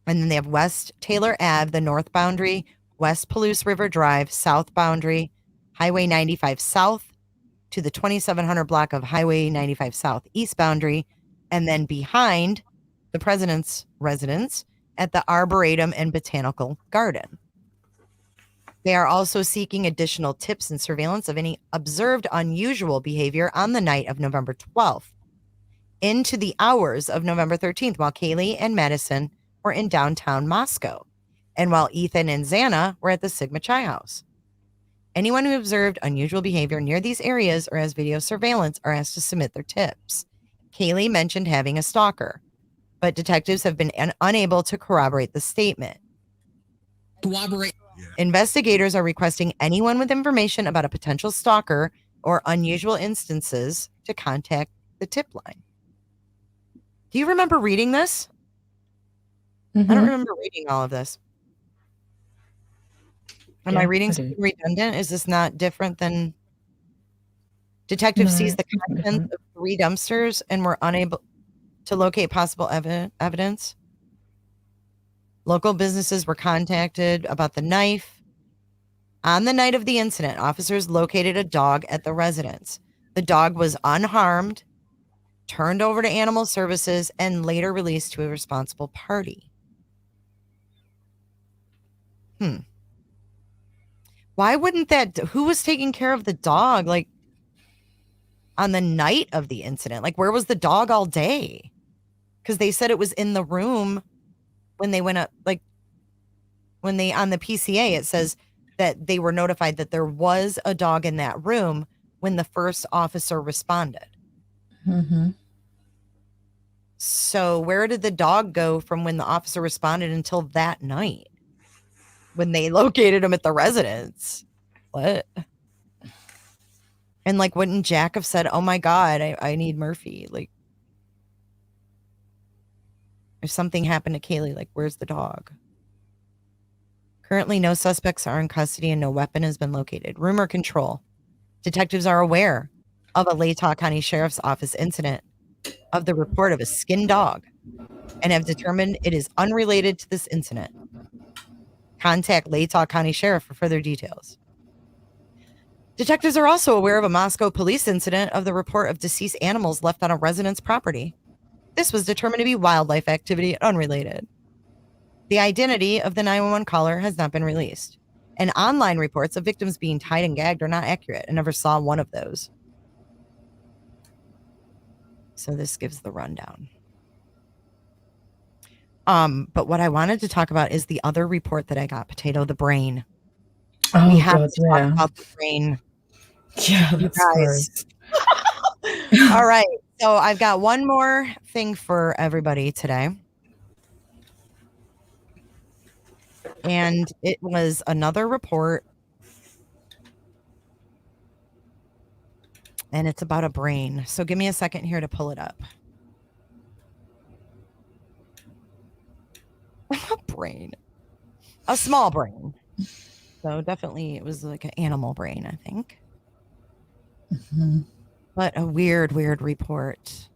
And then they have West Taylor Ave, the north boundary, West Palouse River Drive, south boundary, Highway 95 South to the 2700 block of Highway 95 South east boundary, and then behind the president's residence at the Arboretum and Botanical Garden. They are also seeking additional tips and surveillance of any observed unusual behavior on the night of November 12th into the hours of November 13th while Kaylee and Madison were in downtown Moscow and while Ethan and Xana were at the Sigma Chi House. Anyone who observed unusual behavior near these areas or has video surveillance are asked to submit their tips. Kaylee mentioned having a stalker, but detectives have been unable to corroborate the statement. Investigators are requesting anyone with information about a potential stalker or unusual instances to contact the tip line. Do you remember reading this? I don't remember reading all of this. Am I reading something redundant? Is this not different than detective sees the contents of 3 dumpsters and were unable to locate possible evidence? Local businesses were contacted about the knife. On the night of the incident, officers located a dog at the residence. The dog was unharmed, turned over to animal services, and later released to a responsible party. Why wouldn't that? Who was taking care of the dog, like, on the night of the incident? Like, where was the dog all day? Because they said it was in the room when they went up, like, when they, on the PCA, it says that they were notified that there was a dog in that room when the first officer responded. So where did the dog go from when the officer responded until that night when they located him at the residence? What? And like, wouldn't Jack have said, oh my God, I need Murphy? Like, if something happened to Kaylee, like, where's the dog? Currently, no suspects are in custody and no weapon has been located. Rumor control. Detectives are aware of a Latah County Sheriff's Office incident of the report of a skinned dog and have determined it is unrelated to this incident. Contact Latah County Sheriff for further details. Detectives are also aware of a Moscow police incident of the report of deceased animals left on a resident's property. This was determined to be wildlife activity unrelated. The identity of the 911 caller has not been released, and online reports of victims being tied and gagged are not accurate. I never saw one of those. So this gives the rundown. But what I wanted to talk about is the other report that I got, Potato, the brain. Oh, we have God, to talk about the brain. Yeah, you that's guys. All right. So I've got one more thing for everybody today. And it was another report And it's about a brain. So give me a second here to pull it up. A brain. A small brain. So definitely it was like an animal brain, I think. Mm-hmm. But a weird report.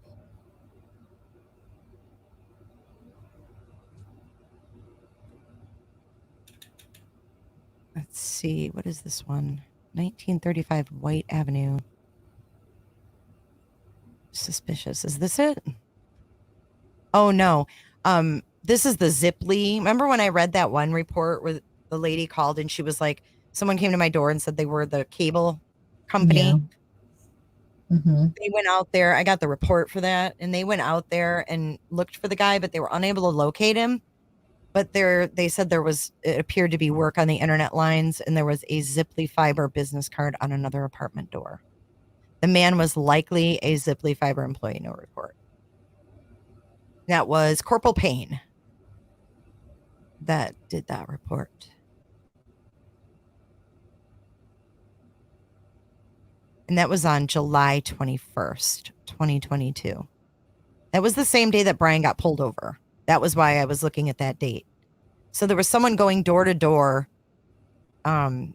Let's see. What is this one? 1935 White Avenue. Suspicious. Is this it? Oh, no. This is the Ziply. Remember when I read that one report where the lady called and she was like, someone came to my door and said they were the cable company. Yeah. Mm-hmm. They went out there. I got the report for that. And they went out there and looked for the guy, but they were unable to locate him. But they said it appeared to be work on the internet lines, and there was a Ziply Fiber business card on another apartment door. The man was likely a Ziply Fiber employee, no report. That was Corporal Payne that did that report. And that was on July 21st, 2022. That was the same day that Brian got pulled over. That was why I was looking at that date. So there was someone going door to door claiming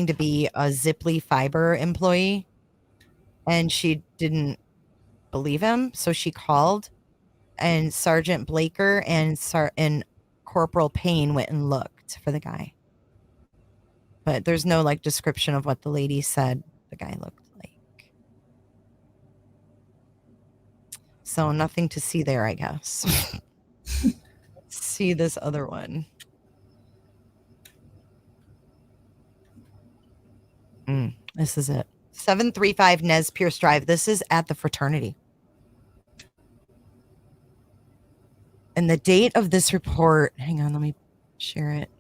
to be a Ziply Fiber employee, and she didn't believe him. So she called, and Sergeant Blaker and Corporal Payne went and looked for the guy. But there's no like description of what the lady said the guy looked like. So nothing to see there, I guess. Let's see this other one. This is it. 735 Nez Pierce Drive. This is at the fraternity. And the date of this report, hang on, let me share it.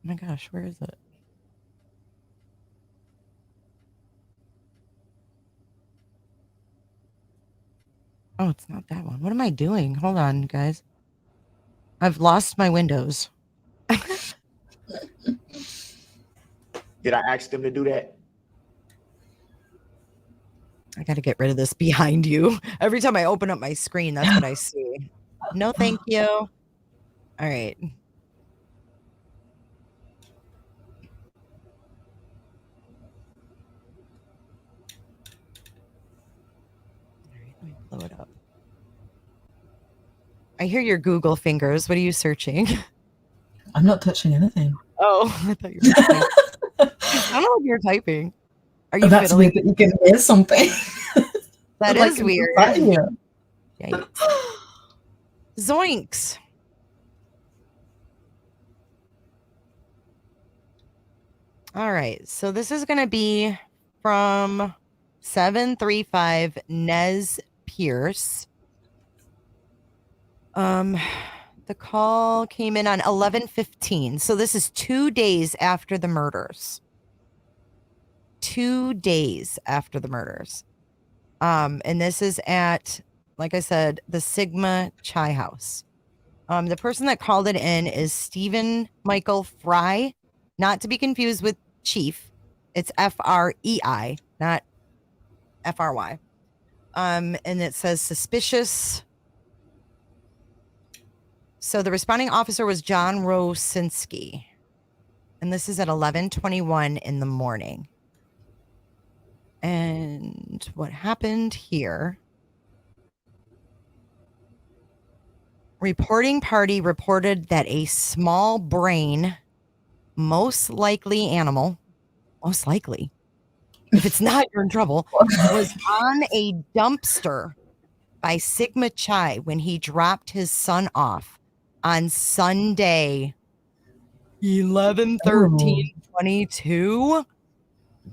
Oh my gosh, where is it? Oh, it's not that one. What am I doing? Hold on, guys. I've lost my windows. Did I ask them to do that? I got to get rid of this behind you. Every time I open up my screen, that's what I see. No, thank you. All right. Let me blow it up. I hear your Google fingers. What are you searching? I'm not touching anything. Oh, I thought you were typing. I don't know what you're typing. Are you That's fiddling? weird that you can hear something. That Like, is weird. right here. Yikes. Zoinks. All right. So this is going to be from 735 Nez Pierce. The call came in on 11:15. So this is 2 days after the murders. 2 days after the murders. And this is at, like I said, the Sigma Chai House. The person that called it in is Stephen Michael Fry, not to be confused with Chief. It's F-R-E-I, not F-R-Y. And it says suspicious. So the responding officer was John Rosinski. And this is at 11:21 in the morning. And what happened here? Reporting party reported that a small brain, most likely animal, most likely, if it's not, you're in trouble, was on a dumpster by Sigma Chai when he dropped his son off on Sunday, 11/13/22.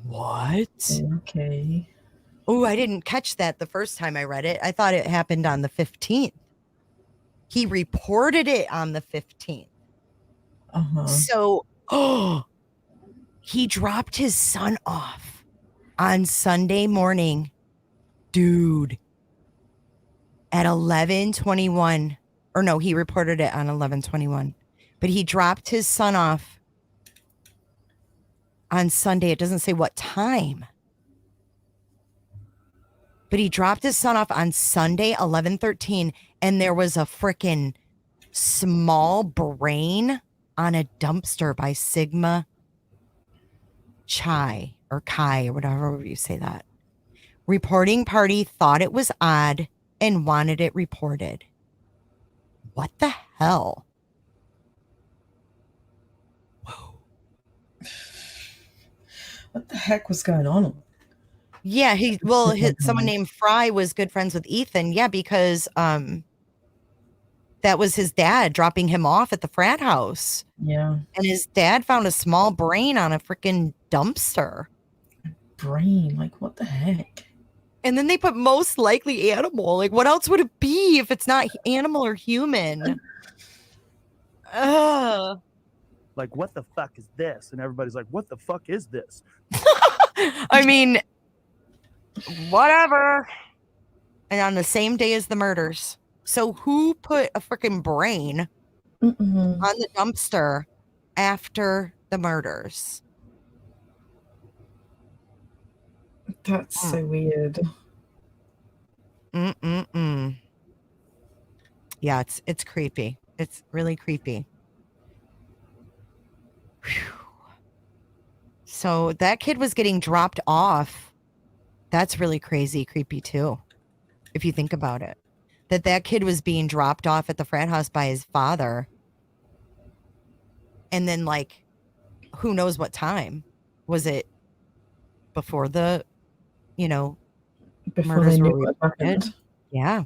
What? Okay. Oh, I didn't catch that the first time I read it. I thought it happened on the 15th. He reported it on the 15th. So, he dropped his son off on Sunday morning. Dude, at 11:21. Or no, he reported it on 11:21. But he dropped his son off on Sunday. It doesn't say what time. But he dropped his son off on Sunday, 11:13, and there was a freaking small brain on a dumpster by Sigma Chi or Kai or whatever you say that. Reporting party thought it was odd and wanted it reported. What the hell? What the heck was going on? Yeah, someone named Fry was good friends with Ethan. Yeah, because that was his dad dropping him off at the frat house. Yeah. And his dad found a small brain on a freaking dumpster. Brain, like what the heck? And then they put most likely animal. Like, what else would it be if it's not animal or human? Ugh. Like, what the fuck is this? And everybody's like, what the fuck is this? I mean, whatever. And on the same day as the murders. So who put a freaking brain on the dumpster after the murders? That's so weird. Yeah, it's creepy. It's really creepy. Whew. So that kid was getting dropped off. That's really crazy, creepy too. If you think about it. That kid was being dropped off at the frat house by his father. And then like, who knows what time? Was it before the, Before murders they were knew what reported? happened. Yeah.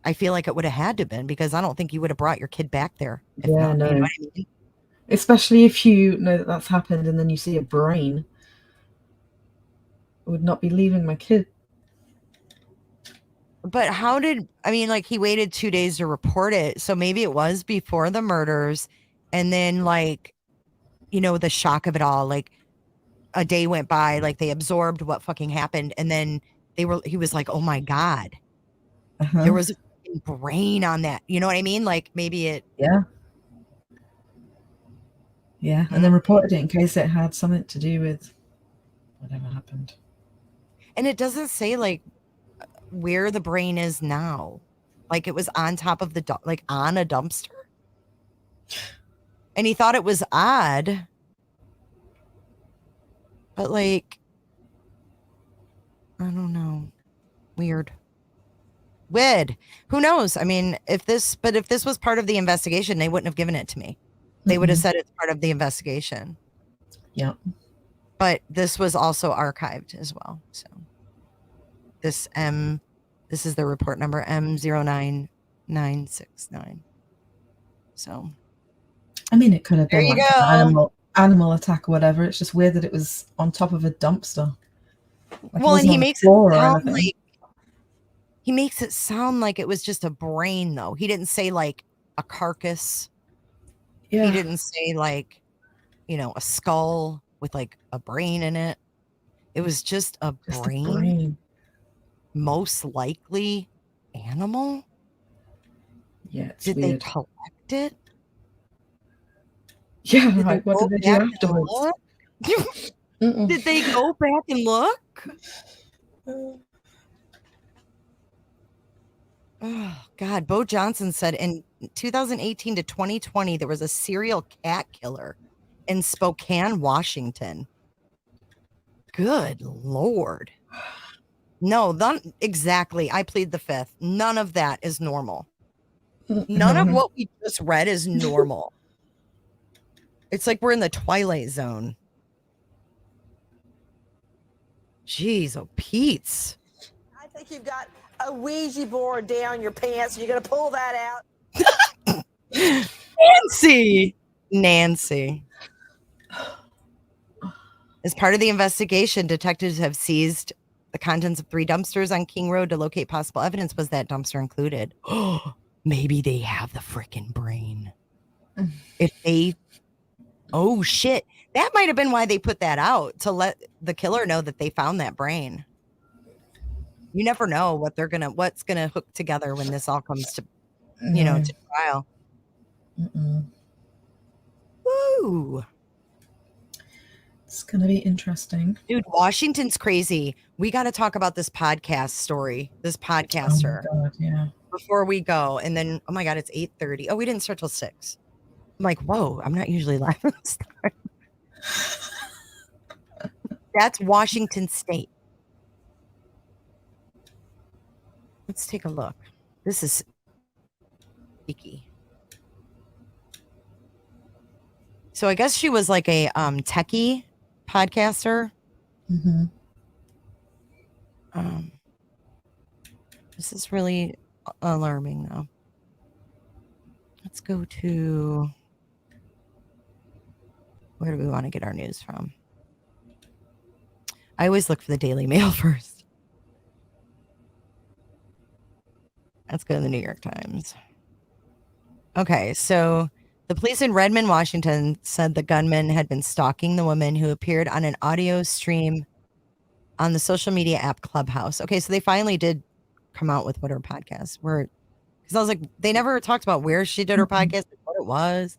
I feel like it would have had to been because I don't think you would have brought your kid back there. If Yeah, not, no. you know what I mean? Especially if you know that that's happened and then you see a brain. I would not be leaving my kid. But he waited 2 days to report it. So maybe it was before the murders. And then the shock of it all, like a day went by, like they absorbed what fucking happened. And then he was like, oh my God, there was a fucking brain on that. You know what I mean? Like maybe it. Yeah. Yeah. And then reported it in case it had something to do with whatever happened. And it doesn't say like where the brain is now. Like it was on top of on a dumpster. And he thought it was odd. But like, I don't know. Weird. Who knows? I mean, if this was part of the investigation, they wouldn't have given it to me. They would have said it's part of the investigation. Yeah. But this was also archived as well. So this is the report number M09969. So I mean, it could have there been you like an animal attack or whatever. It's just weird that it was on top of a dumpster. Like well, and he makes it sound like it was just a brain, though. He didn't say like a carcass. Yeah. He didn't say like, a skull with like a brain in it. It was just a brain. Most likely animal. Yeah, it's Did weird. they collect it? Yeah, Did right. What did they do afterwards? Did they go back and look? Oh, God. Bo Johnson said in 2018 to 2020, there was a serial cat killer in Spokane, Washington. Good Lord. No, not exactly. I plead the fifth. None of that is normal. None of what we just read is normal. It's like we're in the Twilight Zone. Jeez, oh, Pete's. I think you've got a Ouija board down your pants. You're going to pull that out. Nancy. As part of the investigation, detectives have seized the contents of 3 dumpsters on King Road to locate possible evidence. Was that dumpster included? Maybe they have the freaking brain. Oh, shit. That might have been why they put that out, to let the killer know that they found that brain. You never know what's gonna hook together when this all comes to, No. to trial. Mm-mm. Woo! It's gonna be interesting. Dude, Washington's crazy. We got to talk about this podcast story, this podcaster. Oh my God, yeah. Before we go. And then, oh my God, it's 8:30. Oh, we didn't start till 6. I'm like, whoa, I'm not usually live at this time. That's Washington State. Let's take a look. This is sneaky. So I guess she was like a techie podcaster. Mm-hmm. This is really alarming, though. Let's go to, where do we want to get our news from? I always look for the Daily Mail first. Let's go to the New York Times. Okay, so the police in Redmond, Washington said the gunman had been stalking the woman who appeared on an audio stream on the social media app Clubhouse. Okay, so they finally did come out with what her podcast were. Because I was like, they never talked about where she did her podcast, what it was.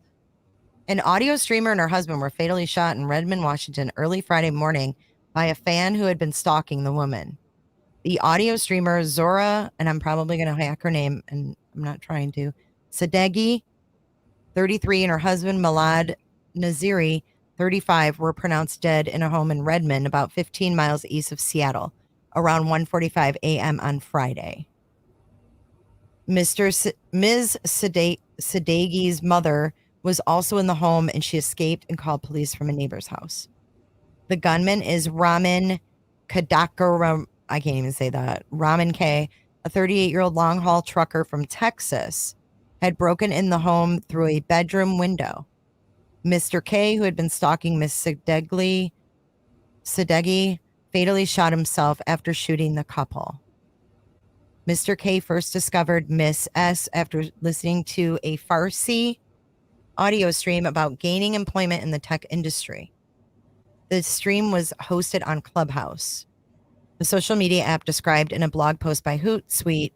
An audio streamer and her husband were fatally shot in Redmond, Washington, early Friday morning by a fan who had been stalking the woman. The audio streamer, Zora, and I'm probably going to hack her name, and I'm not trying to, Sadeghi, 33, and her husband, Malad Naziri, 35, were pronounced dead in a home in Redmond, about 15 miles east of Seattle, around 1:45 a.m. on Friday. Ms. Sadeghi's mother was also in the home, and she escaped and called police from a neighbor's house. The gunman is Raman Kadakaram. I can't even say that. Raman K, a 38-year-old long-haul trucker from Texas, had broken in the home through a bedroom window. Mr. K, who had been stalking Miss Sadeghi, fatally shot himself after shooting the couple. Mr. K first discovered Miss S after listening to a Farsi audio stream about gaining employment in the tech industry. The stream was hosted on Clubhouse, the social media app described in a blog post by Hootsuite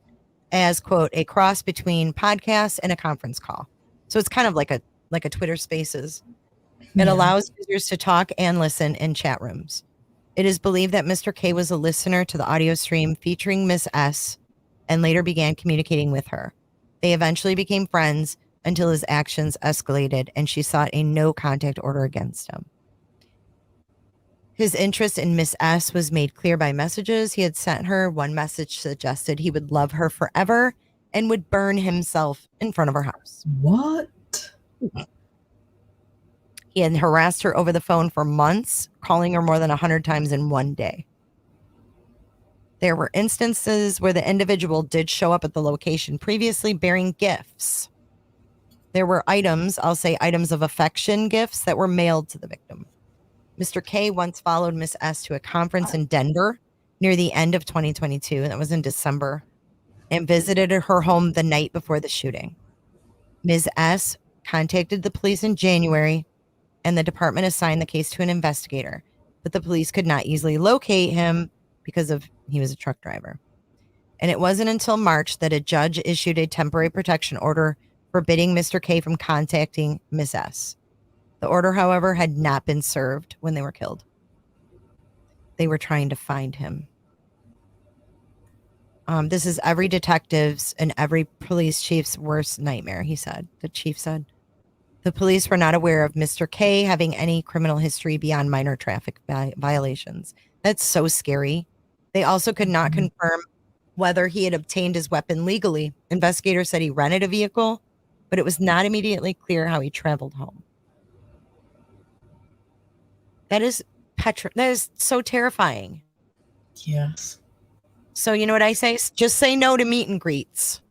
as, quote, a cross between podcasts and a conference call. So it's kind of like a Twitter Spaces. It allows users to talk and listen in chat rooms. It is believed that Mr. K was a listener to the audio stream featuring Miss S and later began communicating with her. They eventually became friends until his actions escalated and she sought a no contact order against him. His interest in Miss S was made clear by messages he had sent her. One message suggested he would love her forever and would burn himself in front of her house. What? He had harassed her over the phone for months, calling her more than 100 times in one day. There were instances where the individual did show up at the location previously bearing gifts. There were items, I'll say items of affection gifts that were mailed to the victim. Mr. K once followed Miss S to a conference in Denver near the end of 2022. That was in December, and visited her home the night before the shooting. Ms. S contacted the police in January, and the department assigned the case to an investigator, but the police could not easily locate him because he was a truck driver. And it wasn't until March that a judge issued a temporary protection order forbidding Mr. K from contacting Ms. S. The order, however, had not been served when they were killed. They were trying to find him. This is every detective's and every police chief's worst nightmare, he said. The chief said. The police were not aware of Mr. K having any criminal history beyond minor traffic violations. That's so scary. They also could not confirm whether he had obtained his weapon legally. Investigators said he rented a vehicle, but it was not immediately clear how he traveled home. That is so terrifying. Yes. So you know what I say? Just say no to meet and greets.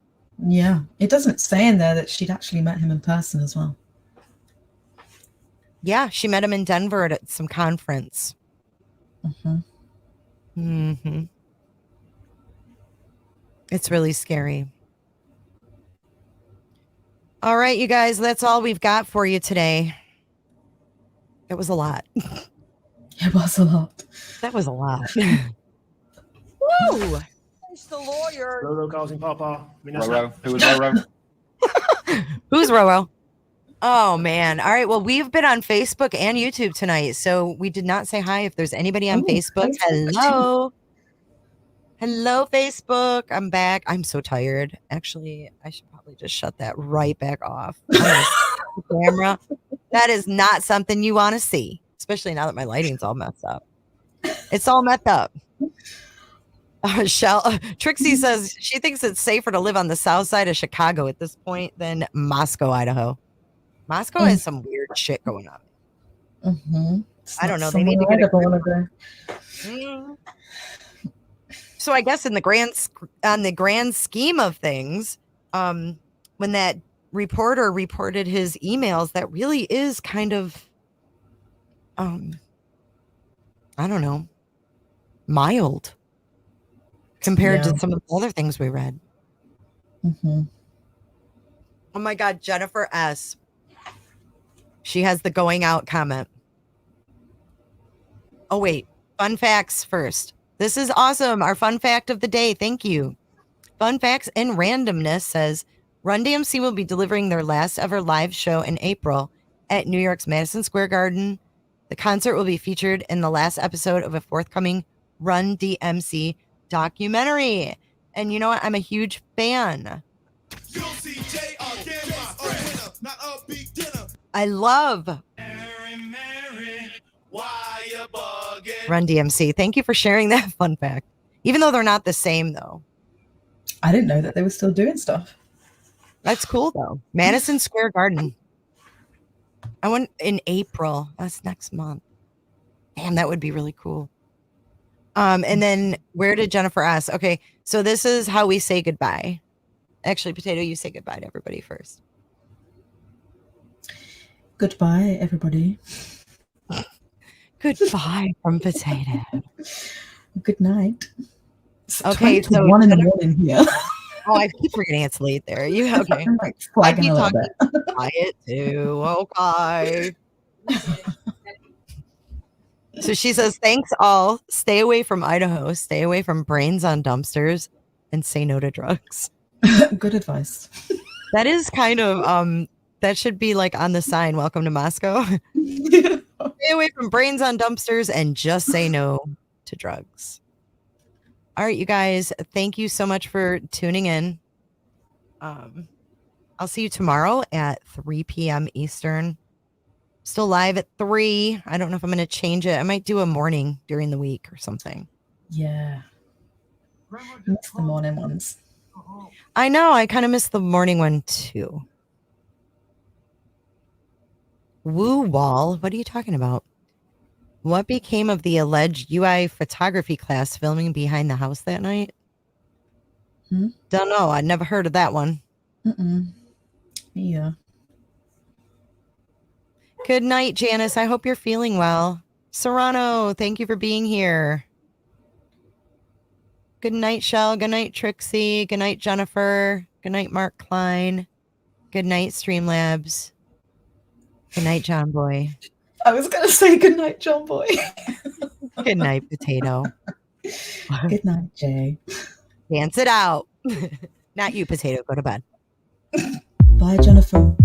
Yeah. It doesn't say in there that she'd actually met him in person as well. Yeah, she met him in Denver at some conference. It's really scary. All right, you guys, that's all we've got for you today. It was a lot. It was a lot. That was a lot. Woo! The lawyer. Roro calls him Papa. I mean, that's Roro. not- Who was Roro? Who's Roro? Oh man. All right. Well, we've been on Facebook and YouTube tonight, so we did not say hi. If there's anybody on Facebook, hello. Hello, Facebook. I'm back. I'm so tired. Actually, I should probably just shut that right back off. Camera. That is not something you want to see, especially now that my lighting's all messed up. It's all messed up. Trixie says she thinks it's safer to live on the south side of Chicago at this point than Moscow, Idaho. Moscow has some weird shit going on. Mm-hmm. I don't know. They need to get So I guess in the grand scheme of things, when that reporter reported his emails, that really is kind of, I don't know, mild compared to some of the other things we read. Mm-hmm. Oh my God, Jennifer S. She has the going out comment. Oh, wait. Fun facts first. This is awesome. Our fun fact of the day. Thank you. Fun facts and randomness says Run DMC will be delivering their last ever live show in April at New York's Madison Square Garden. The concert will be featured in the last episode of a forthcoming Run DMC documentary. And you know what? I'm a huge fan. I love Run DMC. Thank you for sharing that fun fact. Even though they're not the same, though. I didn't know that they were still doing stuff. That's cool, though. Madison Square Garden. I went in April. That's next month. Damn, that would be really cool. And then where did Jennifer ask? Okay, so this is how we say goodbye. Actually, Potato, you say goodbye to everybody first. Goodbye, everybody. Goodbye from Potato. Good night. It's Okay, so 1 in the morning here. Oh, I keep forgetting it's late there. You okay? I'm like I flagging keep a little talking bit. quiet too. Okay. So she says, "Thanks all. Stay away from Idaho. Stay away from brains on dumpsters, and say no to drugs." Good advice. That is kind of that should be like on the sign. Welcome to Moscow. Stay away from brains on dumpsters and just say no to drugs. All right, you guys, thank you so much for tuning in. I'll see you tomorrow at 3 p.m. Eastern. Still live at 3. I don't know if I'm going to change it. I might do a morning during the week or something. Yeah. Miss the morning ones. I know. I kind of miss the morning one too. Woo wall. What are you talking about? What became of the alleged UI photography class filming behind the house that night? Don't know. I'd never heard of that one. Yeah. Good night, Janice. I hope you're feeling well. Serrano, thank you for being here. Good night, Shell. Good night, Trixie. Good night, Jennifer. Good night, Mark Klein. Good night, Streamlabs. Good night, John Boy. I was going to say good night, John Boy. Good night, Potato. Good night, Jay. Dance it out. Not you, Potato. Go to bed. Bye, Jennifer.